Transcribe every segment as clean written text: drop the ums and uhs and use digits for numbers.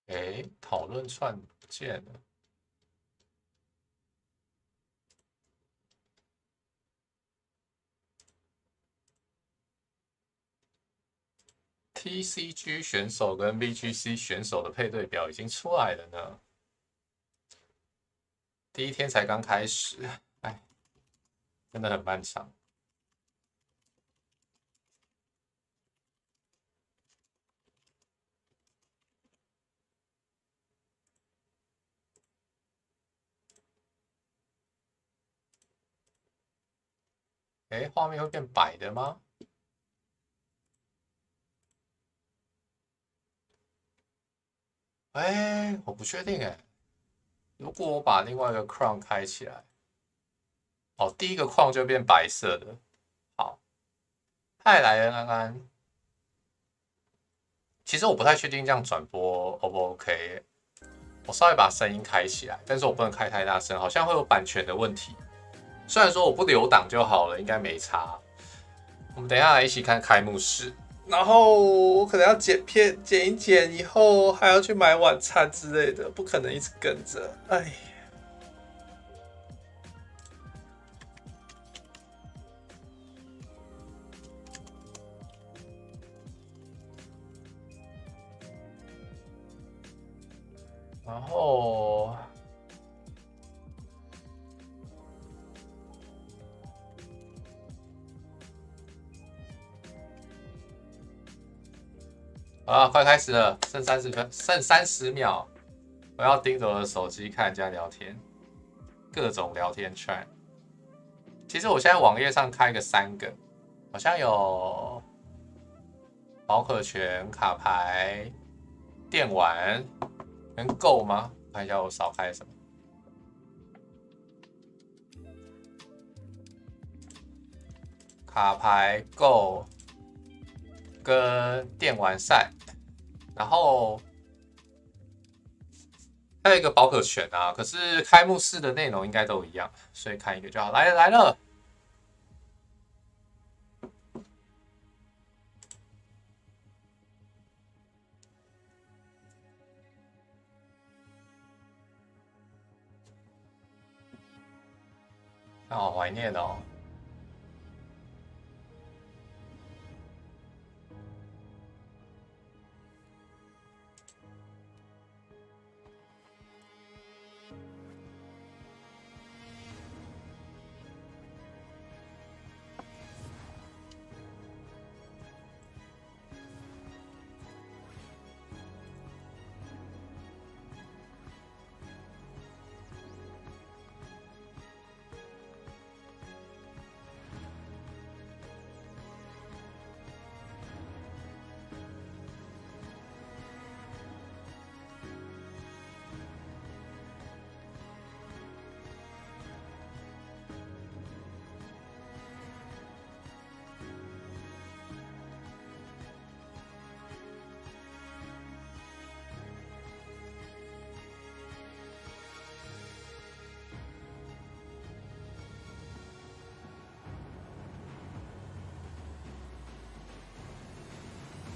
哎，讨论串不见了。TCG 选手跟 VGC 选手的配对表已经出来了呢。第一天才刚开始，哎，真的很漫长。哎，画面会变白的吗？哎，我不确定哎。如果我把另外一个框开起来，哦，第一个框就变白色的。好，嗨，来了，安安。其实我不太确定这样转播 O 不 OK。我稍微把声音开起来，但是我不能开太大声，好像会有版权的问题。虽然说我不留档就好了，应该没差。我们等一下来一起看开幕式，然后我可能要剪片，剪一剪以后还要去买晚餐之类的，不可能一直跟着。哎。然后，好了，快开始了，剩30分，剩30秒。我要盯着我的手机看人家聊天，各种聊天圈。其实我现在网页上开个3个，好像有宝可泉、卡牌、电玩，能够吗？看一下我少开什么。卡牌够跟电玩赛，然后还有一个宝可泉啊，可是开幕式的内容应该都一样，所以看一个就好。来了来了，好怀念哦。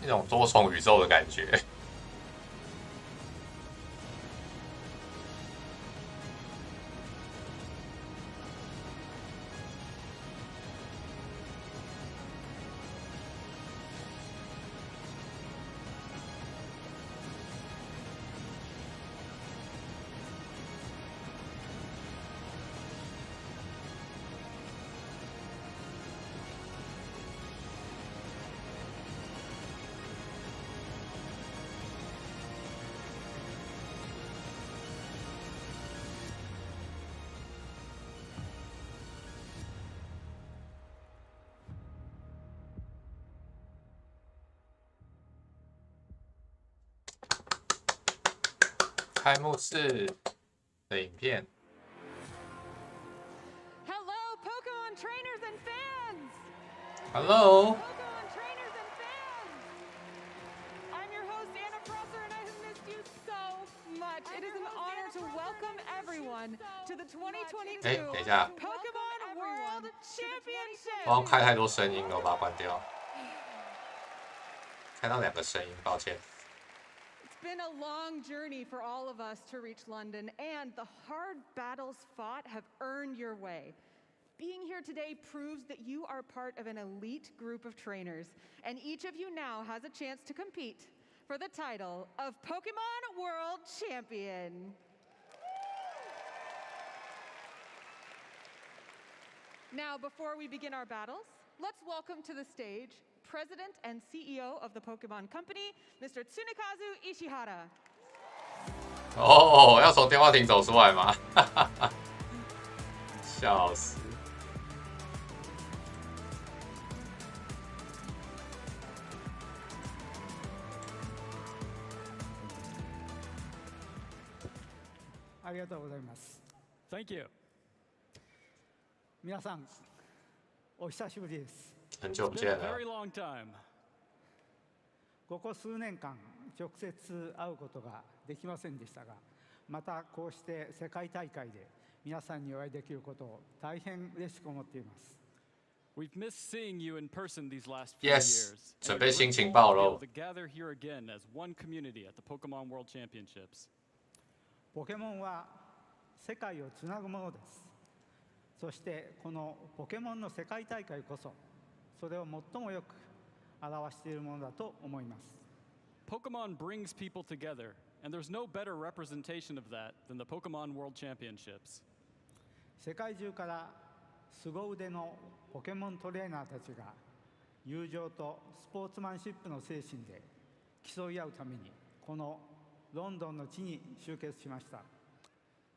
一种多重宇宙的感觉。开幕式的影片。Hello, Pokémon trainers and fans! Hello. Pokémon trainers and fans! I'm your host, Anna Prosser, and I have missed you so much. It is an honor to welcome everyone to the 2022等一下 Pokémon World Championships! 我好像开太多声音了，我把它关掉。开到2个声音，抱歉。been a long journey for all of us to reach London, and the hard battles fought have earned your way. Being here today proves that you are part of an elite group of trainers, and each of you now has a chance to compete for the title of Pokémon World Champion. Now, before we begin our battles, let's welcome to the stage President and CEO of the Pokemon Company, Mr. Tsunekazu Ishihara. 哦，要从电话亭走出来吗？笑死！ありがとうございます。Thank you. 皆さん、お久しぶりです。很久不 It's 见 been a 了 very。long time. ここ数年間、直接会うことができませんでしたが、またこうして世界大会で皆さんにお会いできることを大変嬉しく思っています。We've missed seeing you in person these last few Yes， years. 准备心情爆喽。To gather here again as one community at the Pokémon World Championships. ポケモンは世界をつなぐものです。そしてこのポケモンの世界大会こそ、それを最もよく表しているものだと思います。Pokemon brings people together, and there's no better representation of that than the Pokémon World Championships. 世界中から凄腕のポケモントレーナーたちが友情とスポーツマンシップの精神で競い合うためにこのロンドンの地に集結しました。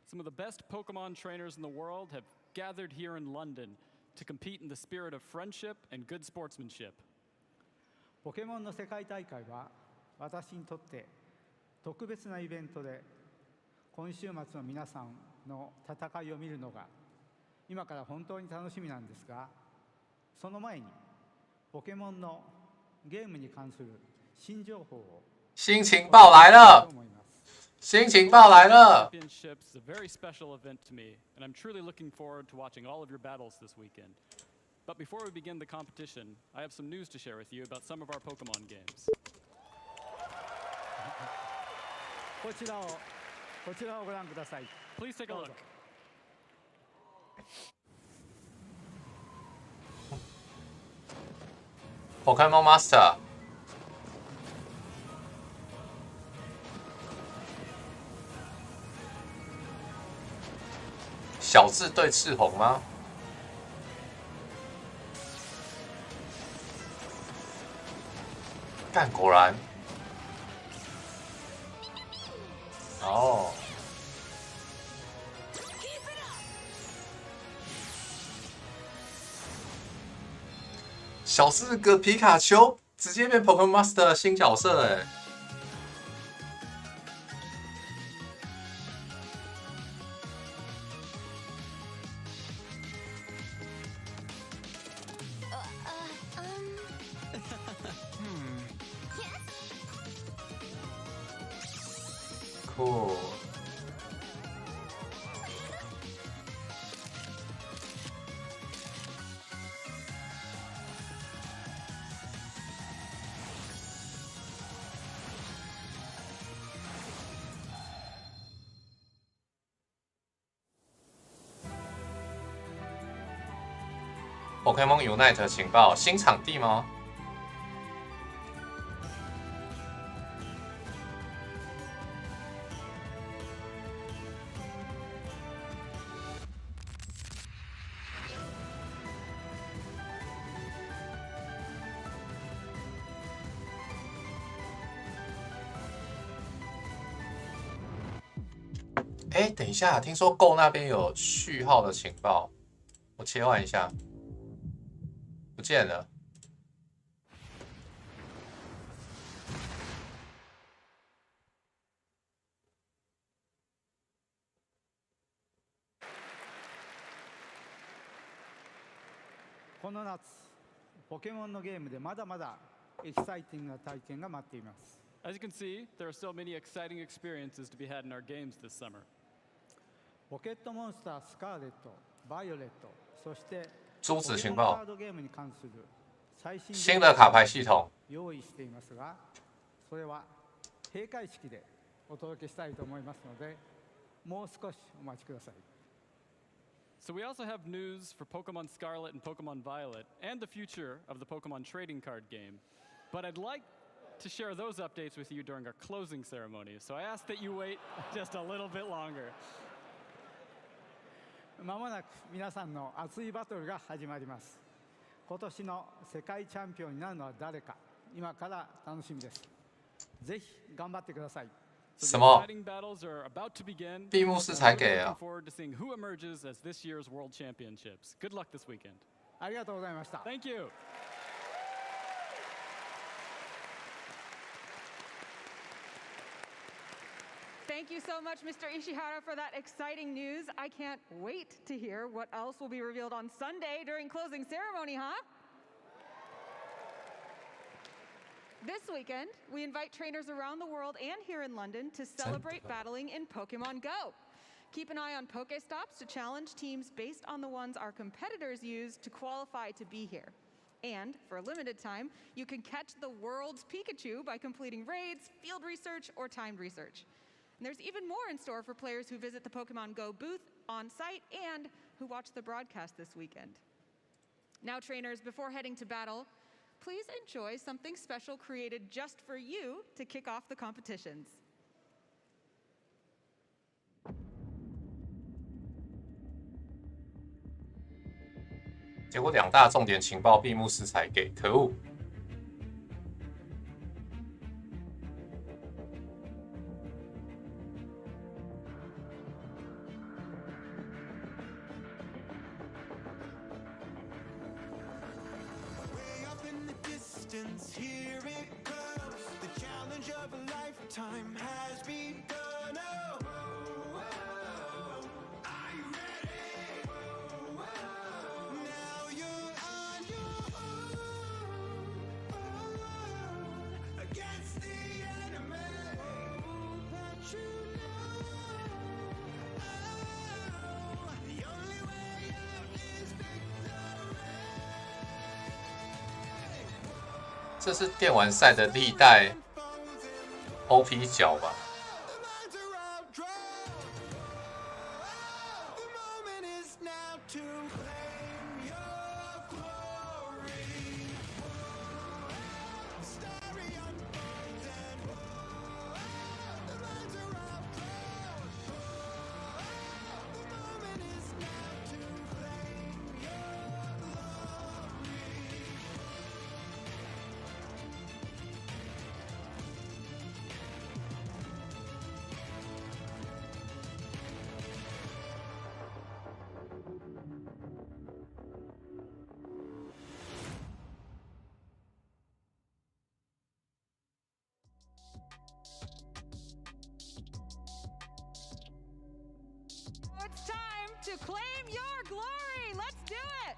Some of the best Pokemon trainers in the world have gathered here in London to compete in the spirit of friendship and good sportsmanship. ポケモンの世界大会は私にとって特別なイベントで、今週末の皆さんの戦いを見るのが今から本当に楽しみなんですが、その前にポケモンのゲームに関する新情報を新情报来了，新情报来了。 Championships is a very special event to me, and I'm truly looking forward to watching all of your battles this weekend. But before we begin the competition, I have some news to share with you about some of our Pokemon games. こちらをご覧ください。 Please take a look. Pokémon Master， 小智对赤红吗？干，果然。哦。小智个皮卡丘直接变 Pokémon Master 的新角色哎！酷。Pokémon Unite 情报，新场地吗？哎，等一下，听说 Go 那边有序号的情报，我切换一下。不见了。この夏、ポケモンのゲームでまだまだエキサイティングな体験が待っています。As you can see, there are so many exciting experiences to be had in our games this summer. ポケットモンスタースカーレット、バイオレット、そして珠子情报，新的卡牌系统。用意していますが、それは閉会式でお届けしたいと思いますので、もう少しお待ちください。So we also have news for Pokemon Scarlet and Pokemon Violet and the future of the Pokemon trading card game. But I'd like to share those updates with you during our closing ceremony. So I ask that you wait just a little bit longer. まもなく皆さんの熱いバトルが始まります。今年の世界チャンピオンになるのは誰か、今から楽しみです。ぜひ頑張ってください。什么？ Exciting battles are about to begin. 闭幕式才给 Looking 啊！ forward to seeing who emerges as this year's World Championships. Good luck this weekend. ありがとうございました。 Thank you. Thank you so much, Mr. Ishihara, for that exciting news. I can't wait to hear what else will be revealed on Sunday during closing ceremony, huh? This weekend, we invite trainers around the world and here in London to celebrate battling in Pokemon Go. Keep an eye on Pokestops to challenge teams based on the ones our competitors use to qualify to be here. And for a limited time, you can catch the world's Pikachu by completing raids, field research, or timed research. And there's even more in store for players who visit the Pokemon Go booth on site and who watch the broadcast this weekend. Now, trainers, before heading to battle, please enjoy something special created just for you to kick off the competitions. 结果两大重点情报闭幕式才给，可恶！ Here it comes, the challenge of a lifetime has begun. Oh, oh, oh, are you ready? Oh, oh, now you're on your own, against the enemy, but you know, oh, the only way out is victory. 这是电玩赛的历代 OP 角吧？ It's time to claim your glory. Let's do it.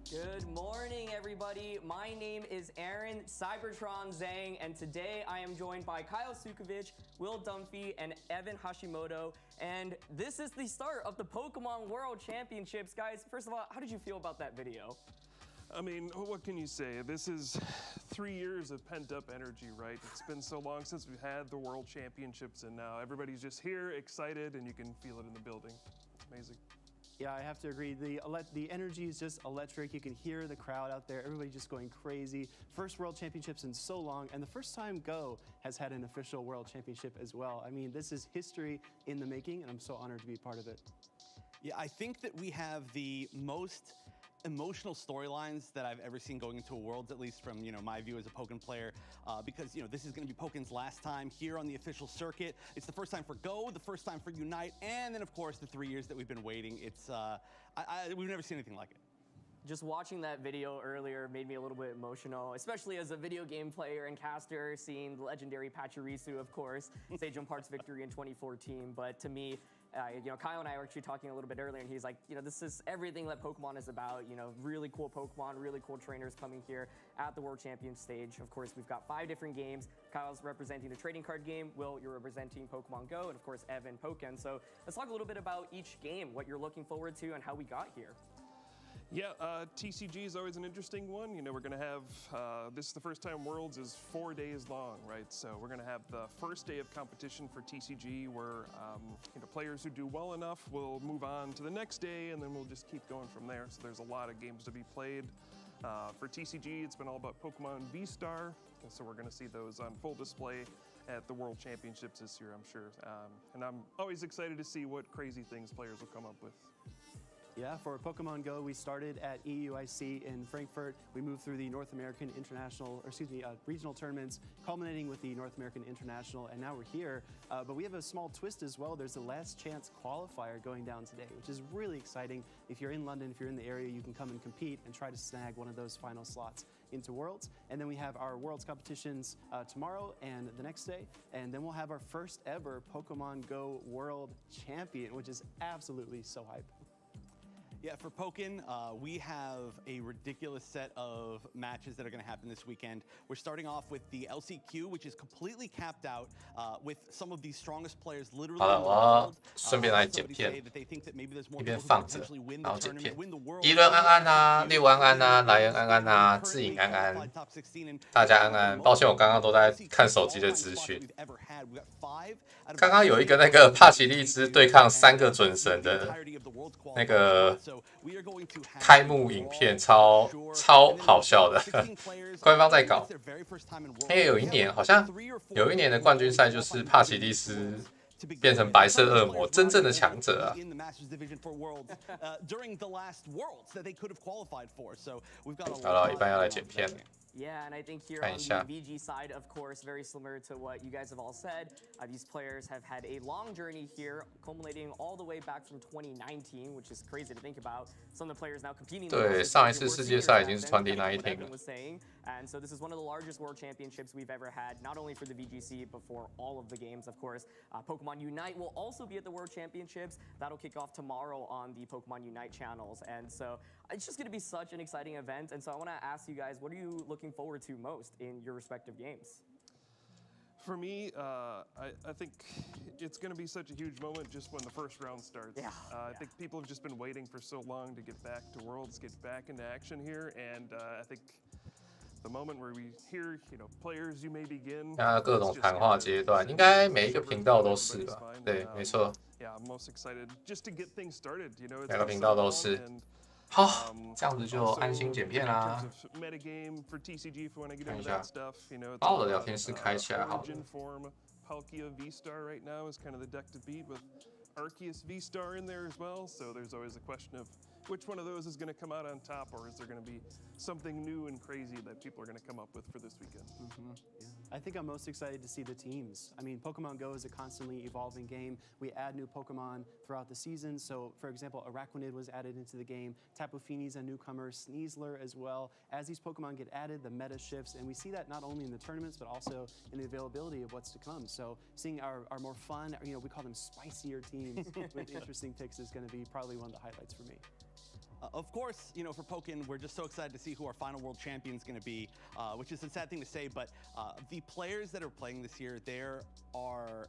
Good morning, everybody. My name is Aaron Cybertron Zhang, and today I am joined by Kyle Sukovich, Will Dunphy, and Evan Hashimoto. And this is the start of the Pokémon World Championships. Guys, first of all, how did you feel about that video? I mean, what can you say? This is 3 years of pent-up energy, right? It's been so long since we've had the World Championships, and now everybody's just here, excited, and you can feel it in the building. It's amazing. Yeah, I have to agree. The energy is just electric. You can hear the crowd out there. Everybody just going crazy. First World Championships in so long, and the first time Go has had an official World Championship as well. I mean, this is history in the making, and I'm so honored to be part of it. Yeah, I think that we have the most emotional storylines that I've ever seen going into a Worlds, at least from my view as a Pokken player, because this is going to be Pokken's last time here on the official circuit. It's the first time for Go, the first time for Unite, and then of course the 3 years that we've been waiting. It's we've never seen anything like it. Just watching that video earlier made me a little bit emotional, especially as a video game player and caster, seeing the legendary Pachirisu, of course, Sage Park's victory in 2014. But to me, Kyle and I were actually talking a little bit earlier, and he's like, this is everything that Pokemon is about. Really cool Pokemon, really cool trainers coming here at the World Champion stage. Of course, we've got 5 different games. Kyle's representing the trading card game. Will, you're representing Pokemon Go, and of course, Evan, Pokken. So let's talk a little bit about each game, what you're looking forward to, and how we got here. Yeah, TCG is always an interesting one. We're going to have, this is the first time Worlds is 4 days long, right? So we're going to have the first day of competition for TCG where, players who do well enough will move on to the next day, and then we'll just keep going from there. So there's a lot of games to be played. For TCG, it's been all about Pokemon V-Star, and so we're going to see those on full display at the World Championships this year, I'm sure. And I'm always excited to see what crazy things players will come up with. Yeah, for Pokemon Go, we started at EUIC in Frankfurt. We moved through the North American regional tournaments, culminating with the North American International, and now we're here. But we have a small twist as well. There's a last chance qualifier going down today, which is really exciting. If you're in London, if you're in the area, you can come and compete and try to snag one of those final slots into Worlds. And then we have our Worlds competitions tomorrow and the next day. And then we'll have our first ever Pokemon Go World Champion, which is absolutely so hype. Yeah, for Pokken, we have a ridiculous set of matches that are going to happen this weekend. We're starting off with the LCQ, which is completely capped out with some of the strongest players literally in the world. 顺便来剪片， that they think that maybe there's more 一边 people who 放 could 着， potentially win 然 the 后剪片 tournament, win the world. 一轮安安啊，六安安啊，莱恩安安啊，智颖安安，大家安安。抱歉，我刚刚都在看手机的资讯。刚刚有一个那个帕奇利兹对抗3个准神的那个开幕影片，超好笑的，官方在搞。因为有一年好像有一年的冠军赛就是帕奇利斯变成白色恶魔，真正的强者啊！好了，一般要来剪片了。 Yeah, and I think here on the VG side, of course, very similar to what you guys have all said, these players have had a long journey here, culminating all the way back from 2019, which is crazy to think about. Some of the players now competing. 对，上一次世界赛已经是2019了。 And so this is one of the largest World Championships we've ever had, not only for the VGC, but for all of the games, of course. Pokemon Unite will also be at the World Championships. That'll kick off tomorrow on the Pokemon Unite channels. And so it's just going to be such an exciting event. And so I want to ask you guys, what are you looking forward to most in your respective games? For me, I think it's going to be such a huge moment just when the first round starts. Yeah. I think people have just been waiting for so long to get back to Worlds, get back into action here, and I think the moment where we hear, players you may begin. 各种谈话阶段，应该每一个频道都是吧？对，没错。 Yeah, I'm most excited just to get things started. 每个频道都是。 好，这样子就安心剪片啦。看一下，把我的聊天室开起来好了。 Palkia V-Star right now is kind of the deck to beat with Arceus V-Star in there as well. So there's always a question of which one of those is going to come out on top, or is there going to be something new and crazy that people are going to come up with for this weekend? I think I'm most excited to see the teams. I mean, Pokemon Go is a constantly evolving game. We add new Pokemon throughout the season. So, for example, Araquanid was added into the game. Tapu Fini's a newcomer, Sneasler as well. As these Pokemon get added, the meta shifts, and we see that not only in the tournaments, but also in the availability of what's to come. So seeing our more fun, we call them spicier teams with interesting picks is going to be probably one of the highlights for me. Of course, for Pokken, we're just so excited to see who our final world champion is going to be, which is a sad thing to say, but the players that are playing this year, there are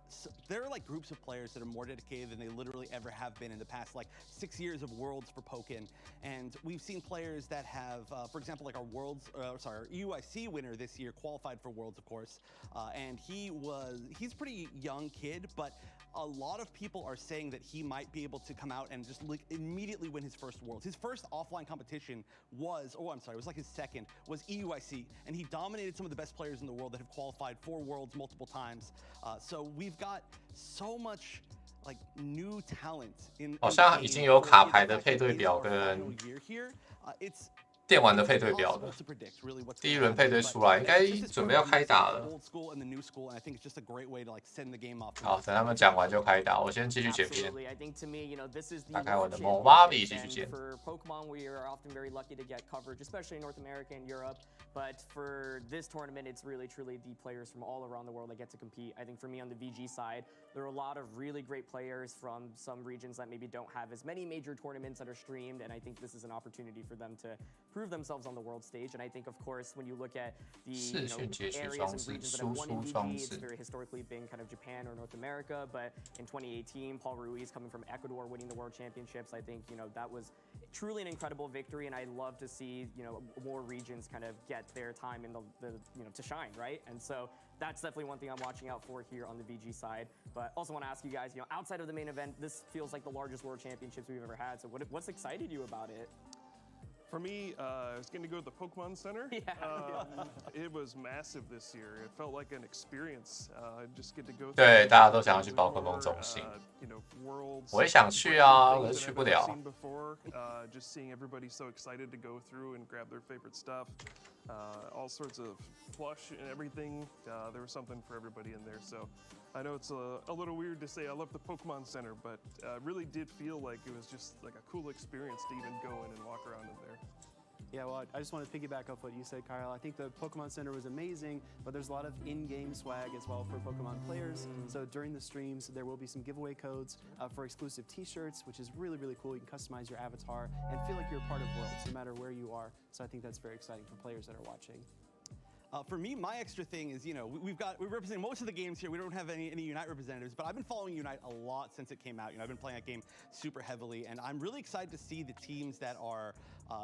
like groups of players that are more dedicated than they literally ever have been in the past, like 6 years of Worlds for Pokken. And we've seen players that have, for example, like our UIC winner this year qualified for Worlds, of course, and he's a pretty young kid, but a lot of people are saying that he might be able to come out and just immediately win his first Worlds. His first offline competition was, it was like his second, was EUIC, and he dominated some of the best players in the world that have qualified for Worlds multiple times. So we've got so much like new talent in. 好像已经有卡牌的配对表跟电玩的配对表的，第一轮配对出来，应该准备要开打了。好，等他们讲完就开打，我先继续剪片。打开我的某妈咪继续剪。For Pokemon, we are often very lucky to get coverage, especially in North America and Europe. But for this tournament, it's really truly the players from all around the world that get to compete. I think for me on the VG side, there are a lot of really great players from some regions that maybe don't have as many major tournaments that are streamed, and I think this is an opportunity for them to prove themselves on the world stage. And I think, of course, when you look at the areas and regions that have won in VG, it's very historically been kind of Japan or North America. But in 2018, Paul Ruiz coming from Ecuador winning the World Championships, I think that was truly an incredible victory, and I'd love to see more regions kind of get their time in the to shine, right? And so that's definitely one thing I'm watching out for here on the VG side. But also want to ask you guys, outside of the main event, this feels like the largest World Championships we've ever had. So what's excited you about it? For me, I was going to go to the Pokemon Center. It was massive this year. It felt like an experience. Just get to go. 对，大家都想要去宝可梦中心。我也想去啊，可是去不了。Just seeing everybody so excited to go through and grab their favorite stuff. All sorts of plush and everything. There was something for everybody in there. So I know it's a little weird to say I love the Pokemon Center, but really did feel like it was just like a cool experience to even go in and walk around in there. Yeah, well, I just want to piggyback off what you said, Kyle. I think the Pokemon Center was amazing, but there's a lot of in-game swag as well for Pokemon players. So during the streams, there will be some giveaway codes for exclusive T-shirts, which is really, really cool. You can customize your avatar and feel like you're a part of Worlds, no matter where you are. So I think that's very exciting for players that are watching. For me, my extra thing is, we represent most of the games here. We don't have any Unite representatives, but I've been following Unite a lot since it came out. I've been playing that game super heavily, and I'm really excited to see the teams that are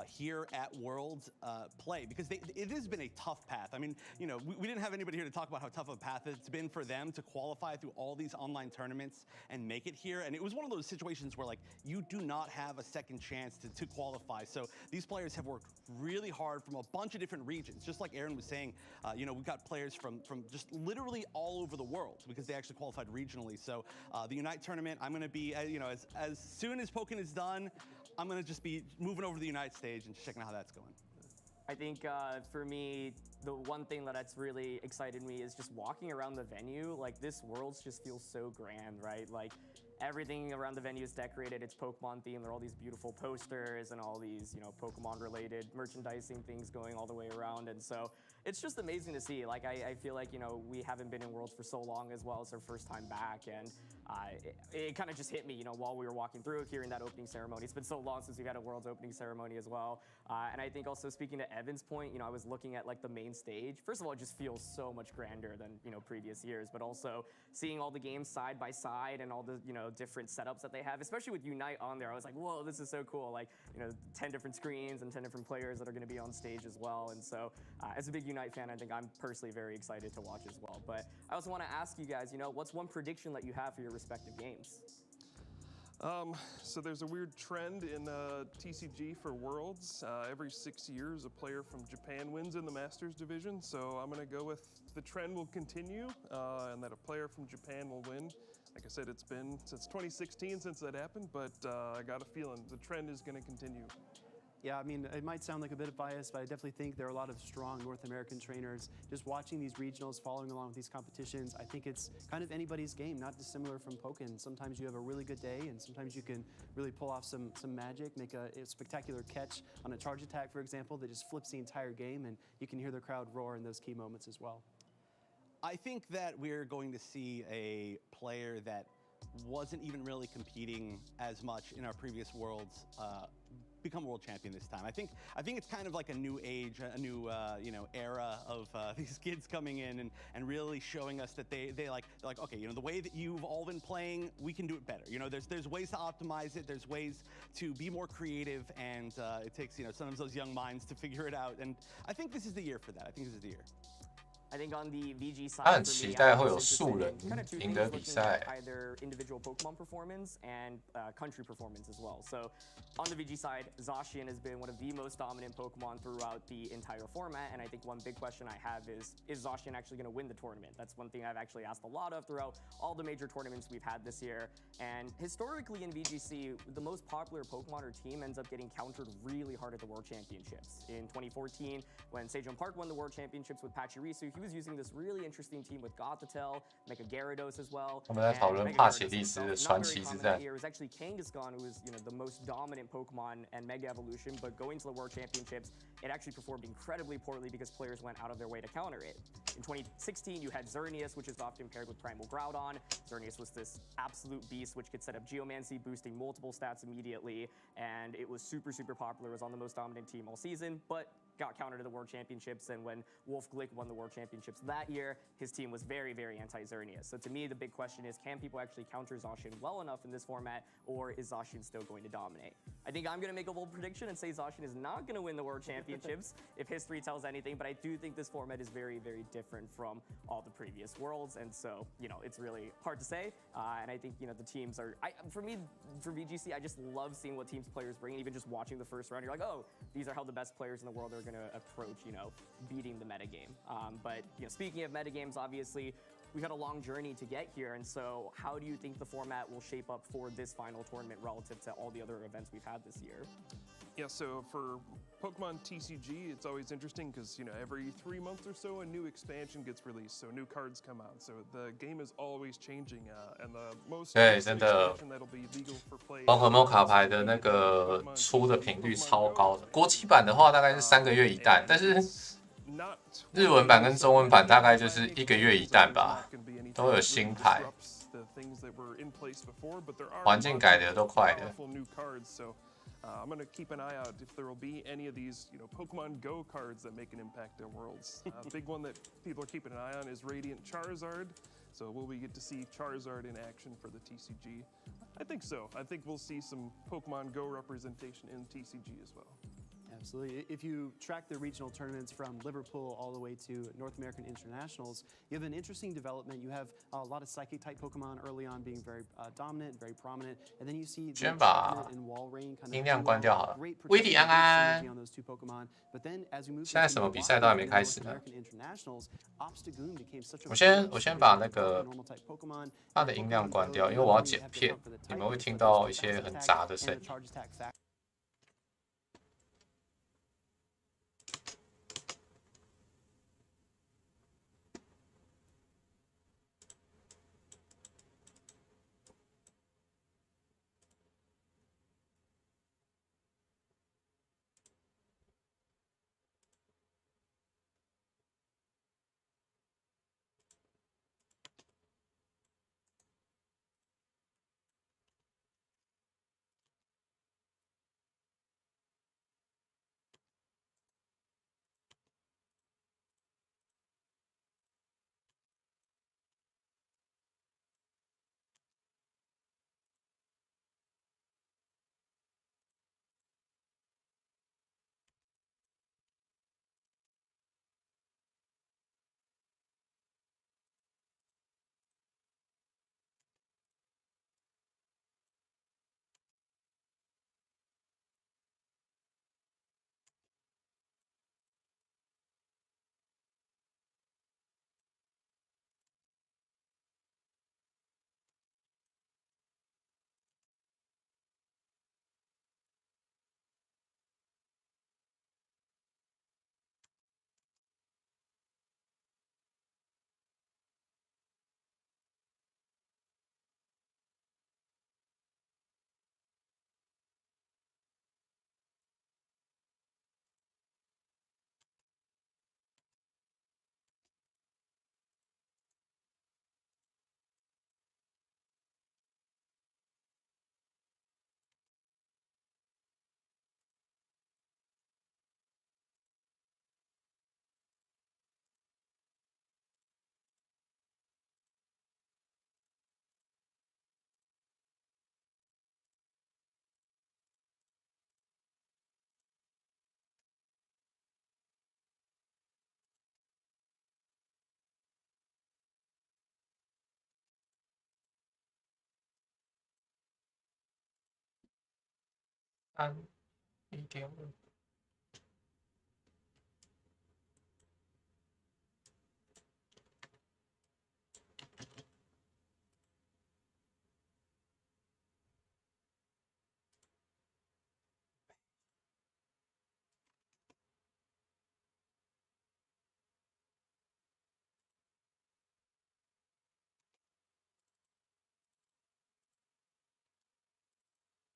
here at Worlds play, because it has been a tough path. I mean, we didn't have anybody here to talk about how tough of a path it's been for them to qualify through all these online tournaments and make it here. And it was one of those situations where, like, you do not have a second chance to qualify. So these players have worked really hard from a bunch of different regions. Just like Aaron was saying, we've got players from just literally all over the world because they actually qualified regionally. So the Unite tournament, I'm going to be, as soon as Pokken is done, I'm going to just be moving over to the Unite stage and just checking out how that's going. I think for me, the one thing that's really excited me is just walking around the venue. Like, this Worlds just feels so grand, right? Like, everything around the venue is decorated. It's Pokemon themed. There are all these beautiful posters and all these, Pokemon related merchandising things going all the way around. And so it's just amazing to see. Like, I feel like, we haven't been in Worlds for so long as well. It's our first time back. And it kind of just hit me, while we were walking through, hearing that opening ceremony. It's been so long since we've had a Worlds opening ceremony as well. And I think also, speaking to Evan's point, I was looking at like the main stage. First of all, it just feels so much grander than, previous years, but also seeing all the games side by side and all the, different setups that they have, especially with Unite on there. I was like, whoa, this is so cool. Like, 10 different screens and 10 different players that are going to be on stage as well. And so as a big Unite fan, I think I'm personally very excited to watch as well. But I also want to ask you guys, what's one prediction that you have for your respective games? So there's a weird trend in TCG for Worlds. Every 6 years, a player from Japan wins in the Masters division. So I'm going to go with the trend will continue and that a player from Japan will win. Like I said, it's been since 2016 since that happened, but I got a feeling the trend is going to continue. Yeah, I mean, it might sound like a bit of bias, but I definitely think there are a lot of strong North American trainers. Just watching these regionals, following along with these competitions, I think it's kind of anybody's game, not dissimilar from Pokken. Sometimes you have a really good day, and sometimes you can really pull off some magic, make a spectacular catch on a charge attack, for example, that just flips the entire game, and you can hear the crowd roar in those key moments as well. I think that we're going to see a player that wasn't even really competing as much in our previous Worlds become world champion this time. I think it's kind of like a new age, a new era of these kids coming in and really showing us that they're like, okay, the way that you've all been playing, we can do it better. There's ways to optimize it. There's ways to be more creative, and it takes sometimes those young minds to figure it out. And I think this is the year for that. I think this is the year. I think on the VG 他 side, 很 for 期 me, 待 I 会 was 有 interested 素人 in kind of two 赢 things, 得比 looking 赛 at。either individual Pokemon performance and country performance as well. So on the VG side, Zacian has been one of the most dominant Pokemon throughout the entire format, and I think one big question I have is Zacian actually going to win the tournament? That's one thing I've actually asked a lot of throughout all the major tournaments we've had this year. And historically in VGC, the most popular Pokemon or team ends up getting countered really hard at the World Championships. In 2014, when Sejong Park won the World Championships with Pachirisu, he was using this really interesting team with Gothitelle, Mega Gyarados as well. 我们在讨论 And 帕 Mega 奇 Gyarados 利斯 himself, 的 not 传 very 奇之 common 战 that。year, it was actually Kangaskhan, who was the most dominant Pokemon and Mega Evolution, but going to the World Championships, it actually performed incredibly poorly because players went out of their way to counter it. In 2016, you had Xerneas, which is often paired with Primal Groudon. Xerneas was this absolute beast which could set up Geomancy, boosting multiple stats immediately, and it was super, super popular. It was on the most dominant team all season, but got countered at the World Championships, and when Wolf Glick won the World Championships that year, his team was very, very anti-Xerneas. So to me, the big question is, can people actually counter Zacian well enough in this format, or is Zacian still going to dominate? I think I'm going to make a bold prediction and say Zacian is not going to win the World Championships if history tells anything, but I do think this format is very, very different from all the previous Worlds, and so, it's really hard to say, and I think, the teams are, for me, for VGC, I just love seeing what teams players bring, and even just watching the first round, you're like, oh, these are how the best players in the world are going to approach, beating the metagame. But, speaking of metagames, obviously, we've had a long journey to get here, and so how do you think the format will shape up for this final tournament relative to all the other events we've had this year? Yeah, so for Pokemon TCG, it's always interesting because, every 3 months or so, a new expansion gets released, so new cards come out. So the game is always changing, and the most 对， recent 真的 expansion that'll be legal for play 宝可梦卡牌的那个出的频率超高的，国际版的话大概是3个月一弹，但是日文版跟中文版大概就是1个月一弹吧，都会有新牌，环境改的都快的。I'm going to keep an eye out if there will be any of these, Pokemon Go cards that make an impact at Worlds. Big one that people are keeping an eye on is Radiant Charizard. So will we get to see Charizard in action for the TCG? I think so. I think we'll see some Pokemon Go representation in TCG as well. Absolutely. If you track the regional tournaments from Liverpool all the way to North American Internationals, you have an interesting development. You have a lot of Psychic-type Pokemon early on being very dominant, very prominent, and then you see the Chocolate and Walrein kind of 音量关掉好了。 great 威迪安安 synergy on those two Pokemon. But then as we move 现在什么比赛都还没开始呢。 American Internationals, Obstagoon became such a 我先把那个它的音量关掉，因为我要剪片，你们会听到一些很杂的声音。1.5。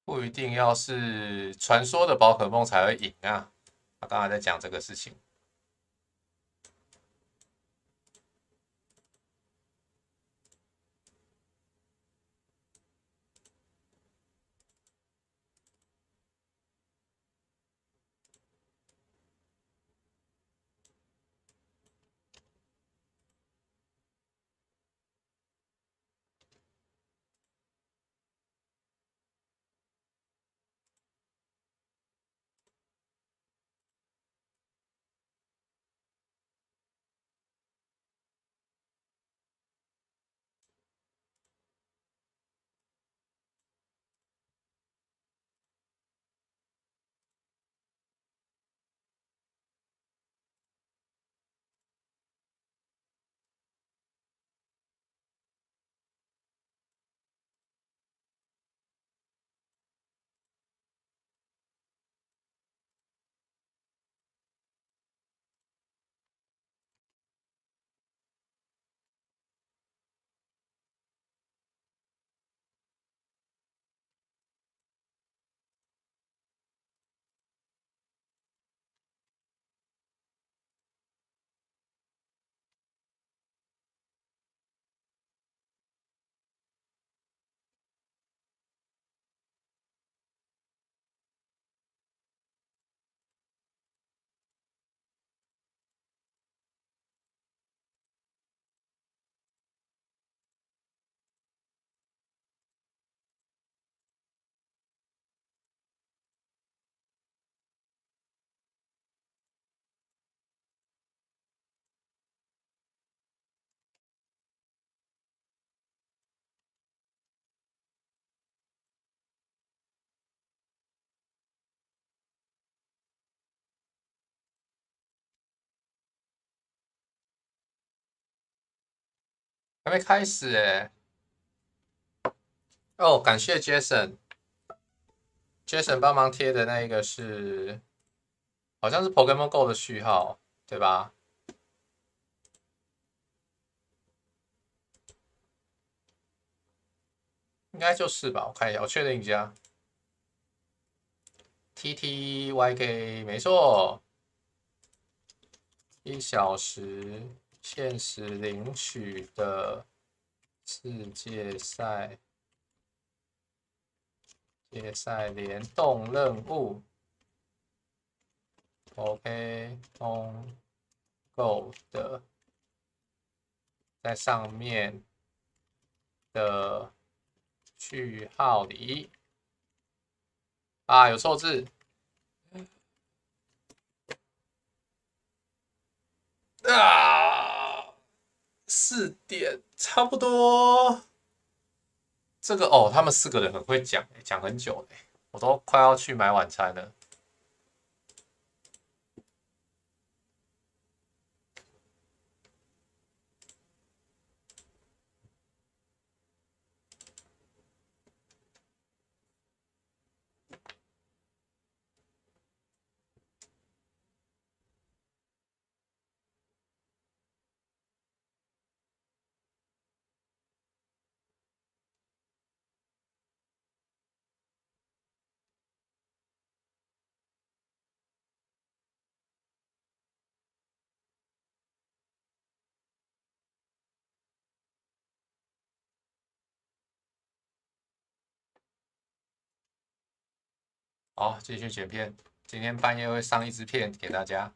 不一定要是传说的宝可梦才会赢啊！他刚才在讲这个事情。还没开始哎！哦，感谢 Jason 帮忙贴的那一个是，好像是 Pokémon Go 的序号，对吧？应该就是吧，我看一下，我确认一下。TTYK 没错，1小时限时领取的世界赛联动任务 ，Pokémon Go 的，在上面的序号里啊有错字。啊，4点差不多。这个哦，他们4个人很会讲，讲很久嘞，我都快要去买晚餐了。好，继续剪片。今天半夜会上一支片给大家。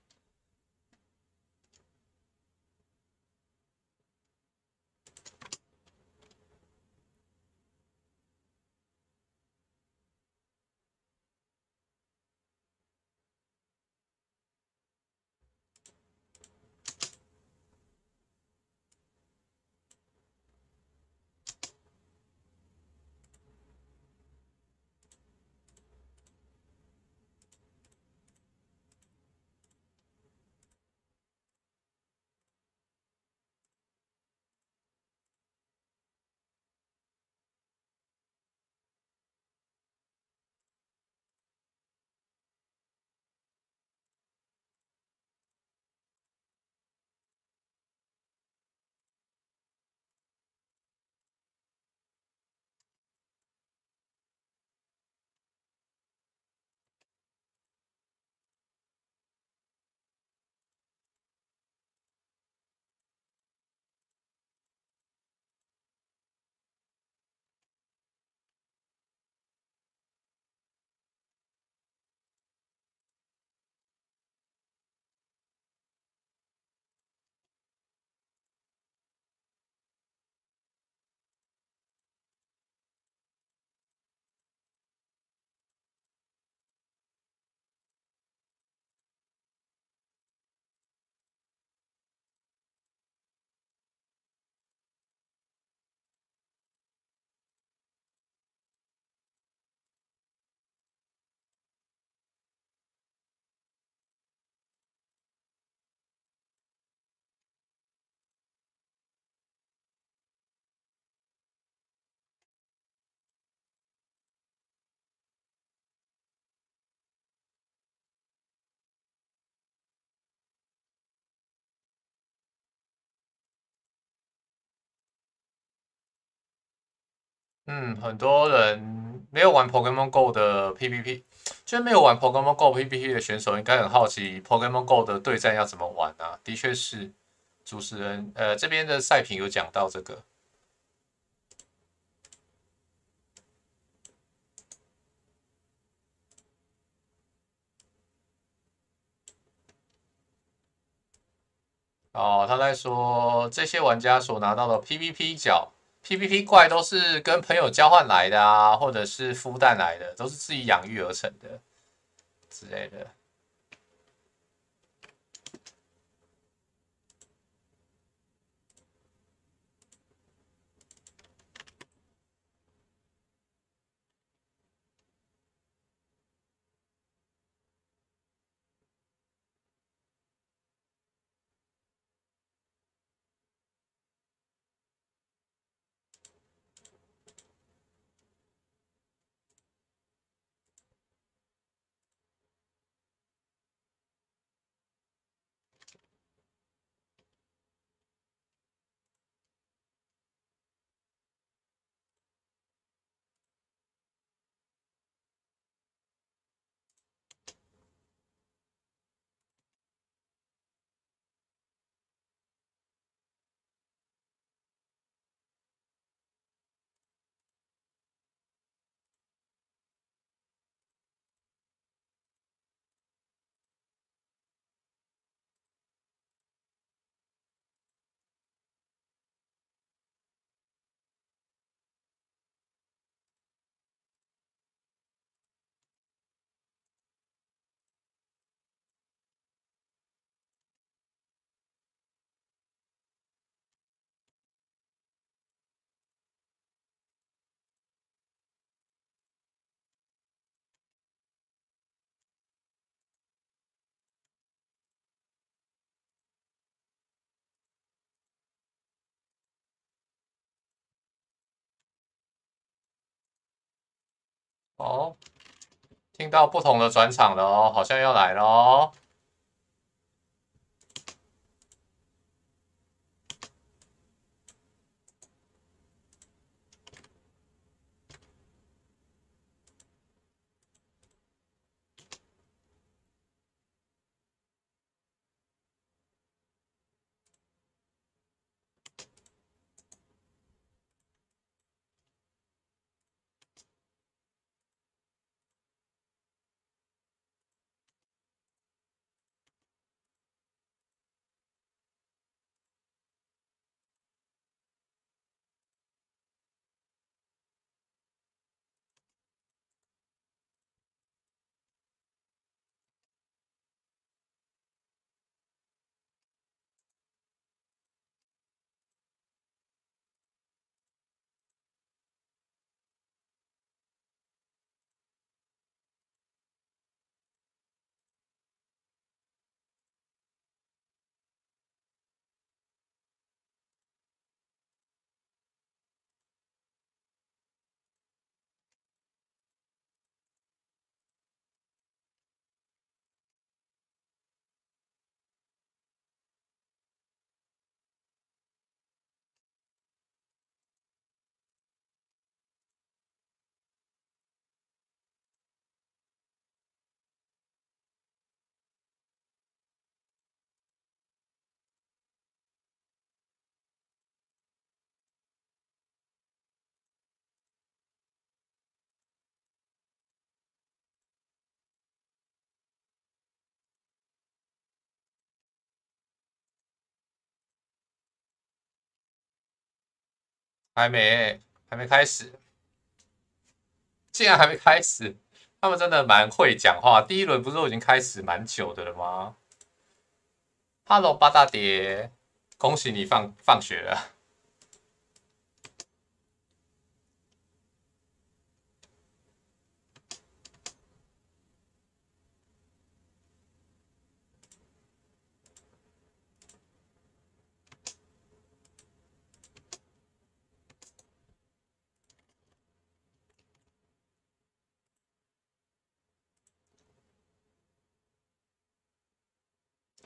很多人没有玩 Pokémon Go 的 PVP， 就是没有玩 Pokémon Go PVP 的选手应该很好奇 Pokémon Go 的对战要怎么玩啊？的确是，主持人这边的赛评有讲到这个。哦，他在说这些玩家所拿到的 PVP 角、PVP 怪都是跟朋友交换来的啊，或者是孵蛋来的，都是自己养育而成的之类的。哦，听到不同的转场了哦，好像要来了哦。还没，还没开始，竟然还没开始，他们真的蛮会讲话。第一轮不是都已经开始蛮久的了吗？Hello，八大爹，恭喜你放学了。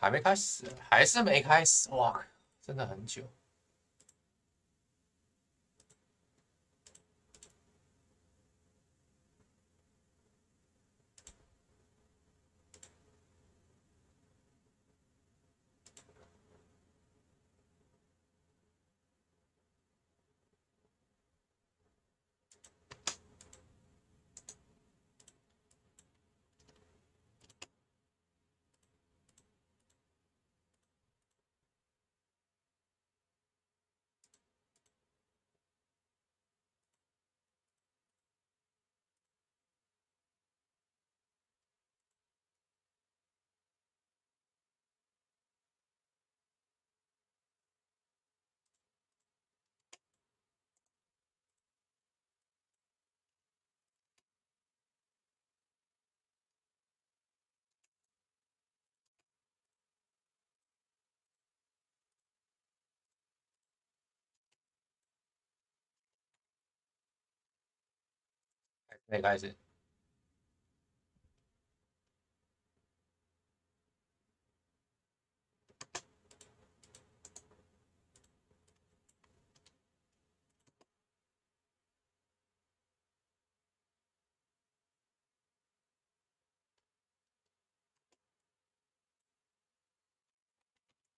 还没开始，还是没开始，哇，真的很久。可以开始。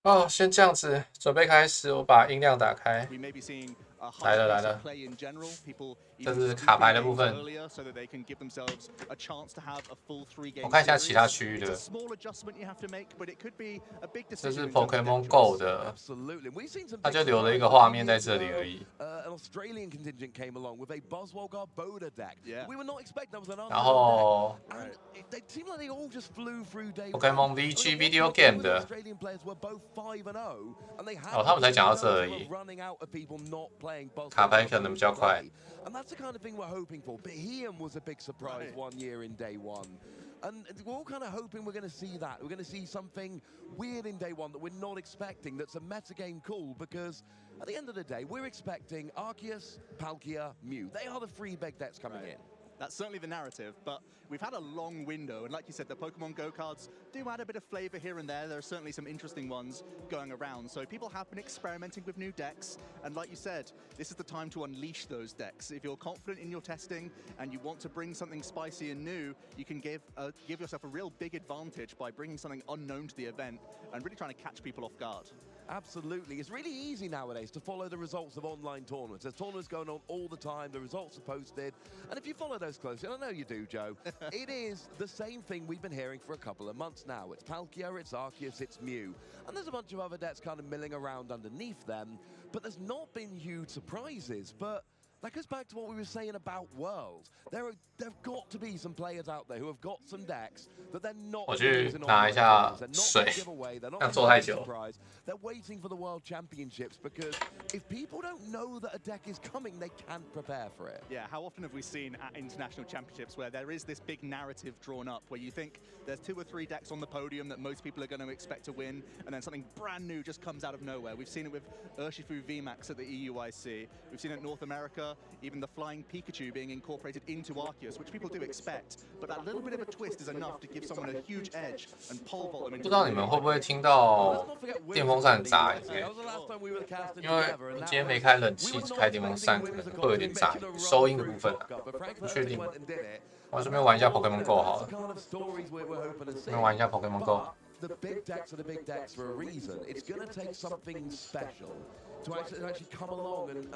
哦，先这样子，准备开始，我把音量打开。来了来了，这是卡牌的部分。我看一下其他区域的，这是 Pokémon Go 的，它就留了一个画面在这里而已。然后 Pokémon VG Video Game 的，哦，他们才讲到这而已。卡牌可能比较快。And that's the kind of thing we're hoping for. Behem was a big surprise one year in day one. And we're all kind of hoping we're going to see that. We're going to see something weird in day one that we're not expecting, that's a metagame cool, because at the end of the day, we're expecting Arceus, Palkia, Mew. They are the three big decks coming in. That's certainly the narrative, but we've had a long window, and like you said, the Pokemon Go cards do add a bit of flavor here and there. There are certainly some interesting ones going around, so people have been experimenting with new decks, and like you said, this is the time to unleash those decks. If you're confident in your testing and you want to bring something spicy and new, you can give yourself a real big advantage by bringing something unknown to the event and really trying to catch people off guard. Absolutely. It's really easy nowadays to follow the results of online tournaments. There's tournaments going on all the time, the results are posted, and if you follow those closely, and I know you do, Joe, it is the same thing we've been hearing for a couple of months now. It's Palkia, it's Arceus, it's Mew, and there's a bunch of other decks kind of milling around underneath them, but there's not been huge surprises. But that goes back to what we were saying about Worlds. There've got to be some players out there who have got some decks that they're not 我去拿一下水，这样坐太久。 They're waiting for the World Championships because if people don't know that a deck is coming, they can't prepare for it. Yeah, how often have we seen at international championships where there is this big narrative drawn up where you think there's 2 or 3 decks on the podium that most people are going to expect to win, and then something brand new just comes out of nowhere. We've seen it with Urshifu VMAX at the EUIC. We've seen it in North America, even the flying Pikachu being incorporated into Arceus, which people do expect, but that little bit of a twist is enough to give someone a huge edge and pole vault them into. 不知道你们会不会听到电风扇很杂音？因为你今天没开冷气，只开电风扇，可能会有点杂音，收音的部分啊，不确定。我顺便玩一下 Pokémon Go 好了，顺便玩一下 Pokémon Go。 The big decks are the big decks for a reason. It's going to take something special to actually come along and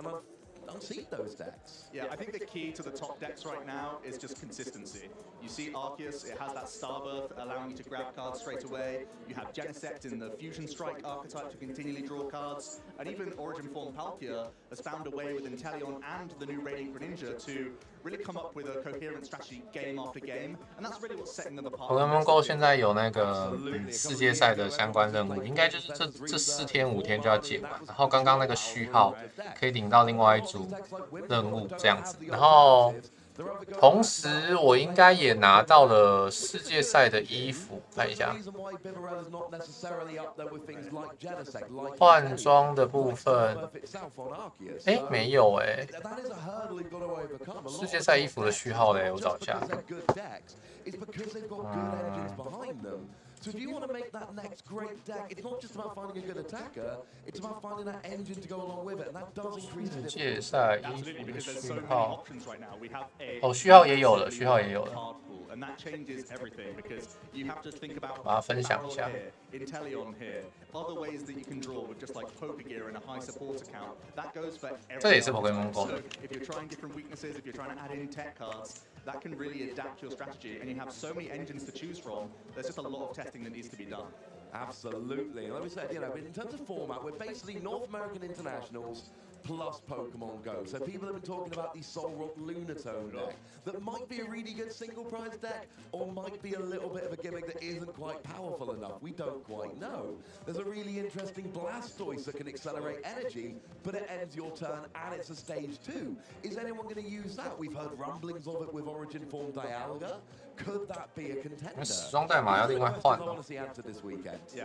unseat those decks. Yeah, I think the key to the top decks right now is just consistency. You see Arceus, it has that Starbirth allowing you to grab cards straight away. You have Genesect in the Fusion Strike archetype to continually draw cards. And even Origin Form Palkia has found a way with Inteleon and the new Radiant Greninja to really come up with a coherent strategy game after game. And that's really what's setting them apart. Pokémon Go 现在有那个世界赛的相关任务，应该就是这4天5天就要解完。然后刚刚那个序号可以领到另外一组任务这样子，然后同时我应该也拿到了世界赛的衣服，看一下。换装的部分，没有世界赛衣服的序号嘞，我找一下。So if you want to make that next great deck, it's not just about finding a good attacker, it's about finding that engine to go along with it, and that does increase the difficulty. 世界赛衣服的序号，哦，序号也有了，序号也有了。 And that changes everything because you have to think about 把它分享一下。 Inteleon here, other ways that you can draw with just like Poker Gear and a high support account. That goes for everything. 这也是 Pokémon Go 的。 If you're trying different weaknesses, if you're trying to add in tech cards, that can really adapt your strategy. And you have so many engines to choose from. There's just a lot of testing that needs to be done. Absolutely. Like we said, in terms of format, we're basically North American internationals plus Pokemon Go. So people have been talking about the Soul Rock Lunatone deck that might be a really good single prize deck or might be a little bit of a gimmick that isn't quite powerful enough. We don't quite know. There's a really interesting Blastoise that can accelerate energy, but it ends your turn and it's a stage 2. Is anyone going to use that? We've heard rumblings of it with Origin Form Dialga. Could that be a contender? 时装代码要另外换。 Yeah,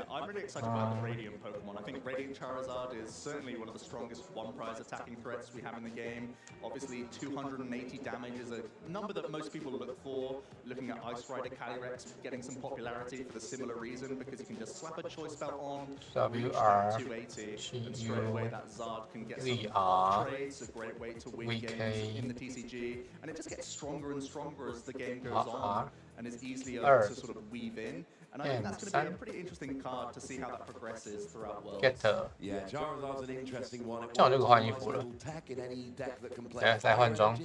I'm really excited about the Radiant Pokemon. I think Radiant Charizard is certainly one of the strongest one-prize prize attacking threats we have in the game. Obviously, 280 damage is a number that most people look for. Looking at Ice Rider Calyrex getting some popularity for the similar reason, because you can just slap a choice belt on, reach that 280, and straight away that Zard can get some trades, a great way to win games in the TCG, and it just gets stronger and stronger as the game goes on, and is easier to sort of weave in. And I think that's going to be a pretty interesting card to see how that progresses throughout Worlds. Yeah, Charizard's an interesting one. 这样我就可以换衣服了。对，再换装。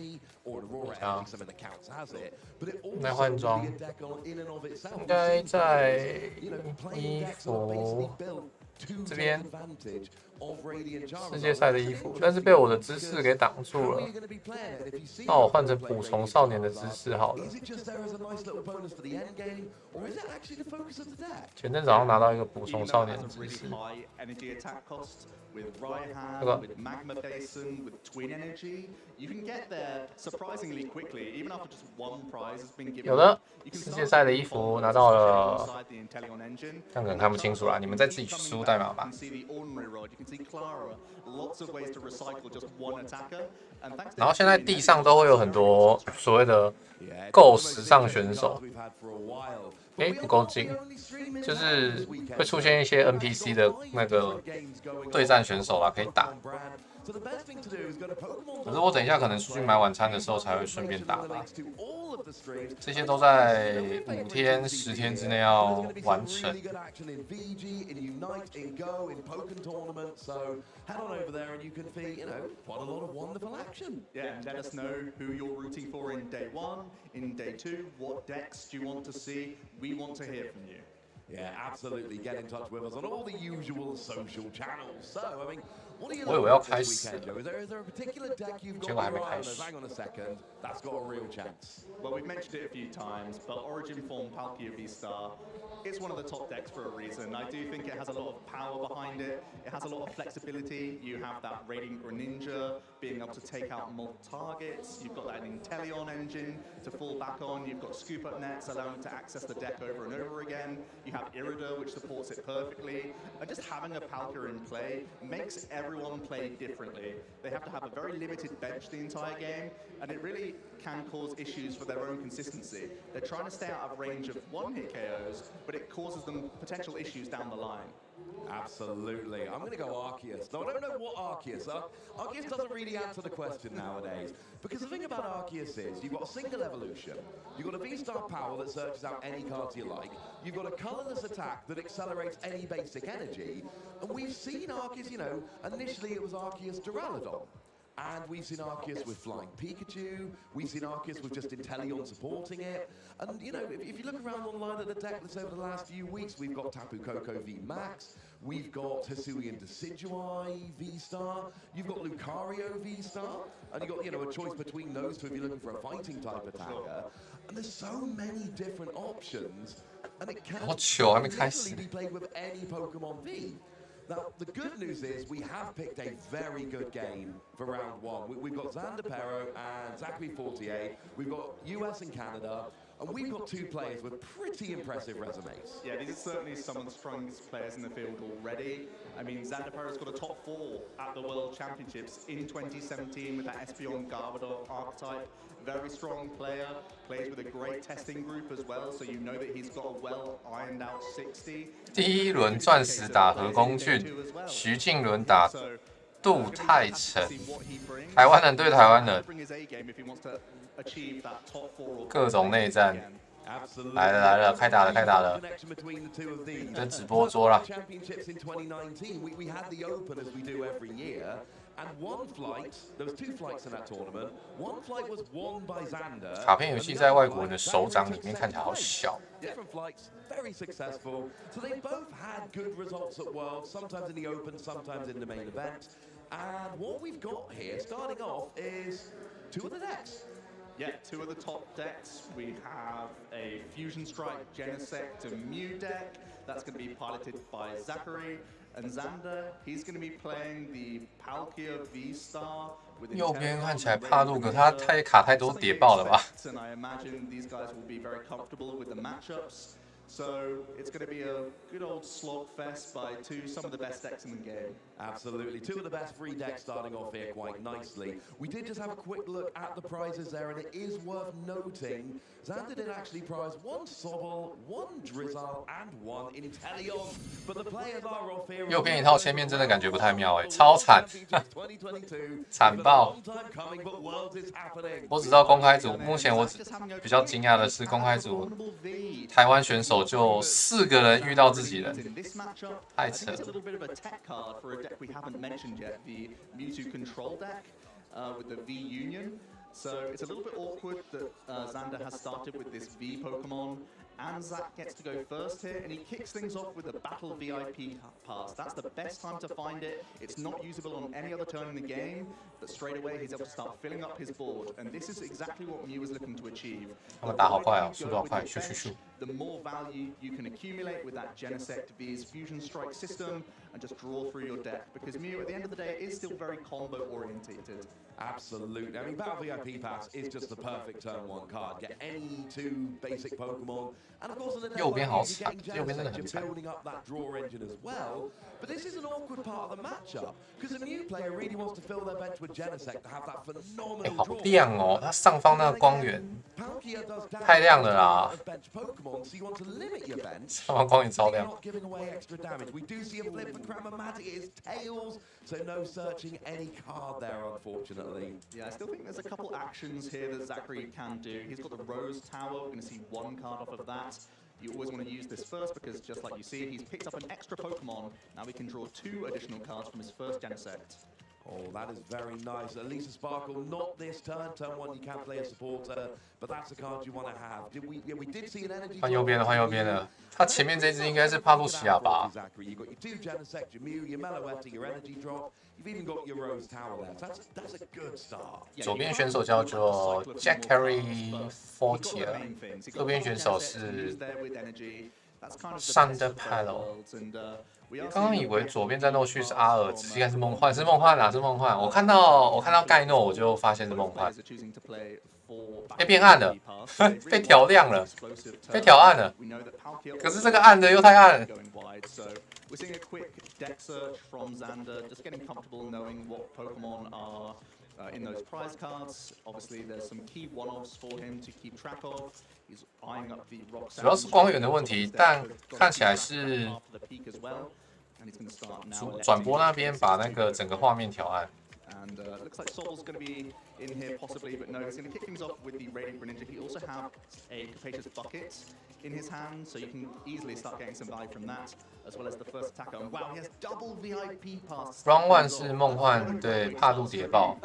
再换装。应该在衣服这边。世界赛的衣服，但是被我的姿势给挡住了。那我换成捕虫少年的姿势好了。前天早上拿到一个捕虫少年的姿势。With Raihan, with Magma Basin, with Twin Energy, you can get there surprisingly quickly, even after just one prize has been given. 有的，世界赛的衣服拿到了，这样可能看不清楚啦，你们再自己去输入代码吧。然后现在地上都会有很多所谓的够时尚选手，不够近，就是会出现一些 NPC 的那个对战选手啦，可以打。可是我等一下可能出去买晚餐的时候才会顺便打吧。这些都在5天、10天之内要完成。Head on over there and you can see, quite a lot of wonderful action. Yeah, and let us know who you're rooting for in day 1, in day 2. What decks do you want to see? We want to hear from you. Yeah, absolutely. Get in touch with us on all the usual social channels. So, I mean, what are you looking at this weekend, Joe? Is there a particular deck you've got your eye on? Hang on a second. That's got a real chance. Well, we've mentioned it a few times, but Origin Form Palkia V-Star is one of the top decks for a reason. I do think it has a lot of power behind it. It has a lot of flexibility. You have that Radiant Greninja being able to take out multiple targets. You've got that Inteleon engine to fall back on. You've got Scoop Up Nets allowing to access the deck over and over again. You have Irida, which supports it perfectly. And just having a Palkia in play makes everyone play differently. They have to have a very limited bench the entire game, and it really can cause issues for their own consistency. They're trying to stay out of range of one-hit KOs, but it causes them potential issues down the line. Absolutely. I'm going to go Arceus. Now, I don't know what Arceus are. Arceus doesn't really answer the question nowadays. Because the thing about Arceus is, you've got a single evolution, you've got a V-Star power that searches out any cards you like, you've got a colorless attack that accelerates any basic energy, and we've seen Arceus, initially it was Arceus Duraludon. And we've seen Arceus with Flying Pikachu, we've seen Arceus with just Inteleon supporting it. And, if you look around online at the deck list over the last few weeks, we've got Tapu Koko V Max, we've got Hisuian Decidueye V-Star, you've got Lucario V-Star, and you've got, a choice between those two if you're looking for a fighting type attacker. And there's so many different options, and it can easily be played with any Pokemon V. Now, the good news is we have picked a very good game for round 1. We've got Xander Pero and Zachary Fortier. We've got US and Canada. And we've got 2 players with pretty impressive resumes. Yeah, these are certainly some of the strongest players in the field already. I mean, Xander Pero's got a top 4 at the World Championships in 2017 with that Espeon Garbodor archetype. Very strong player, plays with a great testing group as well, so you know that he's got a well ironed out 60. 第一轮钻石打何公俊，徐静伦打杜泰成，台湾人对台湾人，各种内战。来了，开打了，跟直播桌啦。And one flight, there was 2 flights in that tournament. One flight was won by Xander. 卡片游戏在外国人的手掌里面看起来好小。Different flights, very successful. So they both had good results at Worlds, sometimes in the Open, sometimes in the main event. And what we've got here, starting off, is 2 of the decks. Yeah, 2 of the top decks. We have a Fusion Strike Genesect and Mew deck. That's going to be piloted by Zachary. And Xander, he's going to be playing the Palkia V-Star. 右边看起来帕路，可他卡太多谍报了吧？ And I imagine these guys will be very comfortable with the matchups. So it's going to be a good old slog fest by some of the best decks in the game. Absolutely. Two of the best free decks starting off here quite nicely. We did just have a quick look at the prizes there, and it is worth noting Xander did actually prize 1 Sobble, 1 Drizzle, and 1 Inteleon. But the players are off here. 右边一套前面真的感觉不太妙超惨，惨爆！我只知道公开组，目前我比较惊讶的是公开组台湾选手就4个人遇到自己人，太扯了。So it's a little bit awkward that Xander has started with this V Pokemon, and Zach gets to go first here, and he kicks things off with a Battle VIP pass. That's the best time to find it. It's not usable on any other turn in the game, but straight away he's able to start filling up his board, and this is exactly what Mew is looking to achieve. 他们打好快哦，速度好快，咻咻咻！ The more value you can accumulate with that Genesect V's Fusion Strike system and just draw through your deck, because Mew at the end of the day is still very combo orientated. Absolutely. I mean, Battle VIP Pass is just the perfect turn 1 card. Get any 2 basic Pokemon, and of course on the next level, you're building up that draw engine as well. But this is an awkward part of the matchup, because a new player really wants to fill their bench with Genesect to have that phenomenal 好亮哦，它上方那个光源太亮了啦！上方光源超亮。 We do see a flip for Cramomatic. It is tails, so no searching any card there, unfortunately. Yeah, I still think there's a couple actions here that Zachary can do. He's got the Rose Tower. We're going to see 1 card off of that. You always want to use this first because, just like you see, he's picked up an extra Pokemon. Now we can draw 2 additional cards from his first Genesect. Oh, that is very nice. Elisa Sparkle, not this turn. Turn 1, you can play a supporter, but that's the card you want to have. We did see an energy. 换右边了，换右边了。他前面这只应该是帕路西亚吧？ You've got your 2 Genesect, your Mew, your Meloetta, your Energy Drop. You've even got your Rose Tower there. That's a good start. 左边选手叫做 Jack Harry Fortier， 右边选手是 Thunder Palo。 刚刚以为左边战斗区是阿尔，应该是梦幻，是梦幻啦，是梦幻。我看到盖诺，我就发现是梦幻。变暗了，被调亮了，被调暗了。可是这个暗的又太暗。 We're seeing a quick deck search from Xander, just getting comfortable knowing what Pokemon are in those prize cards. Obviously, there's some key one-offs for him to keep track of. He's eyeing up the rock. 主要是光源的问题，但看起来是转播那边把那个整个画面调暗。 And looks like Soble's going to be in here possibly, but no, he's going to kick things off with the Radiant Greninja. He also has a Capacious Bucket in his hand, so you can easily start getting some value from that, as well as the first attacker. And wow, he has double VIP pass. Round 1是梦幻对帕路谍报，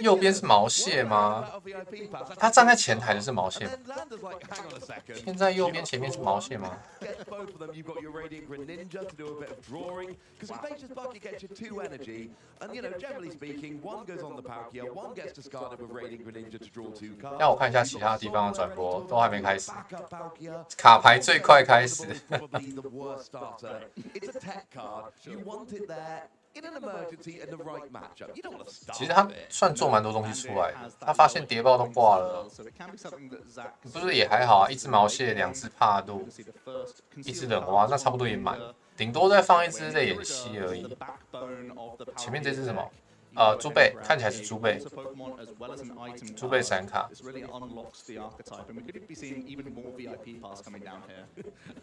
右边是毛蟹吗？他站在前台的是毛蟹吗？现在右边前面是毛蟹吗？ Both of them, you've got your Radiant Greninja to do a bit of drawing, because Capacious Bucket gets you 2 energy, and you know, generally speaking, 1 goes on the Palkia, 1 gets discarded with Radiant Greninja to draw 2 cards. 让我看一下其他地方的转播，都还没开始。卡牌最快开始。其实他算做蛮多东西出来的，他发现谍报都挂了，不是也还好啊？一只毛蟹，2只帕路，一只冷蛙，那差不多也满，顶多再放一只在演戏而已。前面这只是什么？猪背，看起来是猪背，猪背闪卡。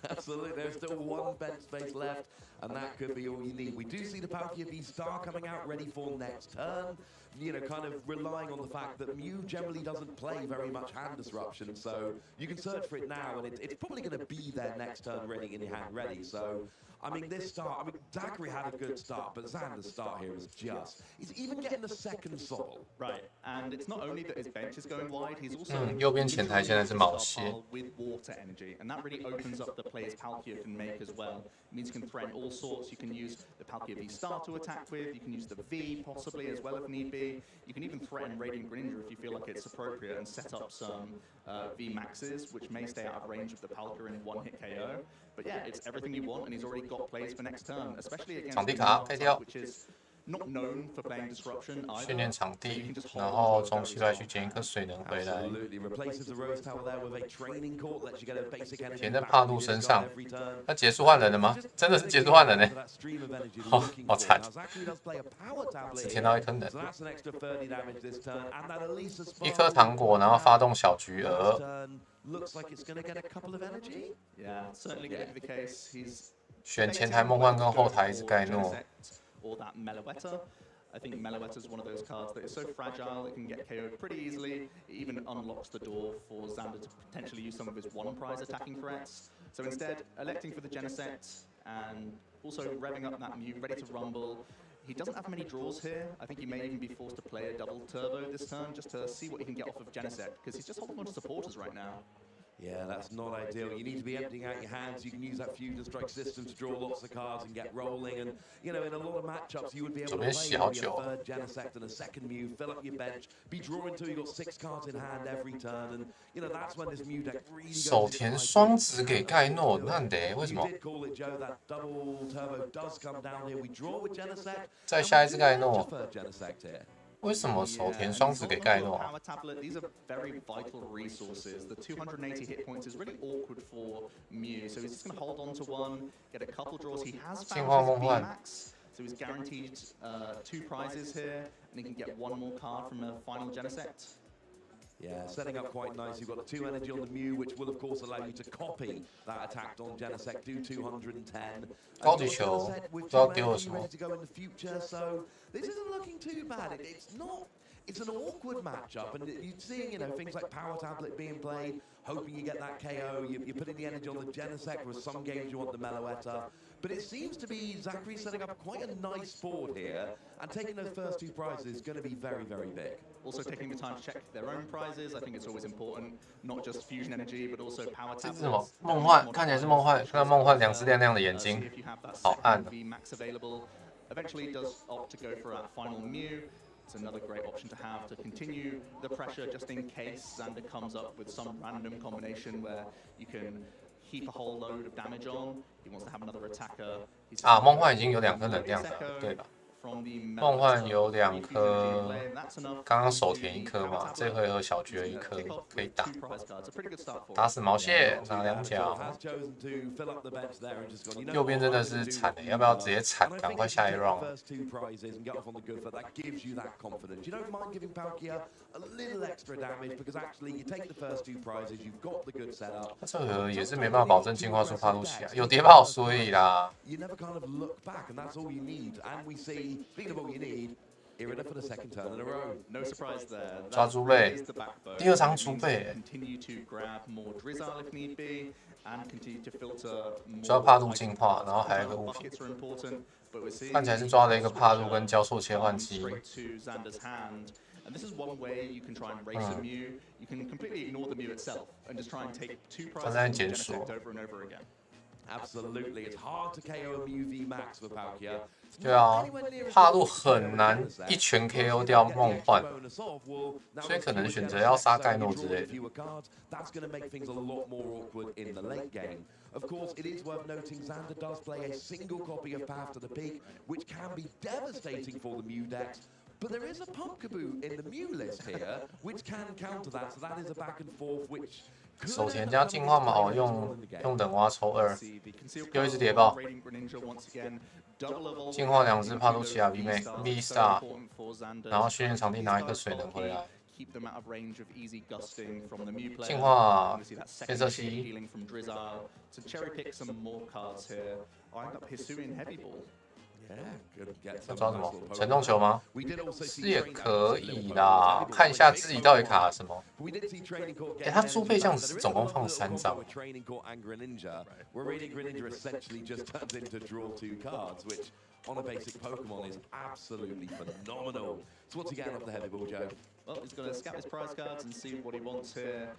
Absolutely, there's still 1 bench space left, and that could be all you need. We do see the Palkia V Star coming out ready for next turn. You know, kind of relying on the fact that Mew generally doesn't play very much hand disruption, so you can search for it now, and it's probably going to be there next turn ready in your hand ready. So, I mean, this start, I mean, Zachary had a good start, but Xander's start here is just, he's even getting the second Sobble. Right, and it's not only that his bench is going wide, he's also 右边前台现在是毛蟹。 with water energy, and that really opens up the plays Palkia can make as well. It means you can threaten all sorts. You can use the Palkia V Star to attack with. You can use the V possibly as well if need be. You can even threaten Radiant Greninja if you feel like it's appropriate and set up some V Maxes, which may stay out of range of the Palkia in 1-hit KO. But yeah, it's everything you want, and he's already got plays for next turn, especially against which is not known for playing disruption either. 训练场地，然后中期来去捡一颗水能回来。 Absolutely replaces the rose tower there with a training court, lets you get a basic energy 填在帕路身上，那结束换人了吗？真的是结束换人呢，好惨，只填到一颗能，一颗糖果，然后发动小菊儿。 Looks like it's going to get a couple of energy. Yeah, certainly going to be the case. He's 选前台梦幻跟后台一只盖诺。 Or that Meloetta. I think Meloetta is one of those cards that is so fragile it can get KO'd pretty easily. It even unlocks the door for Xander to potentially use some of his one-prize attacking threats. So instead, electing for the Genesect and also revving up that Mew, ready to rumble. He doesn't have many draws here. I think he may even be forced to play a double turbo this turn just to see what he can get off of Genesect, because he's just holding on to supporters right now. Yeah, that's not ideal. You need to be emptying out your hands. You can use that fusion strike system to draw lots of cards and get rolling. And, you know, in a lot of matchups, you would be able to play your third Genesect and a second Mew, fill up your bench, be drawing until you've got 6 cards in hand every turn. And, you know, that's when this Mew deck really goes. 手填双子给盖诺，难得，为什么？ Call it Joe, that double turbo does come down here. We draw with Genesect. 再下一只盖诺。 Genesect here. 为什么手填双子给盖诺啊？ Power tablet, these are very vital resources. The 280 hit points is really awkward for Mew, so he's just going to hold on to one, get a couple draws. He has found his VMAX, so he's guaranteed 2 prizes here, and he can get 1 more card from a final Genesect. Yeah, setting up quite nice. You've got 2 energy on the Mew, which will of course allow you to copy that attack on Genesect, do 210. 高级球不知道给我什么。 to go in the future, so this isn't looking too bad. It's not. It's an awkward matchup, and you're seeing, you know, things like Power Tablet being played, hoping you get that KO. You're putting the energy on the Genesect, with some games you want the Meloetta. But it seems to be Zachary setting up quite a nice board here, and taking those first 2 prizes is going to be very, very big. Also taking the time to check their own prizes, I think it's always important, not just fusion energy, but also power 这 tablets. 是什么？梦幻，看起来是梦幻，看到梦幻2只亮亮的眼睛，好暗。 VMAX available. Eventually does opt to go for that final Mew. It's another great option to have to continue the pressure just in case Xander comes up with some random combination where you can heap a whole load of damage on. He wants to have another attacker. 啊，梦幻已经有2颗能量了，对吧？ 梦幻有2颗，刚刚手填1颗嘛，这回合小菊1颗可以打，打死毛蟹拿2角。右边真的是惨的，要不要直接惨？赶快下一 round。那这回合也是没办法保证进化出帕路奇啊，有谍报所以啦。 Speaking of all you need, Irida for the second turn in a row. No surprise there. 抓猪背，第2张猪背。 Continue to grab more Drizzle if need be, and continue to filter. 抓帕路进化，然后还有一个物品。看起来是抓了一个帕路跟交错切换机。 And this is one way you can try and race a Mew. You can completely ignore the Mew itself and just try and take 2 prizes from Genesect over and over again. Absolutely, it's hard to KO a Mew VMAX for Palkia. 对啊，帕路很难一拳 KO 掉梦幻，所以可能选择要杀盖诺之类的。 That's going to make things a lot more awkward in the late game. Of course, it is worth noting Xander does play a single copy of Path to the Peak, which can be devastating for the Mew decks. But there is a Pumpkaboo in the Mew list here, which can counter that. So that is a back and forth, which 手填加进化嘛，用等蛙抽2，又一只谍报，进化2只帕路奇亚 V Star， 然后训练场地拿1颗水能回来，进化变色器。 要抓什么？沉重球吗？是也可以啦，看一下自己到底卡了什么。哎，他猪背这样子总共放3张。On a basic Pokemon is absolutely phenomenal. So what's he getting off the heavy ball, Joe? Well, he's going to scout his prize cards and see what he wants here.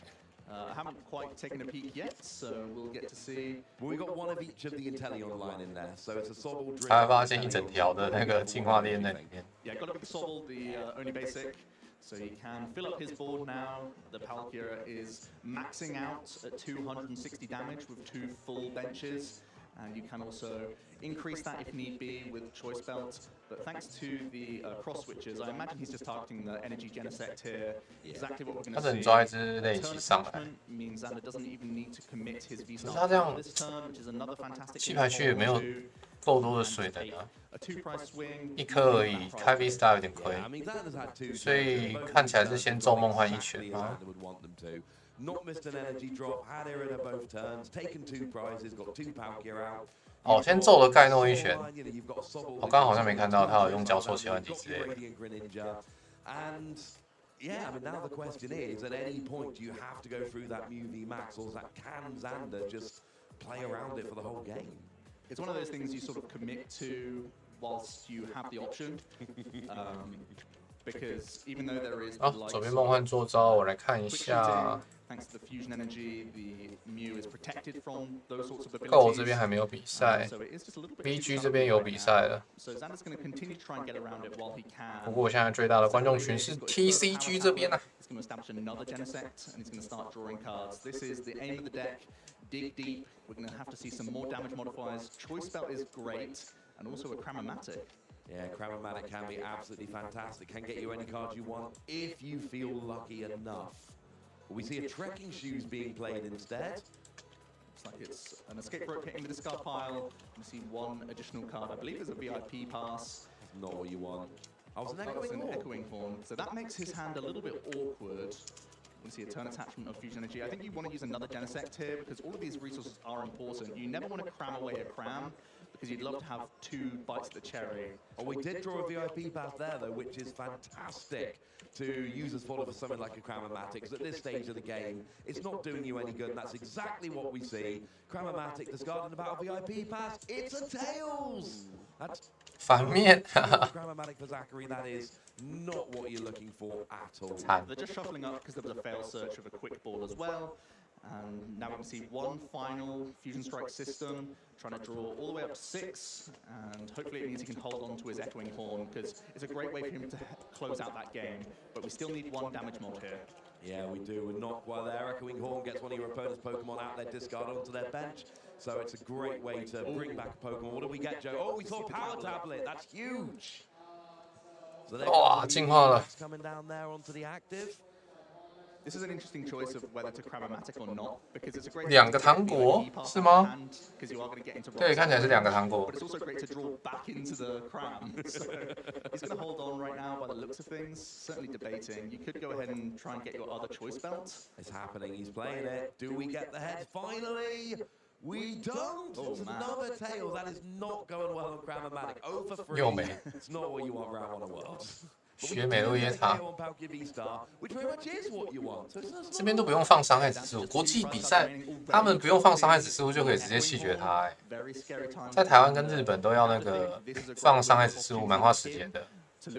I haven't quite taken a peek yet, so we'll get to see. Well, we got one of each of the Intellion line in there, so it's a Sobble Drill. 还会发现一整条的那个进化链在里面。Yeah, got to be the Sobble, the only basic. So he can fill up his board now. The Palkia is maxing out at 260 damage with 2 full benches. and you can also increase that if need be with choice belt. But thanks to the cross switches, I imagine he's just targeting the energy genesect here. Exactly what we're going to see. 他只能抓一只类型上来。 means Xander doesn't even need to commit his V 可是他这样 this turn, which is another fantastic. 气排区也没有够多的水能啊，一颗而已，开 V Star 有点亏，所以看起来是先揍梦幻一拳吗？ Not missed an energy drop, had Irina both turns, taken 2 prizes, got 2 Palkia out. 哦，先揍了盖诺一拳，我刚刚好像没看到他有用交错切换机之类的。 And yeah, I mean now the question is, at any point do you have to go through that Mew V Max, or that can Xander just play around it for the whole game? It's one of those things you sort of commit to whilst you have the option. Because even though there is 好，左边梦幻做招，我来看一下。 Thanks to the fusion energy, the Mew is protected from those sorts of abilities. Go 这边还没有比赛 ，BG 这边有比赛了。 So Xander's going to continue to try and get around it while he can. 不过我现在最大的观众群是 TCG 这边啊。 He's going to establish another Genesect and he's going to start drawing cards. This is the aim of the deck. Dig deep. We're going to have to see some more damage modifiers. Choice Belt is great, and also a Cramomatic. Yeah, Cramomatic can be absolutely fantastic. Can get you any cards you want if you feel lucky enough. We see a Trekking Shoes being played instead. Looks like it's an escape rope hitting the discard pile. We see one additional card. I believe there's a VIP pass. Not what you want. I was an echoing horn. So that makes his hand a little bit awkward. We see a turn attachment of fusion energy. I think you want to use another Genesect here because all of these resources are important. You never want to cram away a cram, because you'd love to have 2 bites of the cherry. Oh, we did draw a VIP pass there, though, which is fantastic to use as fodder for something like a Cramomatic, because at this stage of the game, it's not doing you any good, and that's exactly what we see. Cramomatic discarding about a VIP pass. It's a Tails! That's 反面。 Cramomatic for Zachary, that is not what you're looking for at all. They're just shuffling up because there was a fail search of a quick ball as well. And now we can see one final Fusion Strike system, trying to draw all the way up to 6, and hopefully it means he can hold on to his Echoing Horn, because it's a great way for him to close out that game, but we still need 1 damage mod here. Yeah, we do. We're not quite there. Echoing Horn gets one of your opponent's Pokemon out their discard onto their bench, so it's a great way to bring back a Pokemon. What do we get, Joe? Oh, we saw Power Tablet. That's huge. So coming down there onto the active. This is an interesting choice of whether to Cramomatic or not, because it's a great 2个糖果是吗？ because you are going to get into 对，看起来是2个糖果。 But it's also great to draw back into the cram. So he's going to hold on right now by the looks of things. Certainly debating. You could go ahead and try and get your other choice belt. It's happening. He's playing it. Do we get the head finally? We don't. Oh, it's man. another tail. That is not going well on Cramomatic. 0 for 3. 又没。 It's not what you want round 1 of Worlds. 学美洛耶塔， Which very much is what you want. 这边都不用放伤害指数，国际比赛他们不用放伤害指数就可以直接弃绝他。哎，在台湾跟日本都要那个放伤害指数，蛮花时间的。真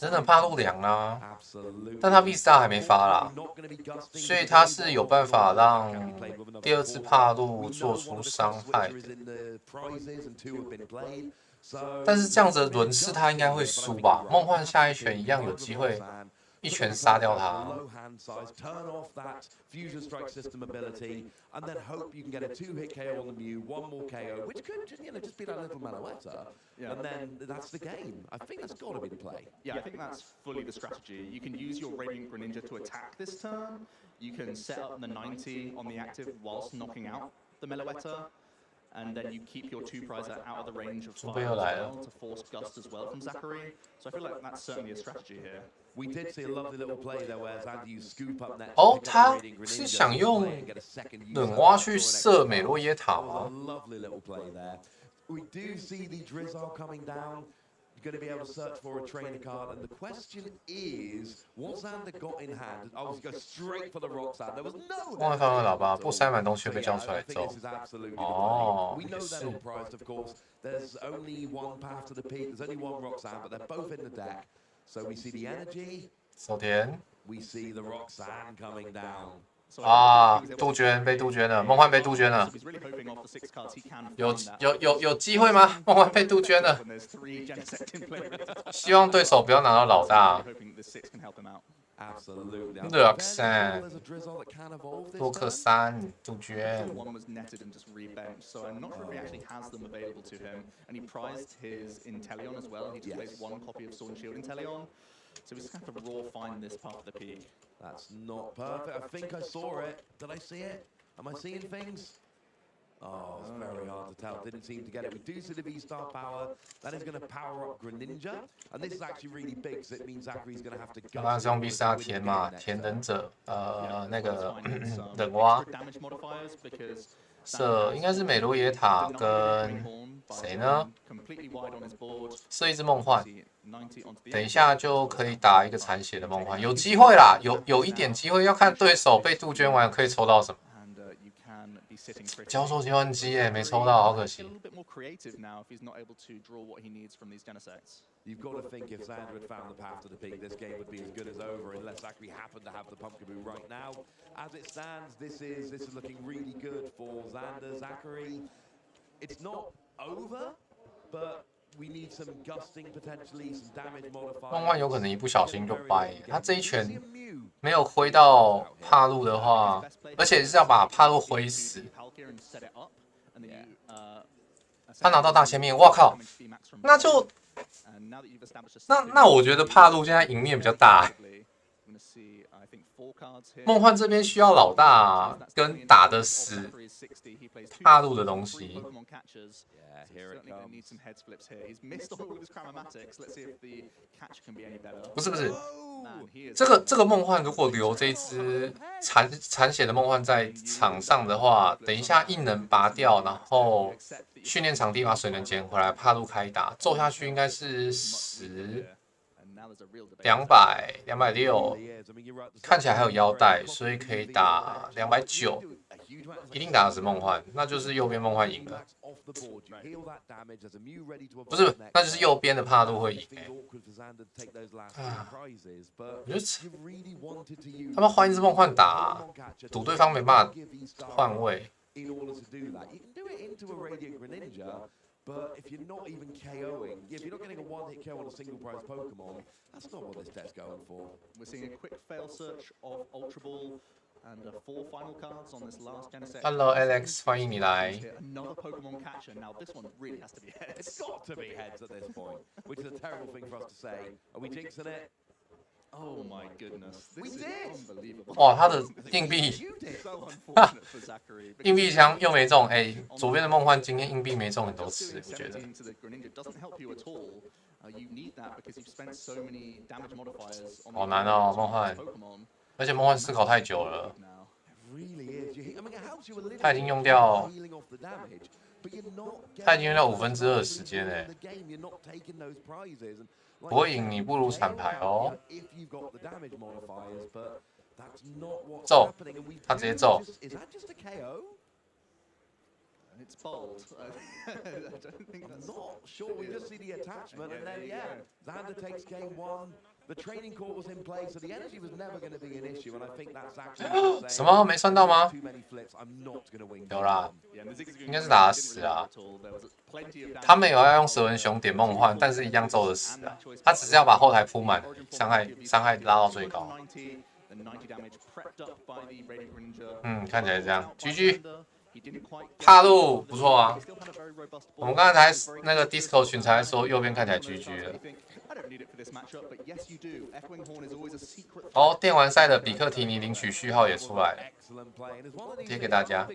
的帕路2啦，但他 V Star 还没发啦，所以他是有办法让第2次帕路做出伤害的。 但是这样子的轮次他应该会输吧？梦幻下一拳一样有机会一拳杀掉他。 Turn off that Fusion Strike system ability, and then hope you can get a 2-hit KO on the Mew, 1 more KO, which could just be that little Meloetta, and then that's the game. I think that's got to be the play. Yeah, I think that's fully the strategy. You can use your Radiant Greninja to attack this turn. You can set up the 90 on the active whilst knocking out the Meloetta. And then you keep your 2 prizer out of the range of fire as well to force Gust as well from Zachary. So I feel like that's certainly a strategy here. We did see a lovely little play there where Xander used scoop up net. 哦，他是想用冷蛙去射美洛耶塔吗 ？Lovely little play there. We do see the Drizzle coming down. You're going to be able to search for a trainer card, and the question is, what Xander got in hand? I was going straight for the rocks out. There was no. 梦幻放2吧，不塞满东西会被叫出来揍。哦， We know they're not prized, of course. There's only 1 path to the peak. There's only 1 rock sand, but they're both in the deck. So we see the energy. 手田。 We see the rock sand coming down. 啊，杜鹃被杜鹃了，梦幻被杜鹃了。有机会吗？梦幻被杜鹃了。希望对手不要拿到老大。热山，洛克山，杜鹃。 One was netted and just rebenched, so I'm not sure if he actually has them available to him. And he prized his Inteleon as well. He just placed one copy of Sword and Shield Inteleon. So we just have to raw find this part of the peak. That's not perfect. I think I saw it. Did I see it? Am I seeing things? Oh, it's very hard to tell. Didn't seem to get it. We do see the V-Star power. That is going to power up Greninja. And this is actually really big, because it means Zachary's going to have to go. 刚刚是用 V-Star 填嘛，填忍者，那个忍蛙。射应该是美罗野塔跟谁呢？射一只梦幻。等一下就可以打一个残血的梦幻，有机会啦，有一点机会，要看对手被杜鹃完可以抽到什么。 交错切换机耶，没抽到，好可惜。You've got to think if Xander had found the path to the peak, this game would be as good as over, unless Zachary happened to have the Pumpkaboo right now. As it stands, this is looking really good for Xander, Zachary. It's not over, but we need some gusting potentially, some damage modifiers. 梦幻有可能一不小心就掰，他这一拳没有挥到帕路的话，而且是要把帕路挥死。他拿到大千面，我靠，那就。 那我觉得帕路现在赢面比较大。梦幻这边需要老大跟打得死帕路的东西。不是，这个梦幻如果留这只残血的梦幻在场上的话，等一下硬能拔掉，然后训练场地把水能捡回来，帕路开打揍下去应该是10、200、260，看起来还有腰带，所以可以打290，一定打得死梦幻，那就是右边梦幻赢了。不是，那就是右边的帕路会赢。我觉得他们换一只梦幻打，赌对方没办法换位。 But if you're not even KOing, if you're not getting a one-hit KO on a single prize Pokemon, that's not what this deck's going for. We're seeing a quick fail search of Ultra Ball and 4 final cards on this last Genesect. Hello Alex， 欢迎你来。 Another Pokemon catcher. Now this one really has to be heads. It's got to be heads at this point, which is a terrible thing for us to say. Are we jinxing it? Oh my goodness, this is unbelievable. 哇，他的硬币，硬币枪又没中，哎，左边的梦幻今天硬币没中很多次，我觉得。好难哦，梦幻，而且梦幻思考太久了，他已经用掉2/5的时间哎。 不会赢你不如闪牌哦。揍，他直接揍。It's bold. I don't think that's not sure. We just see the attachment, and then Xander takes game 1. The training court was in place, so the energy was never going to be an issue, and I think that's actually 什么没算到吗？有啦，应该是打得死啊。他们有要用蛇纹熊点梦幻，但是一样揍得死啊。他只是要把后台铺满，伤害拉到最高。看起来这样。GG。 帕路不错啊，我们刚才那个 Disco 群才说右边看起来 GG 了。哦，电玩赛的比克提尼领取序号也出来了，贴给大家。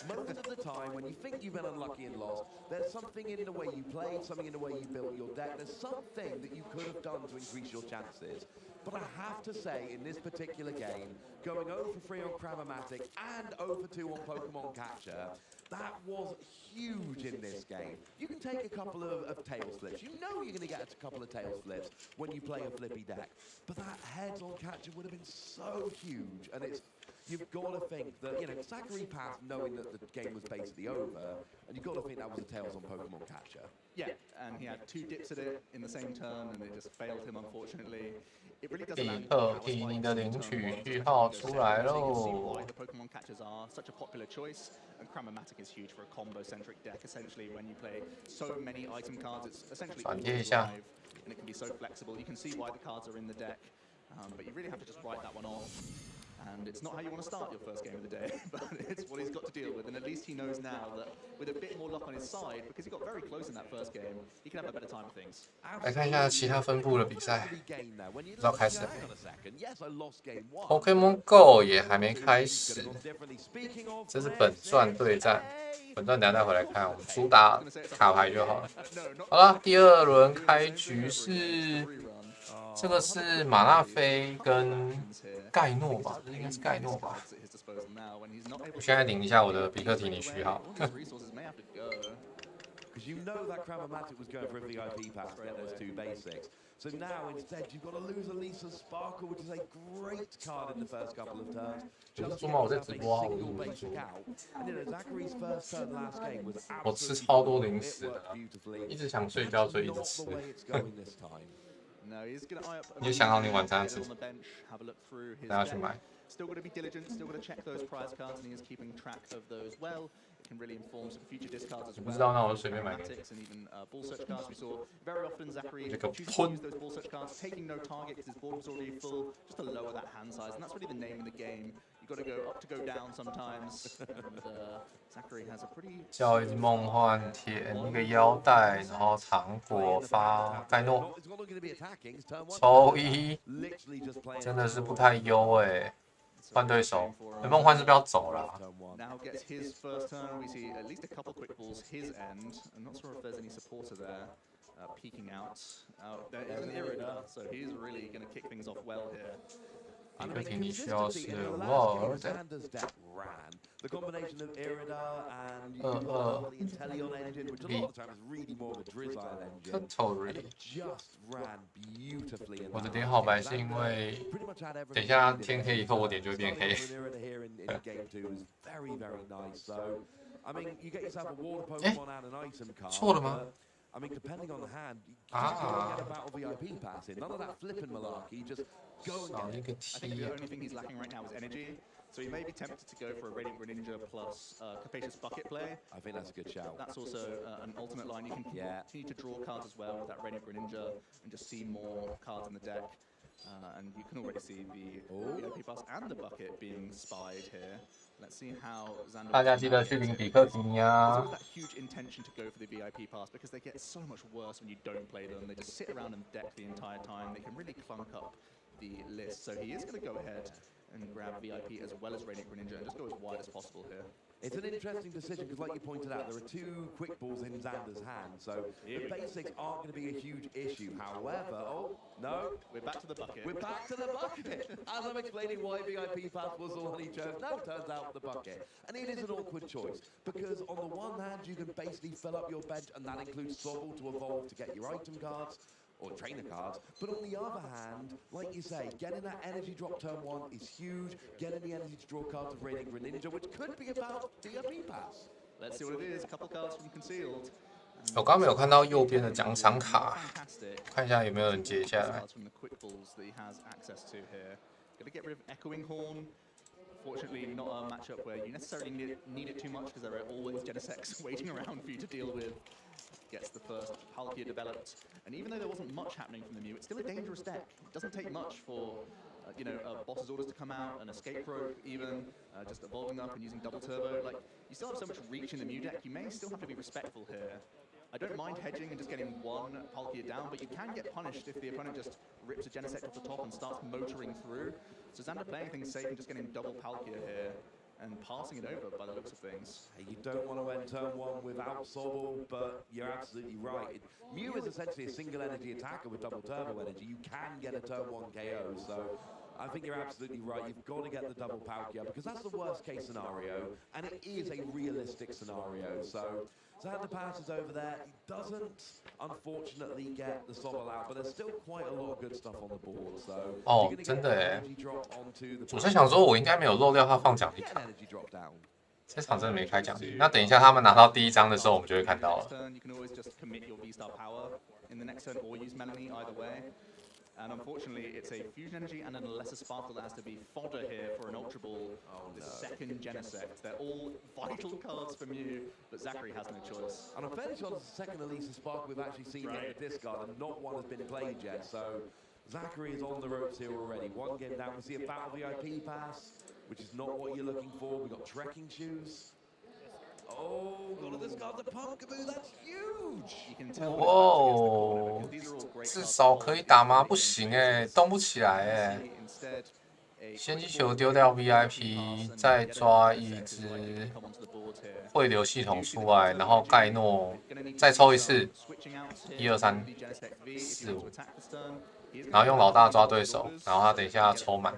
Most of the time, when you think you've been unlucky and lost, there's something in the way you played, something in the way you built your deck. There's something that you could have done to increase your chances. But I have to say, in this particular game, going 0 for 3 on Cramomatic and 0 for 2 on Pokemon Catcher, that was huge in this game. You can take a couple of tail flips. You know you're going to get a couple of tail flips when you play a flippy deck. But that heads on Catcher would have been so huge. And you've got to think that, Zachary passed knowing that the game was basically over, and you've got to think that was the tails on Pokemon Catcher. Yeah, and he had 2 dips at it in the same turn, and it just failed him, unfortunately. It really doesn't matter how你的领取序号出来喽。 why the Pokemon catchers are such a popular choice, and Cramomatic is huge for a combo-centric deck. Essentially, when you play so many item cards, it's essentially 转贴一下。and it can be so flexible. You can see why the cards are in the deck, but you really have to just write that one off. And it's not how you want to start your first game of the day, but it's what he's got to deal with. And at least he knows now that with a bit more luck on his side, because he got very close in that first game, he can have a better time of things. 来看一下其他分部的比赛，不知道开始了没 ？Pokémon Go 也还没开始，这是本传对战。本段等下再回来看，我们主打卡牌就好了。好了，第二轮开局是这个是马纳菲跟盖诺吧，这应该是盖诺吧。我现在领一下我的比克提尼序号。Because you know that Cramomatic was going for a VIP pass to get those 2 basics. So now instead you've got to lose Elisa Sparkle, which is a great card in the first couple of turns. Just to have a single basic out. And you know, Zachary's first turn last game was absolutely 我吃超多零食的，一直想睡觉，所以一直吃。你就想好你晚餐吃什么，大家去买。Still got to be diligent, still got to check those prize cards, and he is keeping track of those well. It can really inform some future discards as well. 不知道，那我就随便买。 And even ball search cards. We saw very often Zachary choosing to use those ball search cards, taking no target because his board was already full, just to lower that hand size, and that's really the name of the game. You've got to go up to go down sometimes. And Zachary has a pretty. 叫一只梦幻铁，一个腰带，然后糖果发盖诺，抽一，真的是不太优哎。 换对手，梦幻是不是要走了？Now gets his first turn. We see at least a couple quick balls his end. I'm not sure if there's any supporter there peeking out. There is an Irida, so he's really going to kick things off well here. 比克提尼需要是 World。 The combination of Irida and the Inteleon engine, which a lot of the time is really more of a Drizzile engine, and it just ran beautifully. 我的点好白是因为等一下天黑以后我点就会变黑。错了吗？ I mean, depending on the hand, you just gotta get a battle VIP pass in. None of that flipping malarkey. Just go and get it. I think the only thing he's lacking right now is energy. So he may be tempted to go for a Radiant Greninja plus Capacious Bucket play. I think that's a good shout. That's also an alternate line. You can continue to draw cards as well with that Radiant Greninja and just see more cards in the deck. And you can already see the VIP pass and the bucket being spied here. Let's see how Xander. 大家记得去领比克提尼啊！ That huge intention to go for the VIP pass because they get so much worse when you don't play them. They just sit around and deck the entire time. They can really clunk up the list. So he is going to go ahead and grab VIP as well as Radiant Greninja and just go as wide as possible here. It's an interesting decision because, like you pointed out, there are 2 quick balls in Xander's hand, so the basics aren't going to be a huge issue. However, no, we're back to the bucket. We're back to the bucket. As I'm explaining why VIP pass was the one he chose, no, it turns out the bucket. And it is an awkward choice because on the one hand, you can basically fill up your bench, and that includes Sobble to evolve to get your item cards. Or trainer cards, but on the other hand, like you say, getting that energy drop turn 1 is huge. Getting the energy to draw cards of Radiant Greninja, which could be about VIP pass. Let's see what it is. A couple cards from Concealed. 我刚刚没有看到右边的奖赏卡，看一下有没有人接下来。 Echoing Horn. Fortunately, not a matchup where you necessarily need it too much because there are always Genesects waiting around for you to deal with. Gets the first Palkia developed, and even though there wasn't much happening from the Mew, it's still a dangerous deck. It doesn't take much for boss's orders to come out, an escape rope even, just evolving up and using double turbo. Like, you still have so much reach in the Mew deck, you may still have to be respectful here. I don't mind hedging and just getting one Palkia down, but you can get punished if the opponent just rips a Genesect off the top and starts motoring through. So Xander playing things safe and just getting double Palkia here and passing it over by the looks of things. You don't want to end turn 1 without Sobble, but you're absolutely right. Mew is essentially a single energy attacker with double turbo energy. You can get a turn 1 KO, so I think you're absolutely right. You've got to get the double Palkia because that's the worst case scenario, and it is a realistic scenario. So Xander passes over there. He doesn't, unfortunately, get the Sobble out, but there's still quite a lot of good stuff on the board. So 哦，真的哎！我在想说，我应该没有漏掉他放奖励卡。这场真的没开奖励，那等一下他们拿到第1张的时候，我们就会看到了。And unfortunately, it's a Fusion Energy and then a Lesser Sparkle that has to be fodder here for an Ultra Ball, the second Genesect. They're all vital cards for Mew, but Zachary has no choice. And I'm fairly sure it's the second Elisa Sparkle we've actually seen in the discard, and not one has been played yet. So Zachary is on the ropes here already. One game down, we see a Battle VIP pass, which is not what you're looking for. We've got trekking shoes. Oh, got to discard the Pumpkaboo, that's huge! 哇，至少可以打吗？不行哎，动不起来哎。先机球丢掉 VIP， 再抓一只汇流系统出来，然后盖诺再抽一次，1、2、3、4、5，然后用老大抓对手，然后他等一下抽满。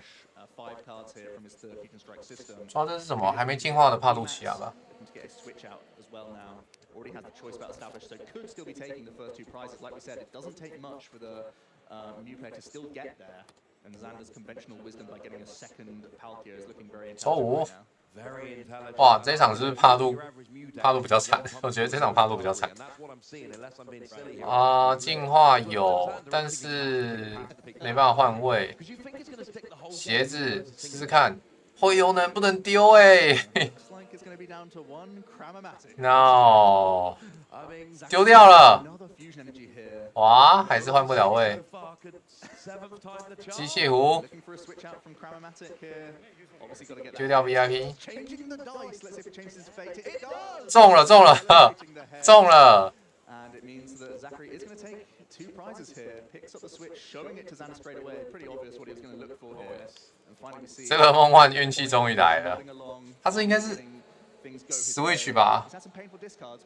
抓这是什么？还没进化的帕杜奇亚吧？ Already has the choice about established, so could still be taking the first 2 prizes. Like we said, it doesn't take much for the Mew player to still get there. And Xander's conventional wisdom by getting a second Palkia is looking very intelligent right now. 哇，这场是不是帕杜比较惨？我觉得这场帕杜比较惨。进化有，但是没办法换位。鞋子试试看，会有能不能丢哎？No， 丢掉了。哇，还是换不了位。机械壶，丢掉 VIP， 中了，中了，中了。 And it means that Zachary is going to take 2 prizes here, picks up the switch, showing it to Xander straight away. Pretty obvious what he was going to look for here. And finally we see 这个梦幻运气终于来了，他这应该是 Switch 吧？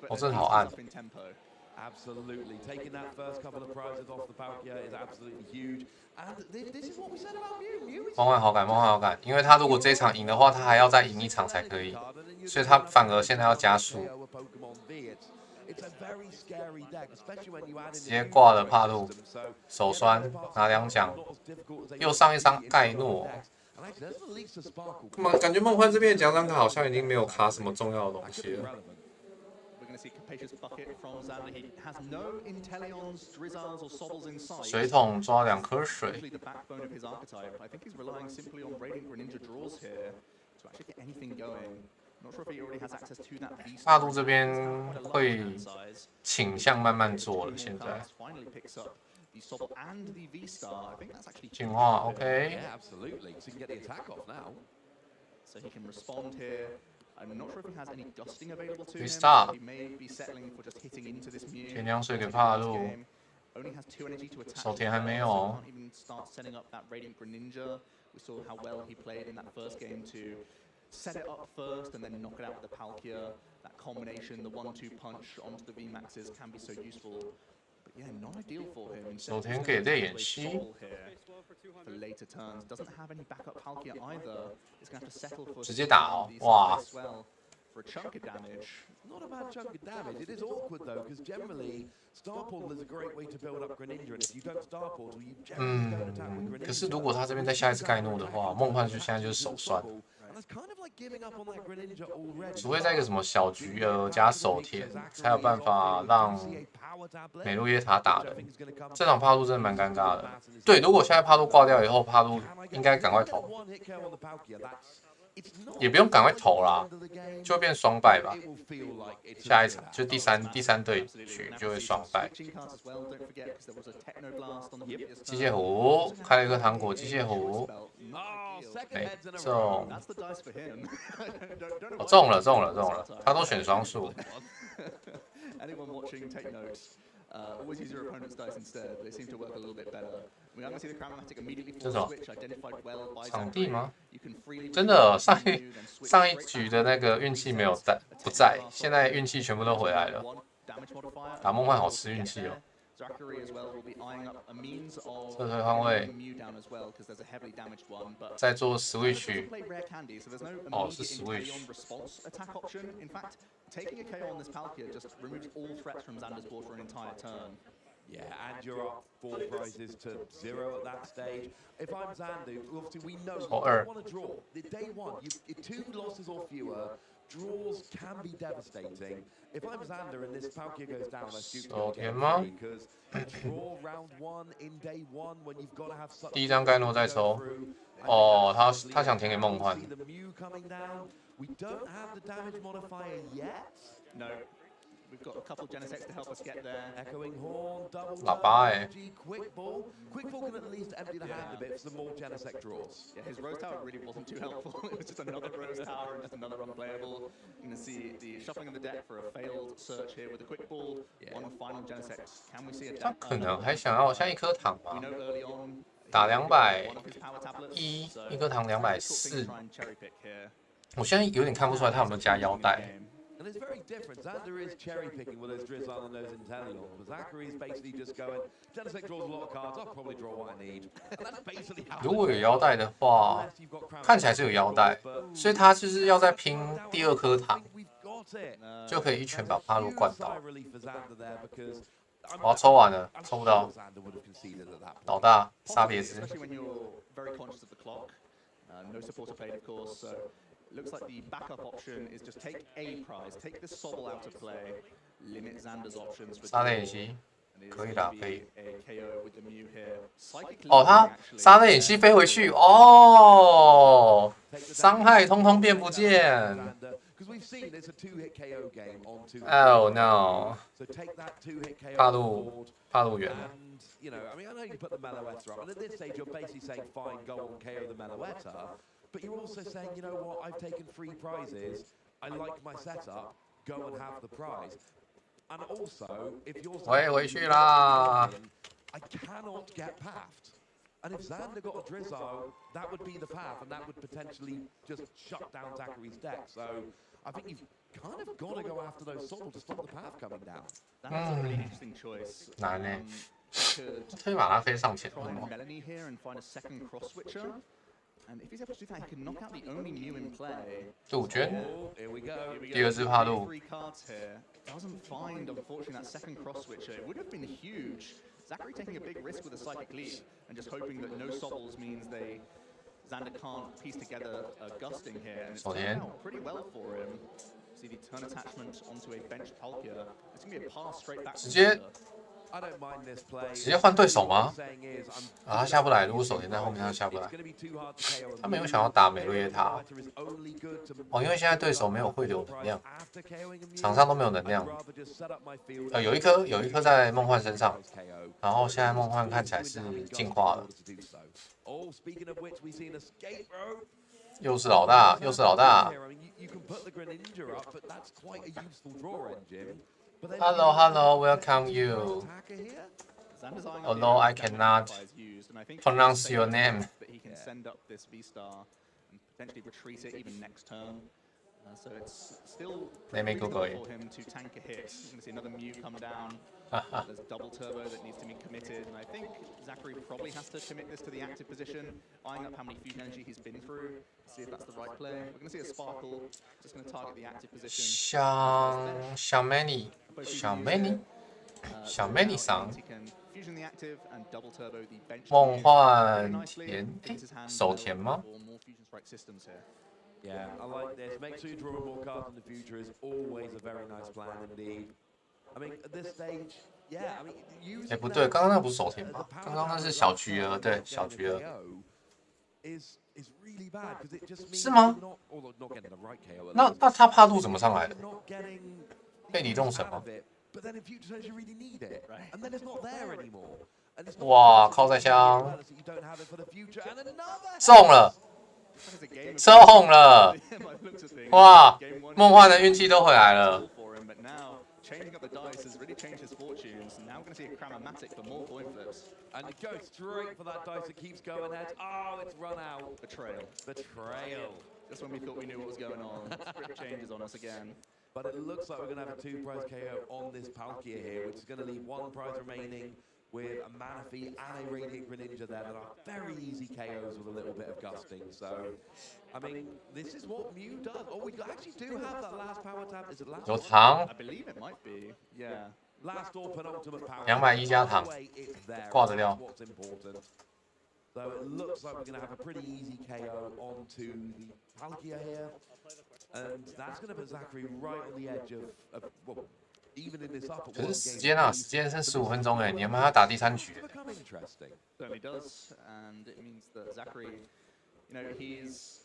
我真的好暗。 Absolutely, taking that first couple of prizes off the Palkia is absolutely huge. And this is what we said about Mew. 梦幻好感，梦幻好感，因为他如果这一场赢的话，他还要再赢1场才可以，所以他反而现在要加速。 直接挂了帕路，手酸拿2奖，又上一张盖诺。感觉梦幻这边的奖赏卡好像已经没有卡什么重要的东西了。水桶抓2颗水。 大陆这边会倾向慢慢做了，现在。进化 OK。Restart。填2水给帕路。手填还没有。 set it up first and then knock it out with the Palkia. That combination, the 1-2 punch onto the VMAXs can be so useful. But yeah, not ideal for him. 手填给泪眼吸 for later turns. Doesn't have any backup Palkia either. It's going to have to settle for 直接打哦，哇！ For a chunk of damage. Not a bad chunk of damage. It is awkward though, because generally Star Portal is a great way to build up Greninja, and if you don't Star Portal, you generally go and attack with Greninja. 可是如果他这边再下一次盖诺的话，梦幻就现在就是手酸。 除非在一个什么小菊儿加手填，才有办法让美露耶塔打的。这场帕路真的蛮尴尬的。对，如果现在帕路挂掉以后，帕路应该赶快投，也不用赶快投啦，就会变双败吧。下一场就第三对局就会双败。机械壶开了一个糖果，机械壶。 没中，哦中了，他都选双数。Anyone watching, take notes. Always use your opponent's dice instead. They seem to work a little bit better. We are going to see the Chromatic immediately for the switch, identified well by 场地吗？ Zachary. 真的，上一局的那个运气没有不在，现在运气全部都回来了。打梦幻好吃运气哦。 Zachary as well will be eyeing up a means of 撤退换位， Mew down as well because there's a heavily damaged one. But 再做 switch， play rare candy, so there's no 哦是 immediate switch。 KO response attack option. In fact, taking a KO on this Palkia just removes all threats from Xander's board for an entire turn. Yeah, and you're up 4 prizes to 0 at that stage. If I'm Xander, obviously we know you don't want to draw. Day 1, 2 losses or fewer. Draws can be devastating. If I'm Xander and this Palkia goes down, I shoot because 第一张盖诺再抽。哦，他想填给梦幻。No. We've got a couple Genesects to help us get there. Echoing horn, double 喇叭哎。quick ball. Quick ball can at least empty the hand a bit for some more Genesect draws. Yeah, his Rose Tower really wasn't too helpful. It was just another Rose Tower and just another unplayable. You can see the shuffling of the deck for a failed search here with a quick ball. One final Genesect. Can we see a 他可能还想要像一颗糖吧 We know early on 打 one of his power tablets. 210，一颗糖240。 Try and cherry pick here. 我现在有点看不出来他有没有加腰带。 And it's very different. Xander is cherry picking with those Drizzle and those Intellions, but Zachary is basically just going, Genesect draws a lot of cards, I'll probably draw what I need. And that's basically how 如果有腰带的话，看起来是有腰带，所以他就是要再拼第2颗糖，就可以一拳把帕鲁灌倒。我要抽完了，抽不到。老大，杀别兹。 Especially when you're very conscious of the clock. No supporter played, of course, so it looks like the backup option is just take a prize, take this Sobble out of play, limit Xander's options. 杀内隐息，可以啦，可以。 KO with the Mew here. 哦，他杀内隐息飞回去，哦，伤害通通变不见。 Oh no！ 帕路远。 You know, I mean, I know you put the Meloetta up, and at this stage you're basically saying, fine, go on, KO the Meloetta, but you're also saying, you know what, I've taken 3 prizes, I like my setup, go and have the prize. And also, if you're saying, I cannot get path'd. And if Xander got a Drizzo, that would be the path, and that would potentially just shut down Zachary's deck. So I think you've kind of got to go after those Sobble to stop the path coming down. That's a really interesting choice. 难呢。 可以把它飞上前。 Try Melanie here and find a second cross switcher. And if he's able to do that, he can knock out the only Mew in play. 杜鹃。 Here we go. 第2只帕路。 3 cards here. Doesn't find, unfortunately, that second cross switcher. It would have been huge. Zachary taking a big risk with a psychic leap and just hoping that no Sobbles means Xander can't piece together a gusting here. And it's turned out pretty well for him. See the turn attachment onto a bench Palkia. It's going to be a pass straight back to Xander. 直接换对手吗？啊，他下不来。如果手田在后面，他下不来。他没有想要打美瑞耶塔。哦，因为现在对手没有汇流能量，场上都没有能量。有一颗在梦幻身上，然后现在梦幻看起来是进化了。又是老大，又是老大。Hello, hello, welcome you. Although I cannot pronounce your name. But he can send up this V-Star and potentially retreat it even next turn. So it's still Let me Google it. for him to tank a hit. You're going to see another Mew come down. There's double turbo that needs to be committed. And I think Zachary probably has to commit this to the active position, eyeing up how many fusion energy he's been through. See if that's the right play. We're going to see a Sparkle. Just going to target the active position. 小 Many 桑。 Fusion the active and double turbo the bench. 梦幻田，手田吗？ Yeah, I like this. Make sure you draw more cards in the future is always a very nice plan indeed. I mean, at this stage, yeah, I mean, 哎，不对，刚刚那不是手田吧？刚刚那是小菊儿，对，小菊儿。是吗？那他帕路怎么上来的？被移动神吗？哇，靠在枪，中了！ 中了！哇，梦幻的运气都回来了。 Changing up the dice has really changed his fortunes. Now we're going to see a Cramomatic for more coin flips. And it goes straight for that dice that keeps going ahead. Oh, it's run out. Betrayal. Betrayal. Just when we thought we knew what was going on. Script changes on us again. But it looks like we're going to have a 2-prize KO on this Palkia here, which is going to leave 1 prize remaining with a Manaphy and a Radiant Greninja there that are very easy KOs with a little bit of gusting. So, I mean, this is what Mew does. Oh, we actually do have that last power tap. Is it last? 有糖。 I believe it might be. Yeah. Last or penultimate power. 210加糖，挂着料。 So it looks like we're going to have a pretty easy KO onto the Palkia here. And that's going to put Zachary right on the edge of well, even in this upper 可是 world 时 game, 间啊，时间剩15分钟哎，你们还要打第3局。 become interesting. Certainly does, and it means that Zachary, he's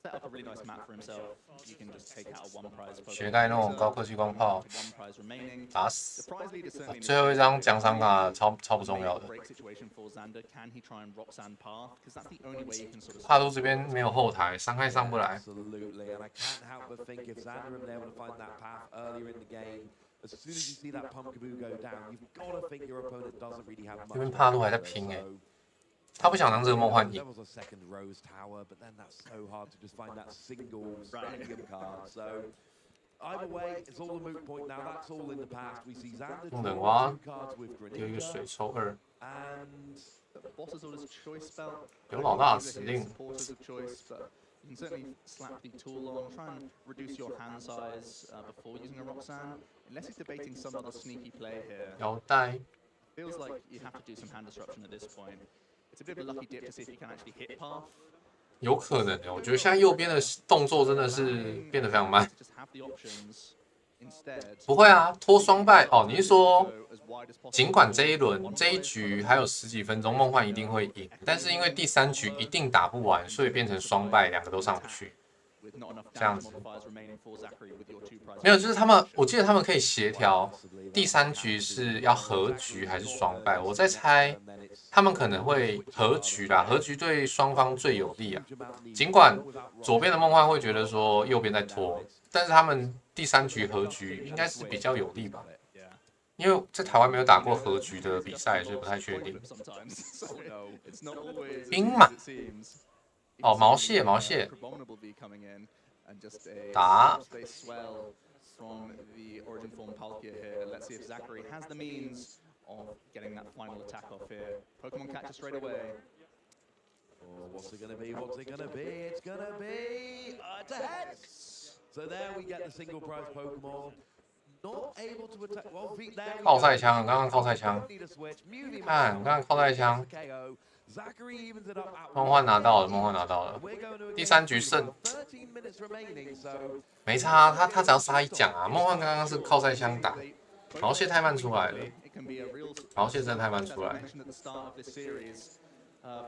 set up a really nice map for himself. You can just take out a one prize Pokemon. 学盖那种高科技光炮 One prize remaining. 打 The 死。 prize lead is certainly 最后一张奖赏卡超不重要的。 break situation for Xander. Can he try and Roxanne path? Because that's the only way you can sort of. 帕都这边没有后台，伤害上不来。 Absolutely, and I can't help but think if Xander had been able to find that path earlier in the game, as soon as you see that Pumpkaboo go down, you've got to think your opponent doesn't really have much. 这边帕都还在拼哎，他不想让这个梦幻赢 There。was a second Rose Tower, but then that's so hard to just find that single stadium card. So either way, it's all a moot point now. That's all in the past. We see Xander 不能 draw 挖 2 cards with 丢一个水 Greninja, 抽2， and The boss's orders choice spell. 有老大 These 指 are his 令。 supporters of choice, but you can certainly slap the tool on, try and reduce your hand size before using a Roxanne. Unless he's debating some other sneaky play here, 腰带 feels like you have to do some hand disruption at this point. It's a bit of a lucky dip to see if you can actually hit path. 有可能的，我觉得现在右边的动作真的是变得非常慢。 Just have the options instead. 不会啊，拖双败哦。你是说，尽管这一轮这一局还有10几分钟，梦幻一定会赢，但是因为第3局一定打不完，所以变成双败，2个都上不去。 这样子，没有，就是他们，我记得他们可以协调第3局是要和局还是双败。我在猜，他们可能会和局啦，和局对双方最有利啊。尽管左边的梦幻会觉得说右边在拖，但是他们第3局和局应该是比较有利吧。因为在台湾没有打过和局的比赛，所以不太确定。兵马。 哦，毛蟹，毛蟹，打。 From the origin form Palkia here. Let's see if Zachary has the means of getting that final attack off here. Pokemon catches straight away. oh, what's it going to be? What's it going to be? It's going to be it's a hex. So there we get the single prize Pokemon. Not able to attack. Well, there 靠赛枪，刚刚靠赛枪， need a switch. Mewtwo 看，刚刚靠赛枪， KO. Zachary evens it up at 梦幻拿到了，梦幻拿到了。 We're going to 第3局胜， 13 minutes remaining, so 没差，他只要杀一奖啊。梦幻刚刚是靠赛枪打，毛蟹太慢出来了， It can be a real 毛蟹真的太慢出来。 mentioned at the start of this series.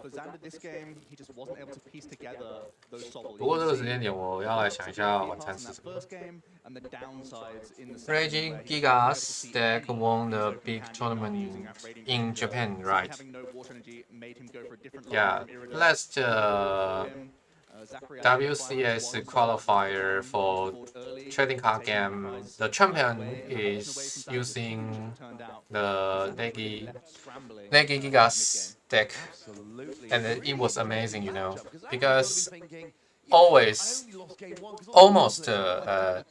For Xander this game, he just wasn't able to piece together those solid. 不过这个时间点，我要来想一下晚餐吃什么。 First game and the downsides in the Reggie Gigas deck won the big tournament in Japan, right? having no water energy made him go for a different Yeah, last WCS qualifier for trading card game, the champion is using the Negi Gigas deck, and it was amazing, you know, because almost the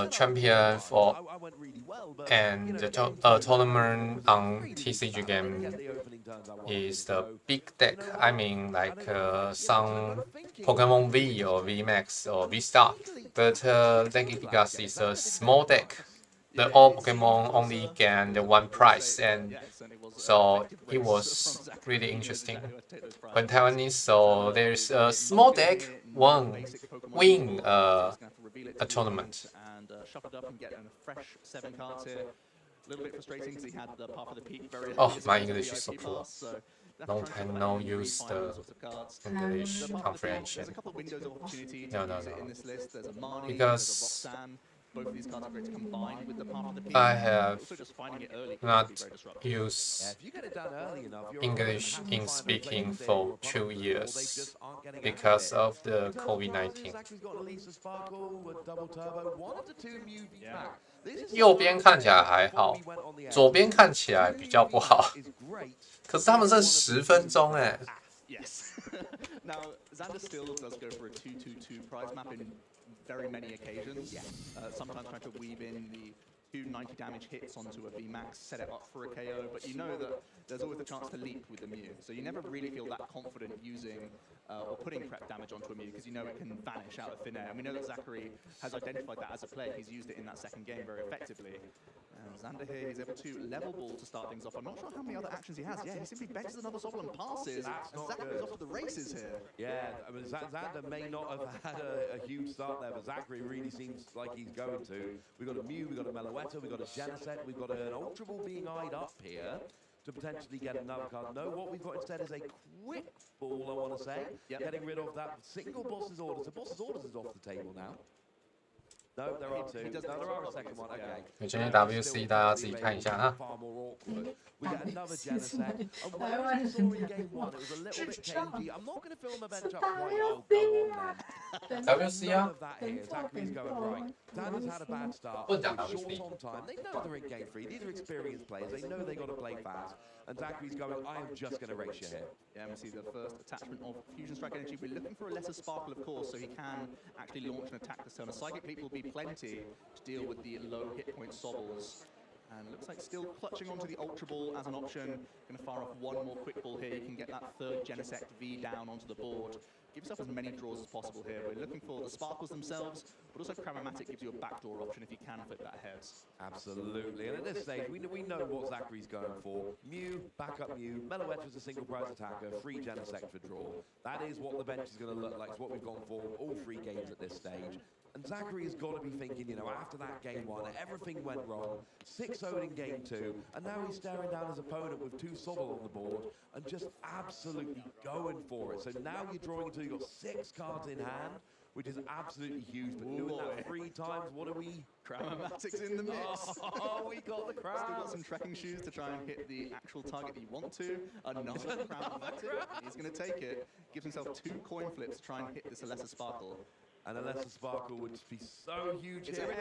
champion for and the tournament on TCG game is the big deck. I mean, like some Pokemon V or V Max or V Star, but Negi Gigas is a small deck. The all Pokemon only gain the 1 prize, and so it was really interesting. When Taiwanese saw there's a small deck win a tournament. And shuffled up and get a fresh 7 cards here. A little bit frustrating because he had the Path of the Peak very Oh, early my as well English in the is so IP poor. pass, so Long time no use the English There's comprehension. a couple of windows of opportunity to No. use it in this list. There's a Marnie, Because there's a Roxanne. Both of these cards are great to combine with the Path of the Peak. I have Also just finding it early can not be very disruptive. used if you get it done early enough, you're English in speaking for 2 years just aren't getting because out of the COVID-19. Zachary's got Elisa Sparkle with double turbo, 1 of the 2 Mewtwo back. This is 右边看起来还好，左边看起来比较不好。可是他们剩10分钟哎。 Yes. Now, Xander still does go for a 2-2-2 prize map in very many occasions. Sometimes trying to weave in the 2 90 damage hits onto a VMAX, set it up for a KO, but you know that there's always a chance to leap with the Mew. So you never really feel that confident using or putting prep damage onto a Mew because you know it can vanish out of thin air. And we know that Zachary has identified that as a player. He's used it in that second game very effectively. And Xander here, he's able to level ball to start things off. I'm not sure how many other actions he has. Yeah, he simply benches another Sobble and passes. And Zachary's off to the races here. Yeah, I mean, Xander may not have had a huge start there, but Zachary really seems like he's going to. We've got a Mew, we've got a Meloetta, we've got a Genesect, we've got an Ultra Ball being eyed up here to potentially get another card. No, what we've got instead is a quick ball, I want to say. Getting rid of that single boss's orders. The boss's orders is off the table now. No, there are two. No, there are a second one. Okay. 今天 WC 大家自己看一下哈。 We get another Genesect. And when we saw in game 1, it was a little bit cagey. I'm not going to fill my bench up quite. Oh, go on then. WC 啊。 Zachary's going right. Xander's had a bad start. Short on time. They know they're in game 3. These are experienced players. They know they got to play fast. And Zachary's going, I am just going to race you here. Yeah, we see the first attachment of Fusion Strike Energy. We're looking for a lesser Sparkle, of course, so he can actually launch an attack this turn. A Psychic Leap will be plenty to deal with the low hit point Sobbles. And looks like still clutching onto the Ultra Ball as an option. Going to fire off one more Quick Ball here. You can get that third Genesect V down onto the board. Give yourself as many draws as possible here. We're looking for the Sparkles themselves, but also Cramomatic gives you a backdoor option if you can flip that head. Absolutely, and at this stage, we know what Zachary's going for. Mew, backup Mew, Meloetta is a single prize attacker, free Genesect for draw. That is what the bench is going to look like. It's what we've gone for all 3 games at this stage. And Zachary has got to be thinking, you know, after that game 1, everything went wrong. 6-0 in game 2, and now he's staring down his opponent with 2 Sobble on the board and just absolutely going for it. So now you're drawing until you've got 6 cards in hand, which is absolutely huge. But doing that 3 times, what are we? Cramomatic's in the mix. Oh, we got the crowd. Still got some trekking shoes to try and hit the actual target that you want to. Another Cramomatic. He's going to take it. Gives himself 2 coin flips to try and hit this Alessa Sparkle. And Alessa Sparkle would be so huge here.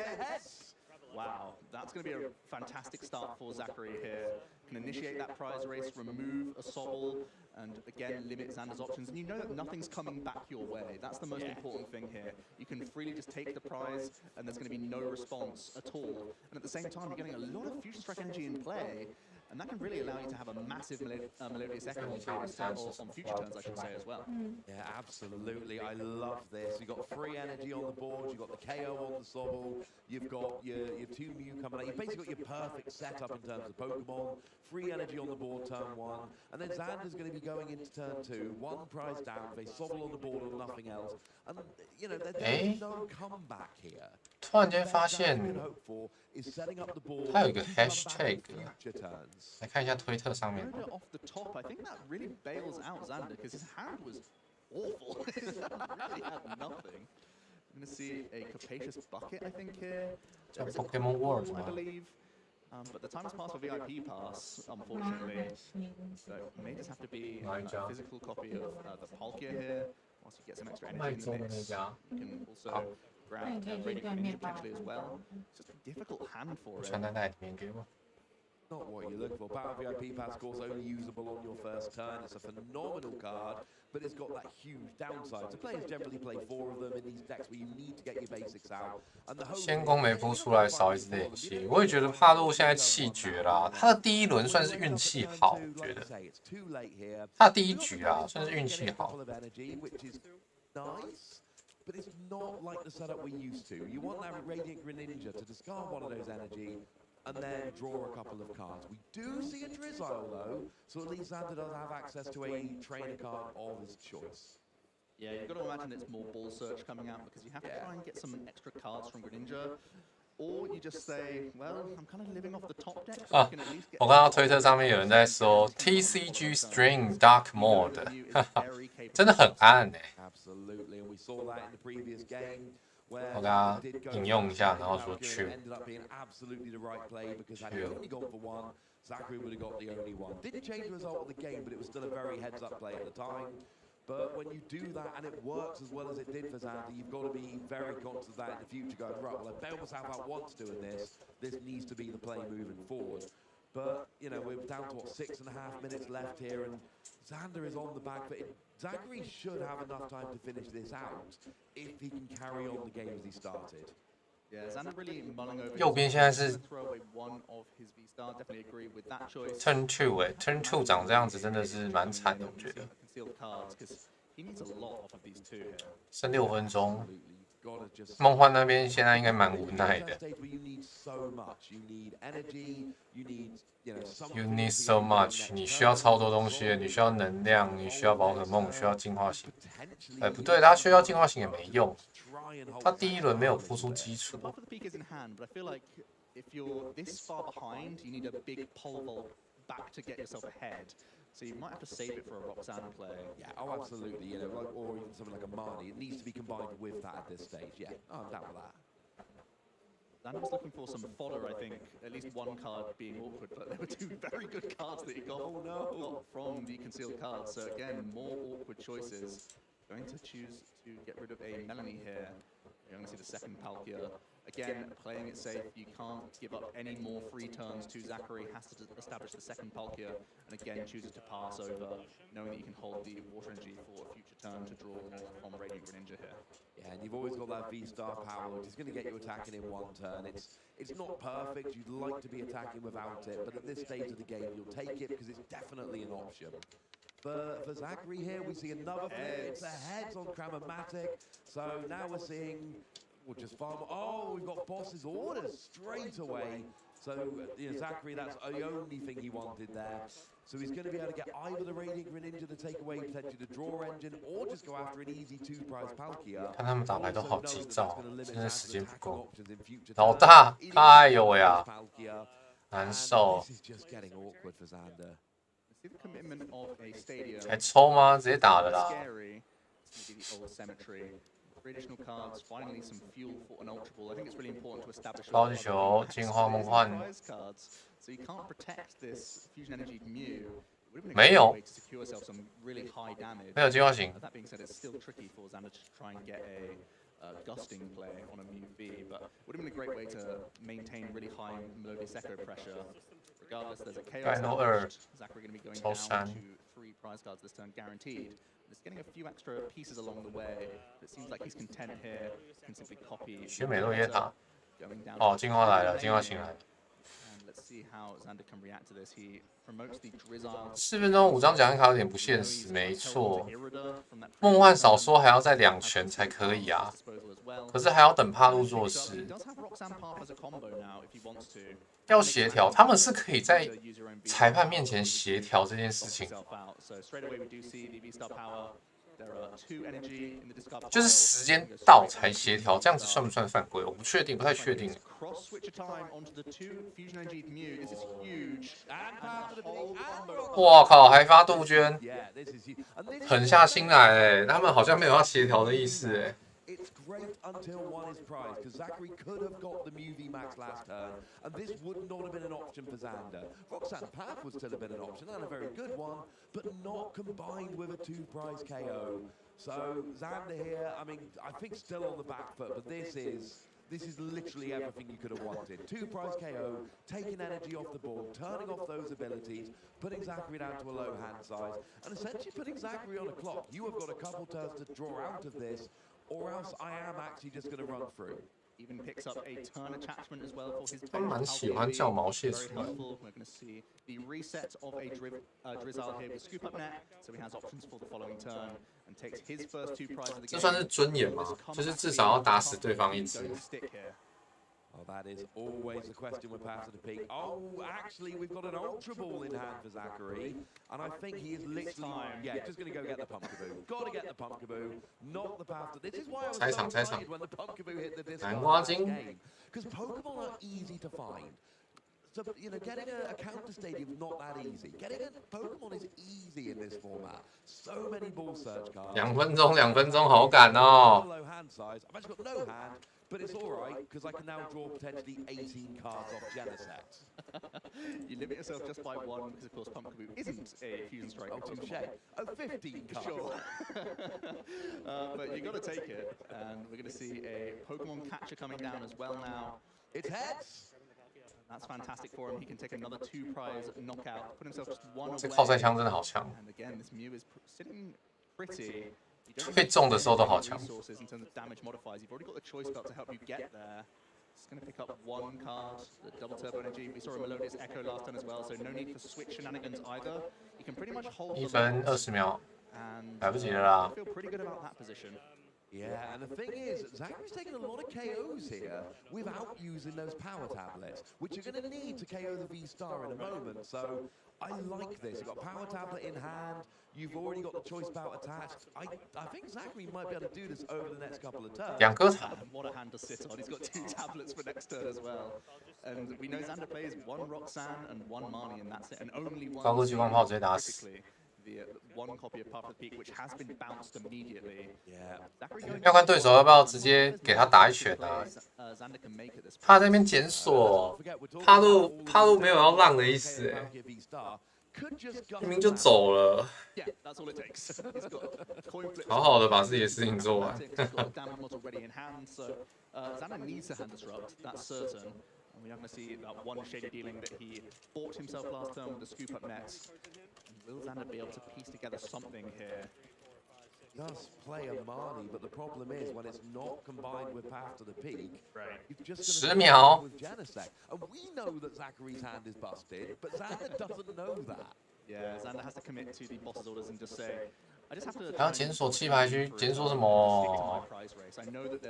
Wow, that's going to be a fantastic start for Zachary here. Can initiate that prize race, remove a Sobble, and again limit Xander's options. And you know that nothing's coming back your way. That's the most important thing here. You can freely just take the prize, and there's going to be no response at all. And at the same time, you're getting a lot of Fusion Strike energy in play. And that can really allow you to have a massive Melodious Echo on previous turns, or on future turns, I should say, as well. Yeah, absolutely. I love this. You've got free energy on the board. You've got the KO on the Sobble. You've got your 2 Mew coming out. You've basically got your perfect setup in terms of Pokemon. Free energy on the board turn 1. And then Xander's going to be going into turn 2. 1 prize down. They Sobble on the board or nothing else. And, you know, there's no comeback here. 突然间发现它有一个 hashtag， 来看一下推特上面。 Off the top, I think that really bails out Xander because his hand was awful. He really had nothing. I'm going to see a Capacious Bucket, I think, here. Pokémon World, I believe. But the time has passed for VIP Pass, unfortunately. So it may just have to be a physical copy of the Palkia here. Once you get some extra energy in the mix, you can also grab Radiant Greninja potentially as well. It's just a difficult hand for it. Not what you're looking for. Battle VIP Pass, of course, only usable on your first turn. It's a phenomenal card, but it's got that huge downside. So players generally play 4 of them in these decks where you need to get your basics out. And the whole 先攻没扑出来，少一只练气。我也觉得帕洛现在气绝啦，他的第一轮算是运气好，我觉得。他的第一局啊，算是运气好。 Nice, but it's not like the setup we're used to. You want that Radiant Greninja to discard one of those energy and then draw a couple of cards. We do see a Drizzile though, so at least Xander does have access to a trainer card of his choice. Yeah, you've got to imagine it's more ball search coming out because you have to try and get some extra cards from Greninja. Or you just say, well, I'm kind of living off the top deck, so I can at least get 我看到推特上面有人在说 TCG String Dark Mode， 真的很暗哎。 Absolutely, and we saw that in the previous game. 我给他引用一下，然后说去。 Ended up being absolutely the right play because had he only gone for 1, Zachary would have got the only one. Didn't change the result of the game, but it was still a very heads-up play at the time. But when you do that and it works as well as it did for Xander, you've got to be very conscious of that in the future, going, right, well, I bailed myself out once doing this. This needs to be the play moving forward. But, you know, we're down to, what, 6.5 minutes left here, and Xander is on the back foot. Zachary should have enough time to finish this out if he can carry on the game as he started. 右边现在是 Turn Two ，Turn Two 长这样子真的是蛮惨的，我觉得。剩6分钟，梦幻那边现在应该蛮无奈的。You need so much， 你需要超多东西，你需要能量，你需要宝可梦，需要进化型。不对，他需要进化型也没用，他第一轮没有铺出基础。So you might have to save it for a Roxanne play. Yeah, oh, absolutely. You know, like, or even something like a Marnie. It needs to be combined with that at this stage. Yeah, oh, I'm down with that. Xander was looking for some fodder, I think. At least one card being awkward, but there were two very good cards that he got, got from the concealed cards. So again, more awkward choices. Going to choose to get rid of a Melanie here. You're going to see the second Palkia. Again, playing it safe, you can't give up any more free turns to Zachary, has to establish the second Palkia, and again chooses to pass over, knowing that you can hold the Water Energy for a future turn to draw on Radiant Greninja here. Yeah, and you've always got that V-Star power, which is going to get you attacking in one turn. It's not perfect, you'd like to be attacking without it, but at this stage of the game, you'll take it because it's definitely an option. For Zachary here, we see another flip. It's the heads on Cramomatic, so now we're seeing... We'll just farm. Oh, we've got boss's orders straight away. So, you know, Zachary, that's the only thing he wanted there. So he's going to be able to get either the Radiant Greninja to take away potentially the draw engine, or just go after an easy 2-prize Palkia. 看他们打牌都好急躁，真的时间不够。老大，哎呦喂啊，难受。还抽吗？直接打了啦。Additional cards, finally some fuel for an Ultra Ball. I think it's really important to establish 高级球，进化梦幻。 So you can't protect this Fusion Energy Mew. 没有， really high damage. 没有进化型。 That being said, it's still tricky for Xander to try and get a gusting play on a Mew V, but would have been a great way to maintain really high Melodious Echo pressure. Regardless, there's a KO. Zachary going to be going down to 3 prize cards this turn, guaranteed. Just getting a few extra pieces along the way. It seems like he's content here. Can simply copy. 学美洛耶塔。哦，进化来了，进化型来了。 Let's see how Xander can react to this. He promotes the Drizzile. 4分钟5张奖励卡有点不现实，没错。梦幻少说还要再2拳才可以啊，可是还要等帕路做事。要协调，他们是可以在裁判面前协调这件事情。就是时间到才协调，这样子算不算犯规？我不确定，不太确定。哇靠，还发杜鹃，狠下心来哎，他们好像没有要协调的意思哎。 It's great until one is prized, because Zachary could have got the Mew V Max last turn, and this would not have been an option for Xander. Roxanne Path would still have been an option, and a very good one, but not combined with a 2-prize KO. So Xander here, I mean, I think still on the back foot, but this is literally everything you could have wanted. 2-prize KO, taking energy off the board, turning off those abilities, putting Zachary down to a low hand size, and essentially putting Zachary on a clock. You have got a couple turns to draw out of this, or else I am actually just going to run through. Even picks up a turn attachment as well for his. 他蛮喜欢叫毛蟹出来。 We're going to see the reset of a Drizzile here with Scoop Up Net, so he has options for the following turn and takes his first 2 prizes of the game. 这算是尊严吗？就是至少要打死对方一只。 Oh, that is always the question with Path to the Peak. Oh, actually, we've got an Ultra Ball in hand for Zachary. And I think he is literally, just going to go get the Pumpkaboo. Got to get the Pumpkaboo, not the Path to... This is why I was so excited when the Pumpkaboo hit the discard game. Because Pokemon are easy to find. So, you know, getting a counter stadium is not that easy. Getting a Pokemon is easy in this format. So many ball search cards. 2分钟，好赶哦。 Low hand size. I've actually got no hand. But it's all right, because I can now draw potentially 18 cards off Genesect. You limit yourself just by 1, because of course Pumpkaboo isn't a Fusion Strike. Oh, touché. Oh, 15 cards. Sure. But you got to take it, and we're going to see a Pokemon Catcher coming down as well now. It's heads. That's fantastic for him. He can take another 2-prize knockout, put himself just 1 away. 这靠塞枪真的好强。 And again, this Mew is sitting pretty. 被中的时候都好强。 In terms of damage modifiers, you've already got the choice belt to help you get there. It's going to pick up one card, the double turbo energy. We saw a Melodious Echo last turn as well, so no need for switch shenanigans either. You can pretty much hold 1 the 分 levels 20秒， and 来不及了啦 I feel pretty good about that position. Yeah, and the thing is, Zachary's taking a lot of KOs here without using those power tablets, which you're going to need to KO the V-Star in a moment. So I like this. You've got power tablet in hand. You've already got the choice bout attached. I think Zachary might be able to do this over the next couple of turns. 2颗塔， And what a hand to sit on. He's got 2 tablets for next turn as well. And we know Xander plays 1 Roxanne and 1 Marnie, and that's it. And only 1. 高过激光炮直接打死。 The one copy of Path of the Peak, which has been bounced immediately. Yeah. Zachary going 要看对手要不要直接给他打一拳啊？ Xander can make at this 他在那边检索，帕路没有要让的意思哎，明明就走了， Yeah, that's all it takes. He's got coin flips. 好好的把自己的事情做完。 He's got the damage model ready in hand, so Xander needs to hand disrupt, that's certain. And we're going to see that one shady dealing that he bought himself last turn with the scoop up nets. And will Xander be able to piece together something here? He does play a Marnie, but the problem is when it's not combined with Path to the Peak, you've just10 going to秒 with Genesect. And we know that Zachary's hand is busted, but Xander doesn't know that. Yeah, Xander has to commit to the boss's orders and just say, I just have to. 还要检索气排区，检索什么？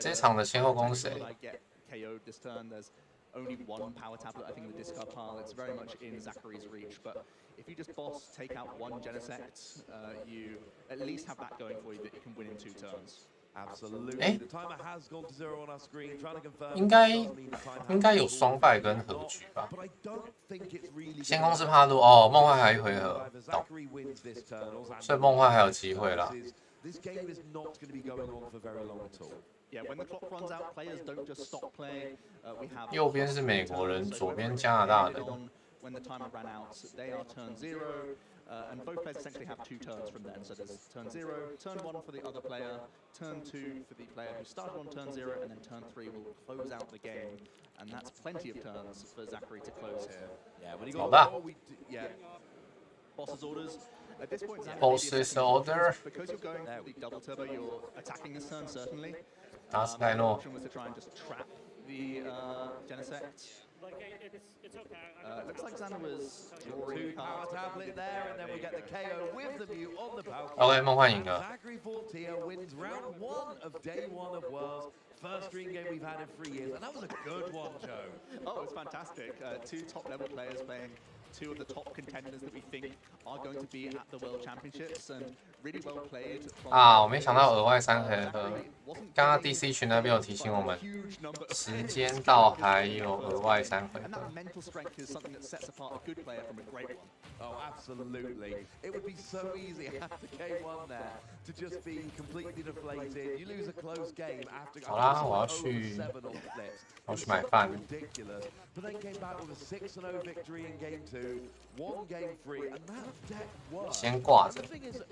这场的先后攻谁？ KO'd this turn. There's only 1 power tablet, I think, in the discard pile. It's very much in Zachary's reach. But if you just boss, take out 1 Genesect, you at least have that going for you that you can win in 2 turns. Absolutely. The timer has gone to 0 on our screen, trying to confirm. 应该有双败跟和局吧？ But I don't think it's really 先攻是帕路哦，梦幻还有1回合，懂？ Zachary wins this turn. 所以梦幻还有机会啦。 This game is not going to be going on for very long at all. Yeah, when the clock runs out, players don't just stop play. We have 右边是美国人，左边加拿大人。 When the timer ran out, they are turn 0, and both players essentially have 2 turns from then. So there's turn 0, turn 1 for the other player, turn 2 for the player who started on turn 0, and then turn 3 will close out the game. And that's plenty of turns for Zachary to close here. Yeah, when he got boss's orders. At this point, Xander Boss's order. Because you're going for the double turbo, you're attacking this turn certainly. 打死凯诺。 option was to try and just trap the Genesect. Looks like Xander was drawing 2 power tablet there, and then we get the KO with the mute on the power. OK， 梦幻赢了。 Zachary Fortier wins round 1 of day 1 of Worlds. First dream game we've had in 3 years, and that was a good one, Joe. Oh, it's fantastic. 2 top-level players playing 2 of the top contenders that we think are going to be at the World Championships, and really well played. 啊，我没想到额外3回合。刚刚 DC 群那边有提醒我们，时间到还有额外3回 And 合。 that mental strength is something that sets apart a good player from a great one. Oh, absolutely. It would be so easy after game 1 there to just be completely deflated. You lose a close game after 好啦，我要去 7 on flips. 我要去买饭。 Ridiculous. But then came back with a 6-0 victory in game 2, 1 game 3, and that deck worked. 先挂着 The。thing is,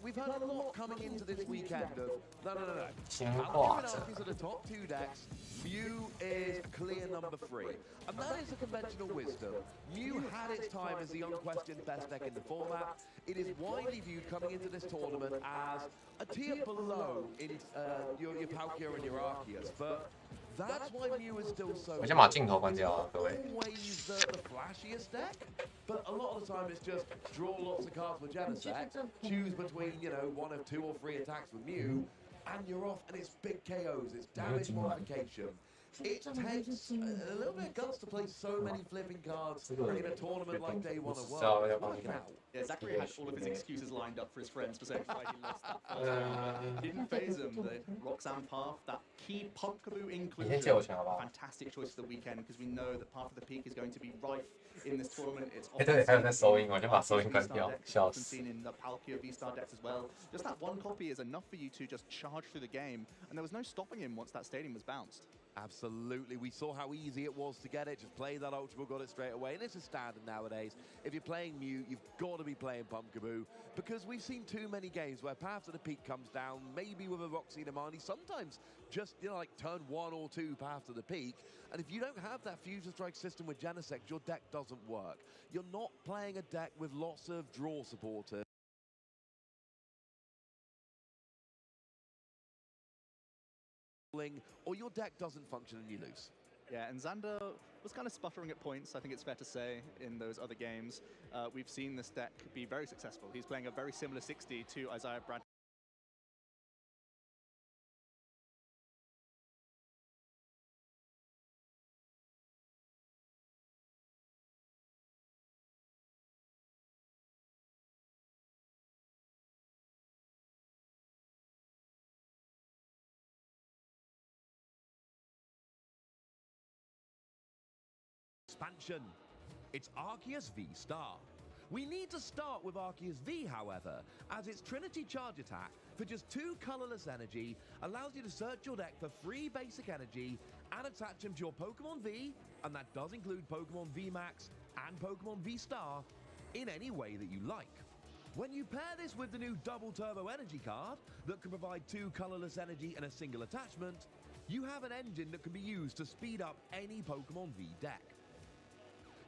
we've heard a lot coming into this weekend of no. 先挂 Valkyrie 着。 are the top 2 decks. Mew is clear number 3. And that is a conventional wisdom. Mew had its time as the unquestioned best deck in the format. It is widely viewed coming into this tournament as a tier below in your Palkia and your Arceus. But that's why Mew is still so 我先把镜头关掉啊，各位。 always the flashiest deck, but a lot of the time it's just draw lots of cards with Genesect, choose between, 1 of 2 or 3 attacks with Mew, and you're off, and it's big KOs, it's damage modification. It takes a little bit of guts to play so many flipping cards in a tournament like day 1 of Worlds. It's working out. Yeah, Zachary had all of his excuses lined up for his friends for saying why he lost that first round. Didn't phase him. The Roxanne Path, that key Pumpkaboo inclusion. Fantastic choice for the weekend because we know that Path of the Peak is going to be rife in this tournament. It's 对，还有在收音，我就把收音关掉，笑 been 死。 seen in the Palkia V-Star decks as well. Just that 1 copy is enough for you to just charge through the game, and there was no stopping him once that stadium was bounced. Absolutely. We saw how easy it was to get it. Just play that Ultra Ball, got it straight away. And this is standard nowadays. If you're playing Mew, you've got to be playing Pumpkaboo because we've seen too many games where Path to the Peak comes down, maybe with a Roxy Namani, sometimes just, like turn 1 or 2 Path to the Peak. And if you don't have that Fusion Strike system with Genesect, your deck doesn't work. You're not playing a deck with lots of draw supporters. Or your deck doesn't function and you lose. Yeah, and Xander was kind of sputtering at points, I think it's fair to say, in those other games. We've seen this deck be very successful. He's playing a very similar 60 to Isaiah Brad. Expansion. It's Arceus V Star. We need to start with Arceus V, however, as its Trinity Charge attack for just 2 colorless energy allows you to search your deck for 3 basic energy and attach them to your Pokemon V, and that does include Pokemon V Max and Pokemon V Star, in any way that you like. When you pair this with the new Double Turbo Energy card that can provide 2 colorless energy and a single attachment, you have an engine that can be used to speed up any Pokemon V deck.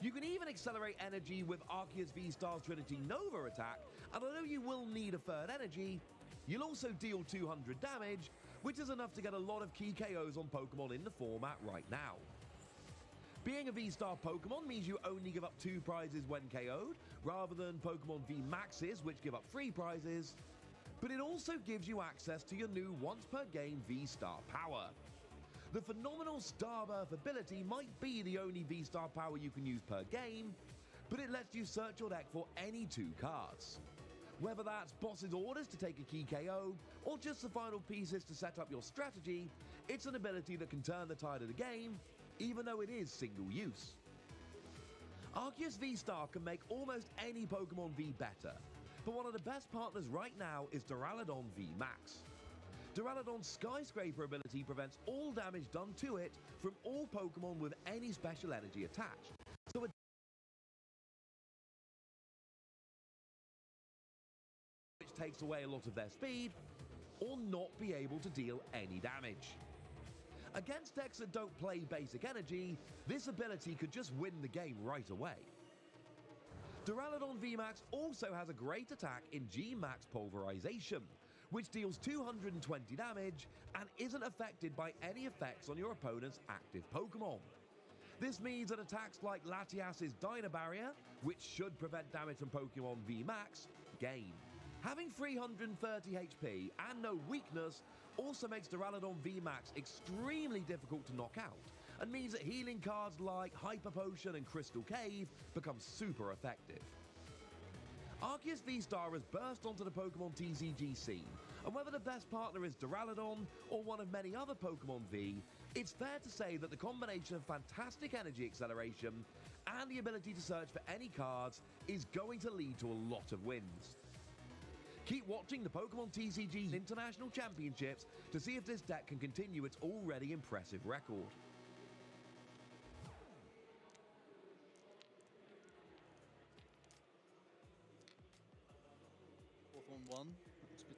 You can even accelerate energy with Arceus V-Star's Trinity Nova attack, and although you will need a third energy, you'll also deal 200 damage, which is enough to get a lot of key KOs on Pokemon in the format right now. Being a V-Star Pokemon means you only give up 2 prizes when KO'd, rather than Pokemon V Maxes, which give up 3 prizes, but it also gives you access to your new once-per-game V-Star power. The phenomenal Starbirth ability might be the only V-Star power you can use per game, but it lets you search your deck for any 2 cards. Whether that's boss's orders to take a key KO, or just the final pieces to set up your strategy, it's an ability that can turn the tide of the game, even though it is single use. Arceus V-Star can make almost any Pokemon V better, but one of the best partners right now is Duraludon V Max. Duraludon's Skyscraper ability prevents all damage done to it from all Pokemon with any special energy attached, so it which takes away a lot of their speed, or not be able to deal any damage. Against decks that don't play basic energy, this ability could just win the game right away. Duraludon VMAX also has a great attack in G-Max Pulverization, which deals 220 damage and isn't affected by any effects on your opponent's active Pokemon. This means that attacks like Latias's Dyna Barrier, which should prevent damage from Pokemon VMAX, gain. Having 330 HP and no weakness also makes Duraludon VMAX extremely difficult to knock out, and means that healing cards like Hyper Potion and Crystal Cave become super effective. Arceus V-Star has burst onto the Pokemon TCG scene, and whether the best partner is Duraludon or one of many other Pokemon V, it's fair to say that the combination of fantastic energy acceleration and the ability to search for any cards is going to lead to a lot of wins. Keep watching the Pokemon TCG International Championships to see if this deck can continue its already impressive record. One. That's good.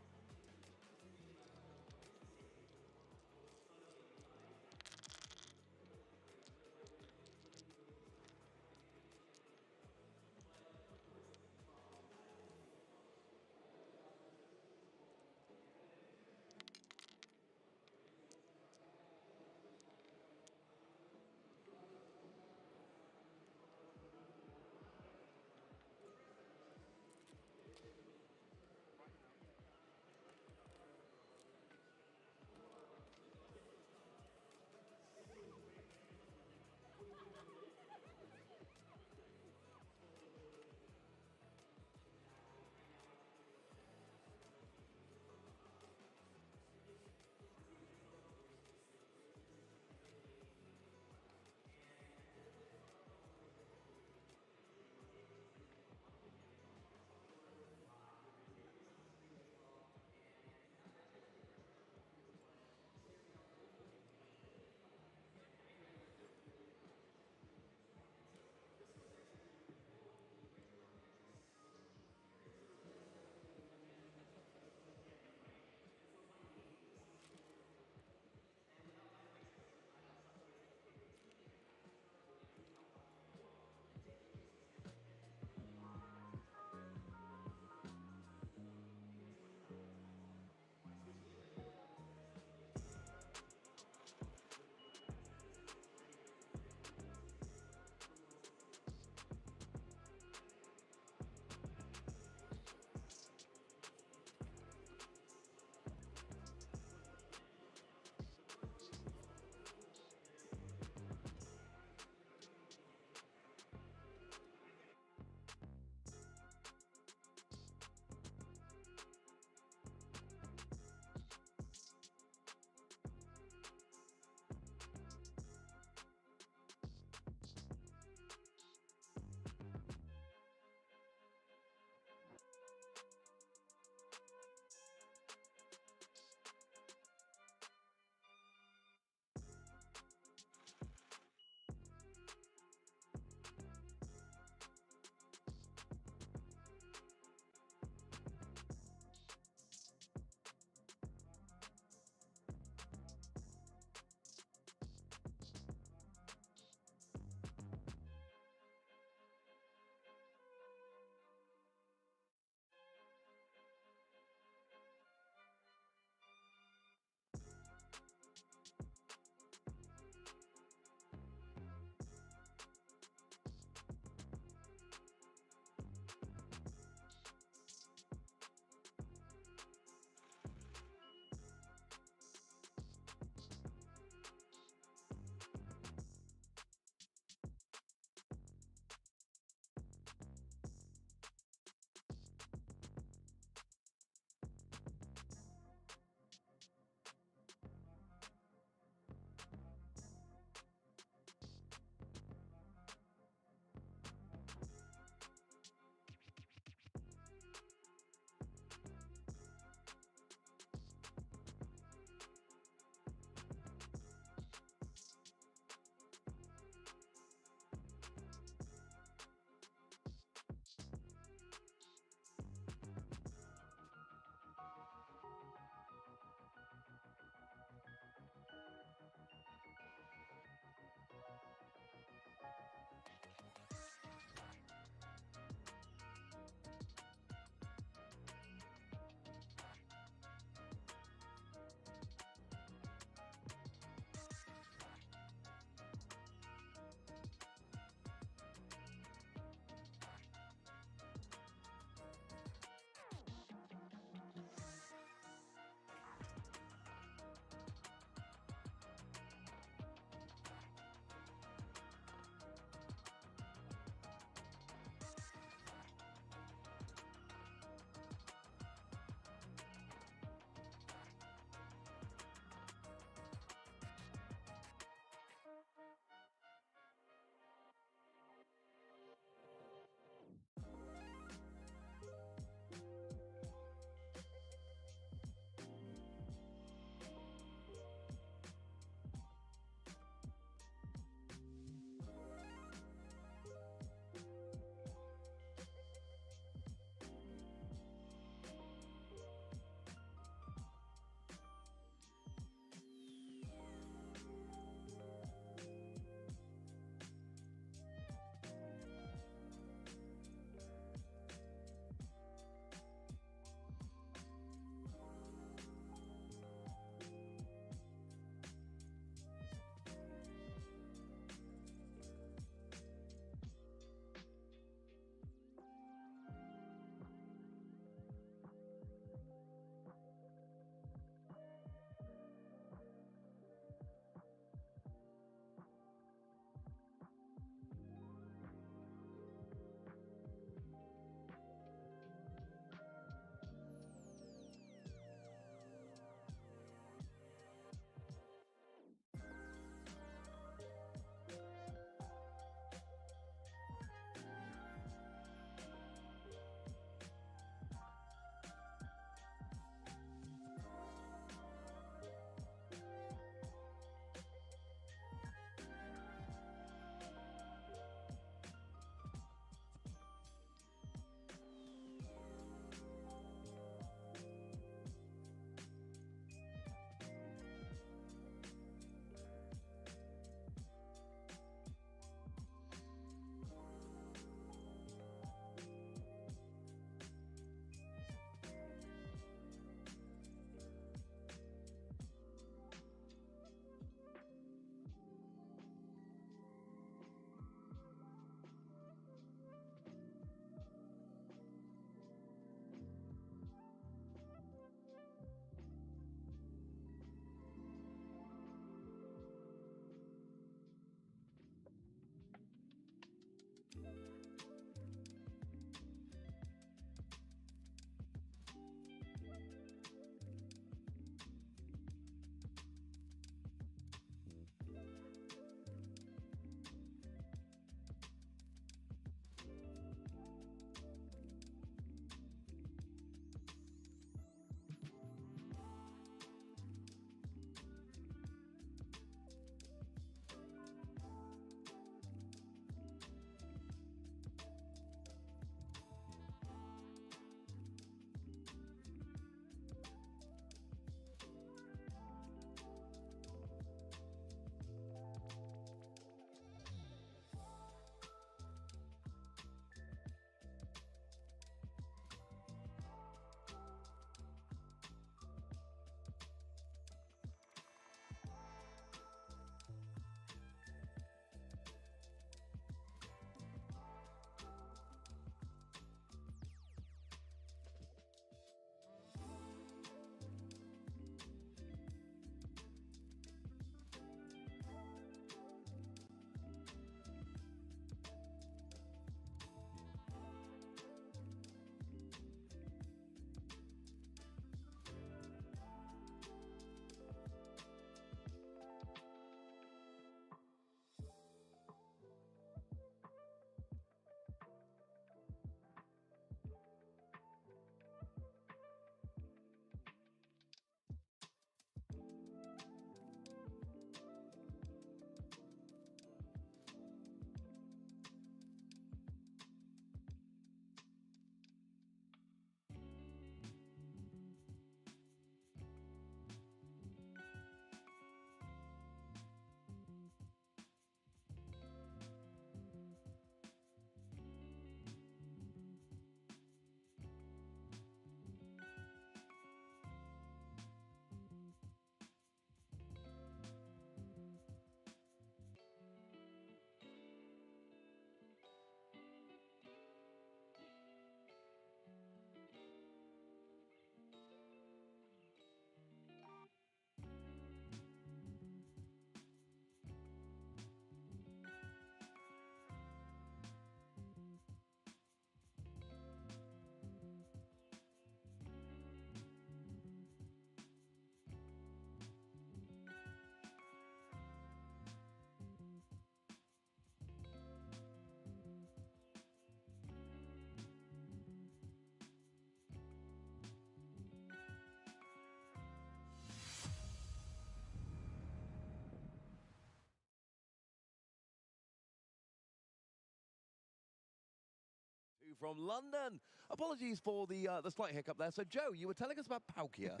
from London. Apologies for the slight hiccup there. So, Joe, you were telling us about Palkia.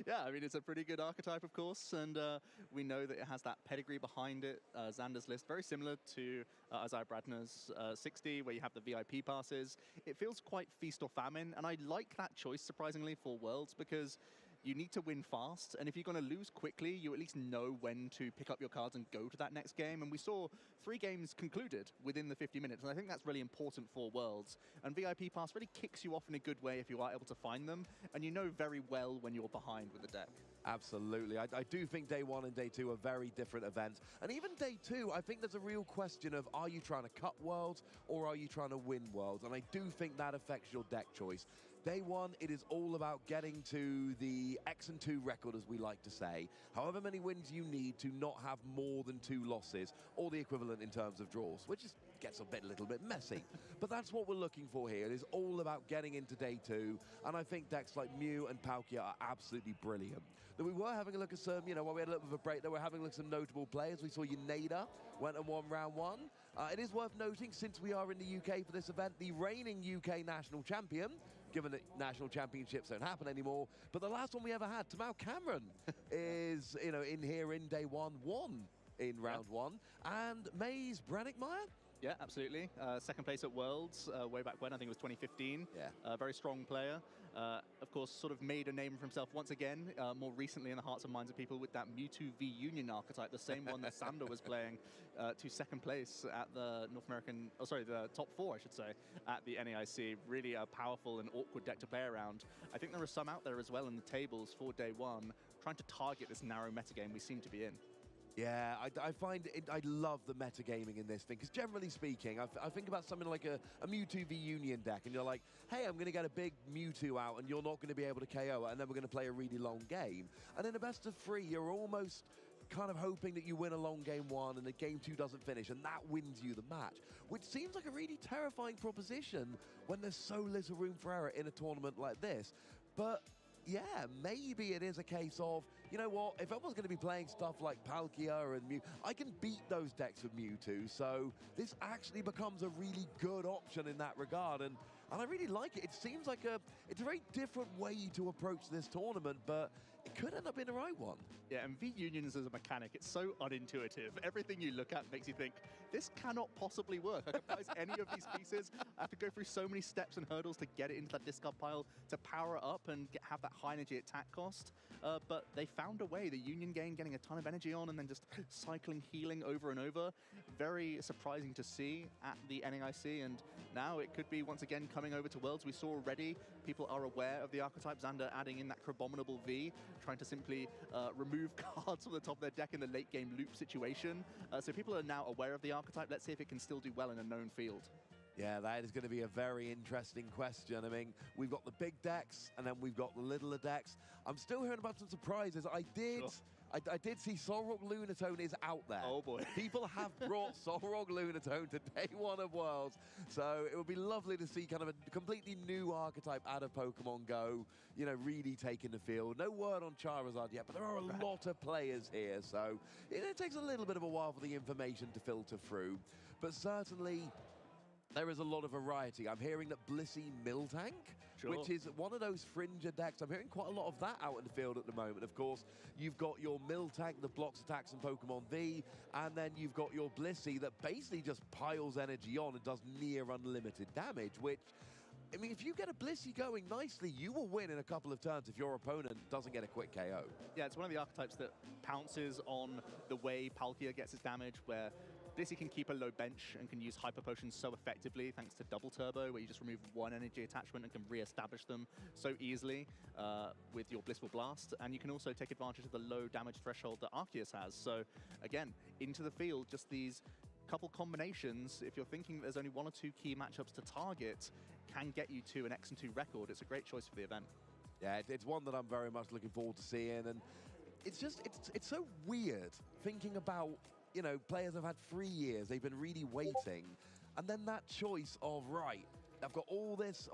Yeah, I mean, it's a pretty good archetype, of course, and we know that it has that pedigree behind it. Xander's list, very similar to Isaiah Bradner's 60, where you have the VIP passes. It feels quite feast or famine, and I like that choice, surprisingly, for Worlds, because you need to win fast, and if you're going to lose quickly, you at least know when to pick up your cards and go to that next game. And we saw 3 games concluded within the 50 minutes, and I think that's really important for Worlds. And VIP Pass really kicks you off in a good way if you are able to find them, and you know very well when you're behind with the deck. Absolutely. I do think day 1 and day 2 are very different events. And even day 2, I think there's a real question of, are you trying to cut Worlds or are you trying to win Worlds? And I do think that affects your deck choice. Day 1, it is all about getting to the X and 2 record, as we like to say. However many wins you need to not have more than 2 losses, or the equivalent in terms of draws, which is, gets a little bit messy. But that's what we're looking for here. It is all about getting into day 2, and I think decks like Mew and Palkia are absolutely brilliant. Then we were having a look at some, while we had a little bit of a break, there we're having a look at some notable players. We saw Unada went and won round 1. It is worth noting, since we are in the UK for this event, the reigning UK national champion, given that national championships don't happen anymore, but the last one we ever had, Tamao Cameron, is in here in day 1, won in round 1, and Maze Brannickmeyer. Yeah, absolutely. Second place at Worlds way back when, I think it was 2015. Yeah. Very strong player. Of course, sort of made a name for himself once again, more recently in the hearts and minds of people with that Mewtwo v Union archetype, the same one that Sander was playing to second place at the the top 4, I should say, at the NAIC. Really a powerful and awkward deck to play around. I think there are some out there as well in the tables for day 1 trying to target this narrow metagame we seem to be in. Yeah, I find I love the metagaming in this thing, because generally speaking, I think about something like a Mewtwo v Union deck, and you're like, hey, I'm going to get a big Mewtwo out, and you're not going to be able to KO it, and then we're going to play a really long game. And in a best of 3, you're almost kind of hoping that you win a long game 1 and the game 2 doesn't finish, and that wins you the match, which seems like a really terrifying proposition when there's so little room for error in a tournament like this. But yeah, maybe it is a case of, you know what, if I was going to be playing stuff like Palkia and Mew, I can beat those decks with Mewtwo, so this actually becomes a really good option in that regard, and I really like it. It seems like it's a very different way to approach this tournament, but it could end up being the right one. Yeah, and V-Unions as a mechanic, it's so unintuitive. Everything you look at makes you think, this cannot possibly work. I can prize any of these pieces. I have to go through so many steps and hurdles to get it into that discard pile, to power it up and have that high energy attack cost. But they found a way. The Union game getting a ton of energy on and then just cycling healing over and over. Very surprising to see at the NAIC, and now it could be once again coming over to Worlds. We saw already people are aware of the archetype. Xander adding in that Crabominable V, trying to simply remove cards from the top of their deck in the late game loop situation. So people are now aware of the archetype. Let's see if it can still do well in a known field. Yeah, that is going to be a very interesting question. I mean, we've got the big decks, and then we've got the littler decks. I'm still hearing about some surprises. I did see Solrock Lunatone is out there. Oh boy. People have brought Solrock Lunatone to day 1 of Worlds, so it would be lovely to see kind of a completely new archetype out of Pokemon Go, really taking the field. No word on Charizard yet, but there are a lot of players here, so it takes a little bit of a while for the information to filter through. But certainly, there is a lot of variety. I'm hearing that Blissey Miltank, which is one of those fringer decks. I'm hearing quite a lot of that out in the field at the moment. Of course, you've got your Miltank that blocks attacks in Pokemon V, and then you've got your Blissey that basically just piles energy on and does near unlimited damage, which, I mean, if you get a Blissey going nicely, you will win in a couple of turns if your opponent doesn't get a quick KO. Yeah, it's one of the archetypes that pounces on the way Palkia gets its damage, where Blissey can keep a low bench and can use Hyper Potions so effectively thanks to Double Turbo, where you just remove 1 energy attachment and can re-establish them so easily with your Blissful Blast. And you can also take advantage of the low damage threshold that Arceus has. So again, into the field, just these couple combinations, if you're thinking there's only 1 or 2 key matchups to target, can get you to an X and 2 record. It's a great choice for the event. Yeah, it's one that I'm very much looking forward to seeing, and it's just, it's so weird thinking about, players have had 3 years, they've been really waiting, and then that choice of, right, I've got all this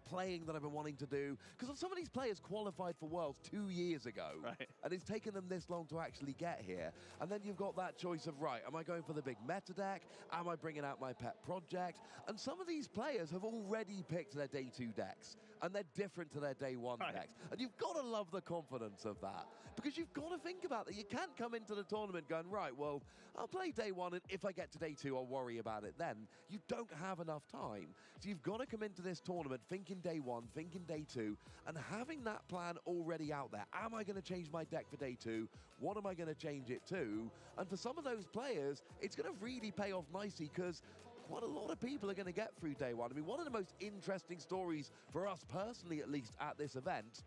playing that I've been wanting to do. Because some of these players qualified for Worlds 2 years ago. Right. And it's taken them this long to actually get here. And then you've got that choice of, right, am I going for the big meta deck? Am I bringing out my pet project? And some of these players have already picked their day 2 decks. And they're different to their day 1 decks. And you've got to love the confidence of that. Because you've got to think about that. You can't come into the tournament going, right, well, I'll play day 1, and if I get to day 2, I'll worry about it then. You don't have enough time. So you've got to come into this tournament thinking day 1, thinking day 2, and having that plan already out there. Am I going to change my deck for day 2? What am I going to change it to? And for some of those players, it's going to really pay off nicely because quite a lot of people are going to get through day 1. I mean, one of the most interesting stories for us personally, at least at this event,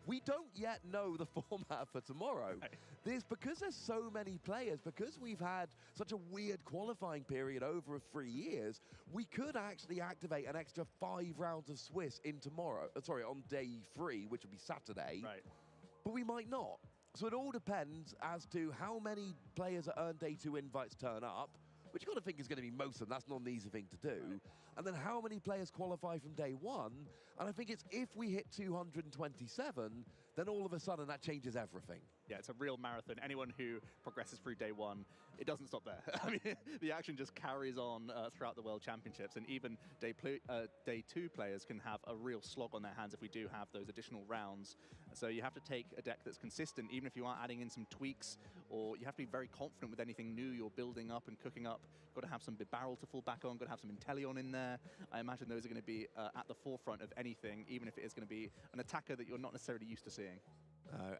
we don't yet know the format for tomorrow. Right. Because there's so many players, because we've had such a weird qualifying period over 3 years, we could actually activate an extra 5 rounds of Swiss in tomorrow. On day 3, which would be Saturday. Right. But we might not. So it all depends as to how many players that earn day 2 invites turn up, which you've got to think is going to be most of them. That's not an easy thing to do. Right. And then how many players qualify from day 1? And I think it's if we hit 227, then all of a sudden that changes everything. Yeah, it's a real marathon. Anyone who progresses through day 1, it doesn't stop there. I mean, the action just carries on throughout the World Championships, and even day 2 players can have a real slog on their hands if we do have those additional rounds. So you have to take a deck that's consistent, even if you are adding in some tweaks, or you have to be very confident with anything new you're building up and cooking up. Got to have some big barrel to fall back on, got to have some Inteleon in there. I imagine those are going to be at the forefront of anything, even if it is going to be an attacker that you're not necessarily used to seeing.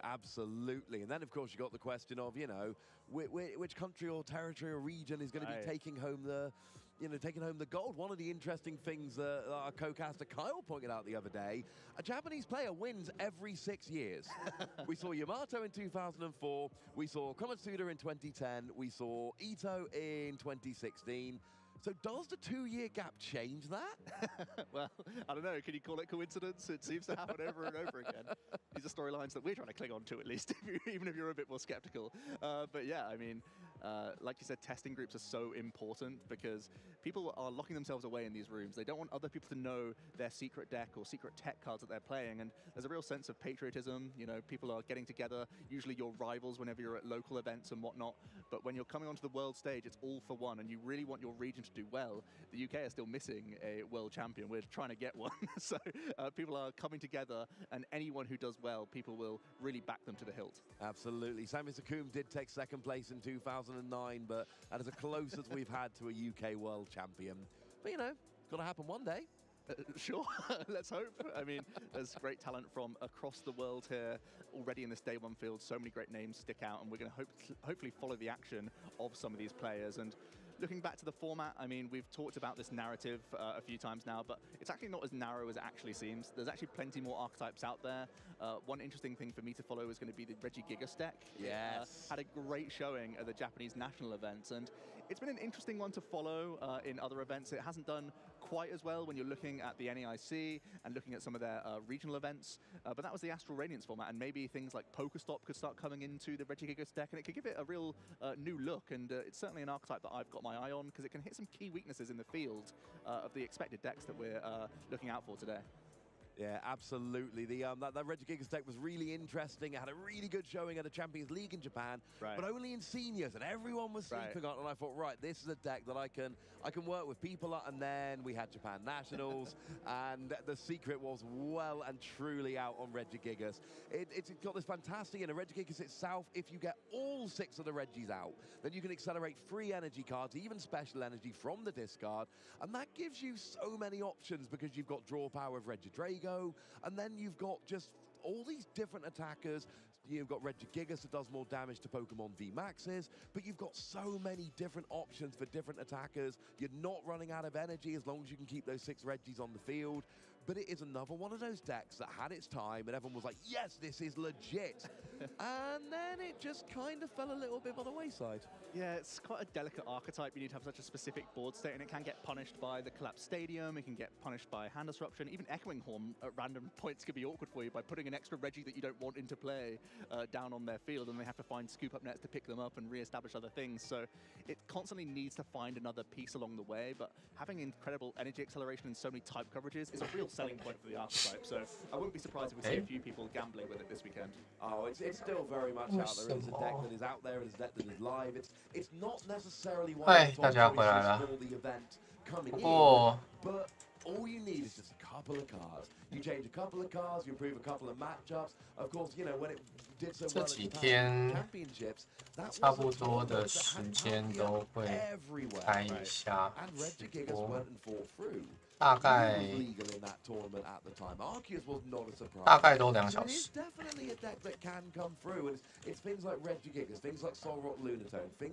Absolutely. And then, of course, you got the question of, you know, which country or territory or region is going to be taking home the gold. One of the interesting things that our co-caster Kyle pointed out the other day, a Japanese player wins every 6 years. We saw Yamato in 2004, we saw Komatsuda in 2010, we saw Ito in 2016. So does the 2-year gap change that? Well, I don't know. Can you call it coincidence? It seems to happen over and over again. These are storylines that we're trying to cling on to, at least, even if you're a bit more skeptical. But yeah, I mean, like you said, testing groups are so important because people are locking themselves away in these rooms. They don't want other people to know their secret deck or secret tech cards that they're playing. And there's a real sense of patriotism. You know, people are getting together, usually your rivals whenever you're at local events and whatnot. But when you're coming onto the world stage, it's all for one, and you really want your region to do well. The UK are still missing a world champion. We're trying to get one. So people are coming together, and anyone who does well, people will really back them to the hilt. Absolutely. Sami Sakum did take 2nd place in 2009, but that is as close as we've had to a UK world champion. But, you know, it's got to happen one day. Sure, let's hope. I mean, there's great talent from across the world here already in this day 1 field. So many great names stick out, and we're going to hopefully follow the action of some of these players. And looking back to the format, I mean, we've talked about this narrative a few times now, but it's actually not as narrow as it actually seems. There's actually plenty more archetypes out there. One interesting thing for me to follow is going to be the Regigigas deck. Yes. Had a great showing at the Japanese national events, and it's been an interesting one to follow in other events. It hasn't done quite as well when you're looking at the NAIC and looking at some of their regional events, but that was the Astral Radiance format, and maybe things like Pokestop could start coming into the Regigigas deck, and it could give it a real new look, and it's certainly an archetype that I've got my eye on because it can hit some key weaknesses in the field of the expected decks that we're looking out for today. Yeah, absolutely. That Regigigas deck was really interesting. It had a really good showing at a Champions League in Japan, but only in seniors, and everyone was sleeping on it. And I thought, right, this is a deck that I can work with people. And then we had Japan Nationals, and the secret was well and truly out on Regigigas. It's got this fantastic, in a Regigigas itself, if you get all 6 of the Regis out, then you can accelerate 3 energy cards, even special energy from the discard, and that gives you so many options because you've got draw power of Regidrago, and then you've got just all these different attackers. You've got Regigigas that does more damage to Pokemon VMAXs, but you've got so many different options for different attackers. You're not running out of energy as long as you can keep those 6 Regis on the field. but it is another one of those decks that had its time and everyone was like, yes, this is legit. And then it just kind of fell a little bit by the wayside. Yeah, it's quite a delicate archetype. You need to have such a specific board state, and it can get punished by the collapsed stadium. It can get punished by hand disruption. Even Echoing Horn at random points could be awkward for you by putting an extra Reggie that you don't want into play down on their field, and they have to find scoop up nets to pick them up and re-establish other things. So it constantly needs to find another piece along the way, but having incredible energy acceleration and so many type coverages is a real selling point for the archetype. So I wouldn't be surprised if we see a few people gambling with it this weekend. Oh, it's still very much out there. It's a deck that is out there. It's a deck that is live. It's not necessarily one of the top choices for the event coming in, but all you need is just a couple of cards. You change a couple of cards, you improve a couple of matchups. Of course, you know, when it did so well at the championships, that 差不多的时间都会开一下直播，大概都2小时。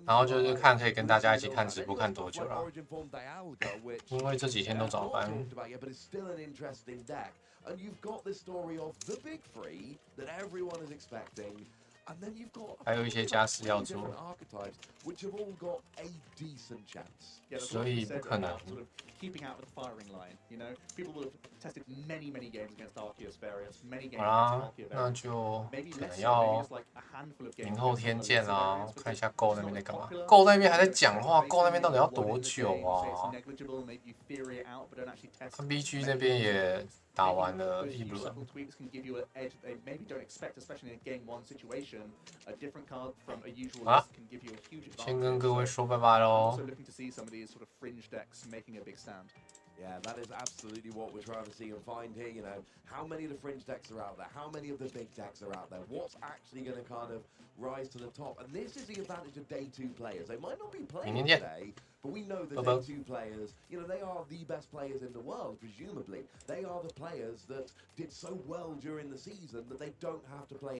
然后就是看可以跟大家一起看直播看多久啦，因为这几天都早班。And you've got this story of the big three that everyone is expecting, and then you've got 还有一些家事要做， archetypes which have all got a decent chance. 所以不可能。 Keeping out of the firing line, you know, people will have tested many games against Arceus variants, many games 好 against 啦，那就可能要明后天见啦。看一下 Go 那边在干嘛 ？Go 那边还在讲话 ，Go 那边到底要多久啊？他 BG 那边也打完了一轮。啊，先跟各位说拜拜喽。 Yeah, that is absolutely what we're trying to see and find here. You know, how many of the fringe decks are out there? How many of the big decks are out there? What's actually going to kind of rise to the top? And this is the advantage of day 2 players. They might not be playing today, but we know that day 2 players, you know, they are the best players in the world, presumably. They are the players that did so well during the season that they don't have to play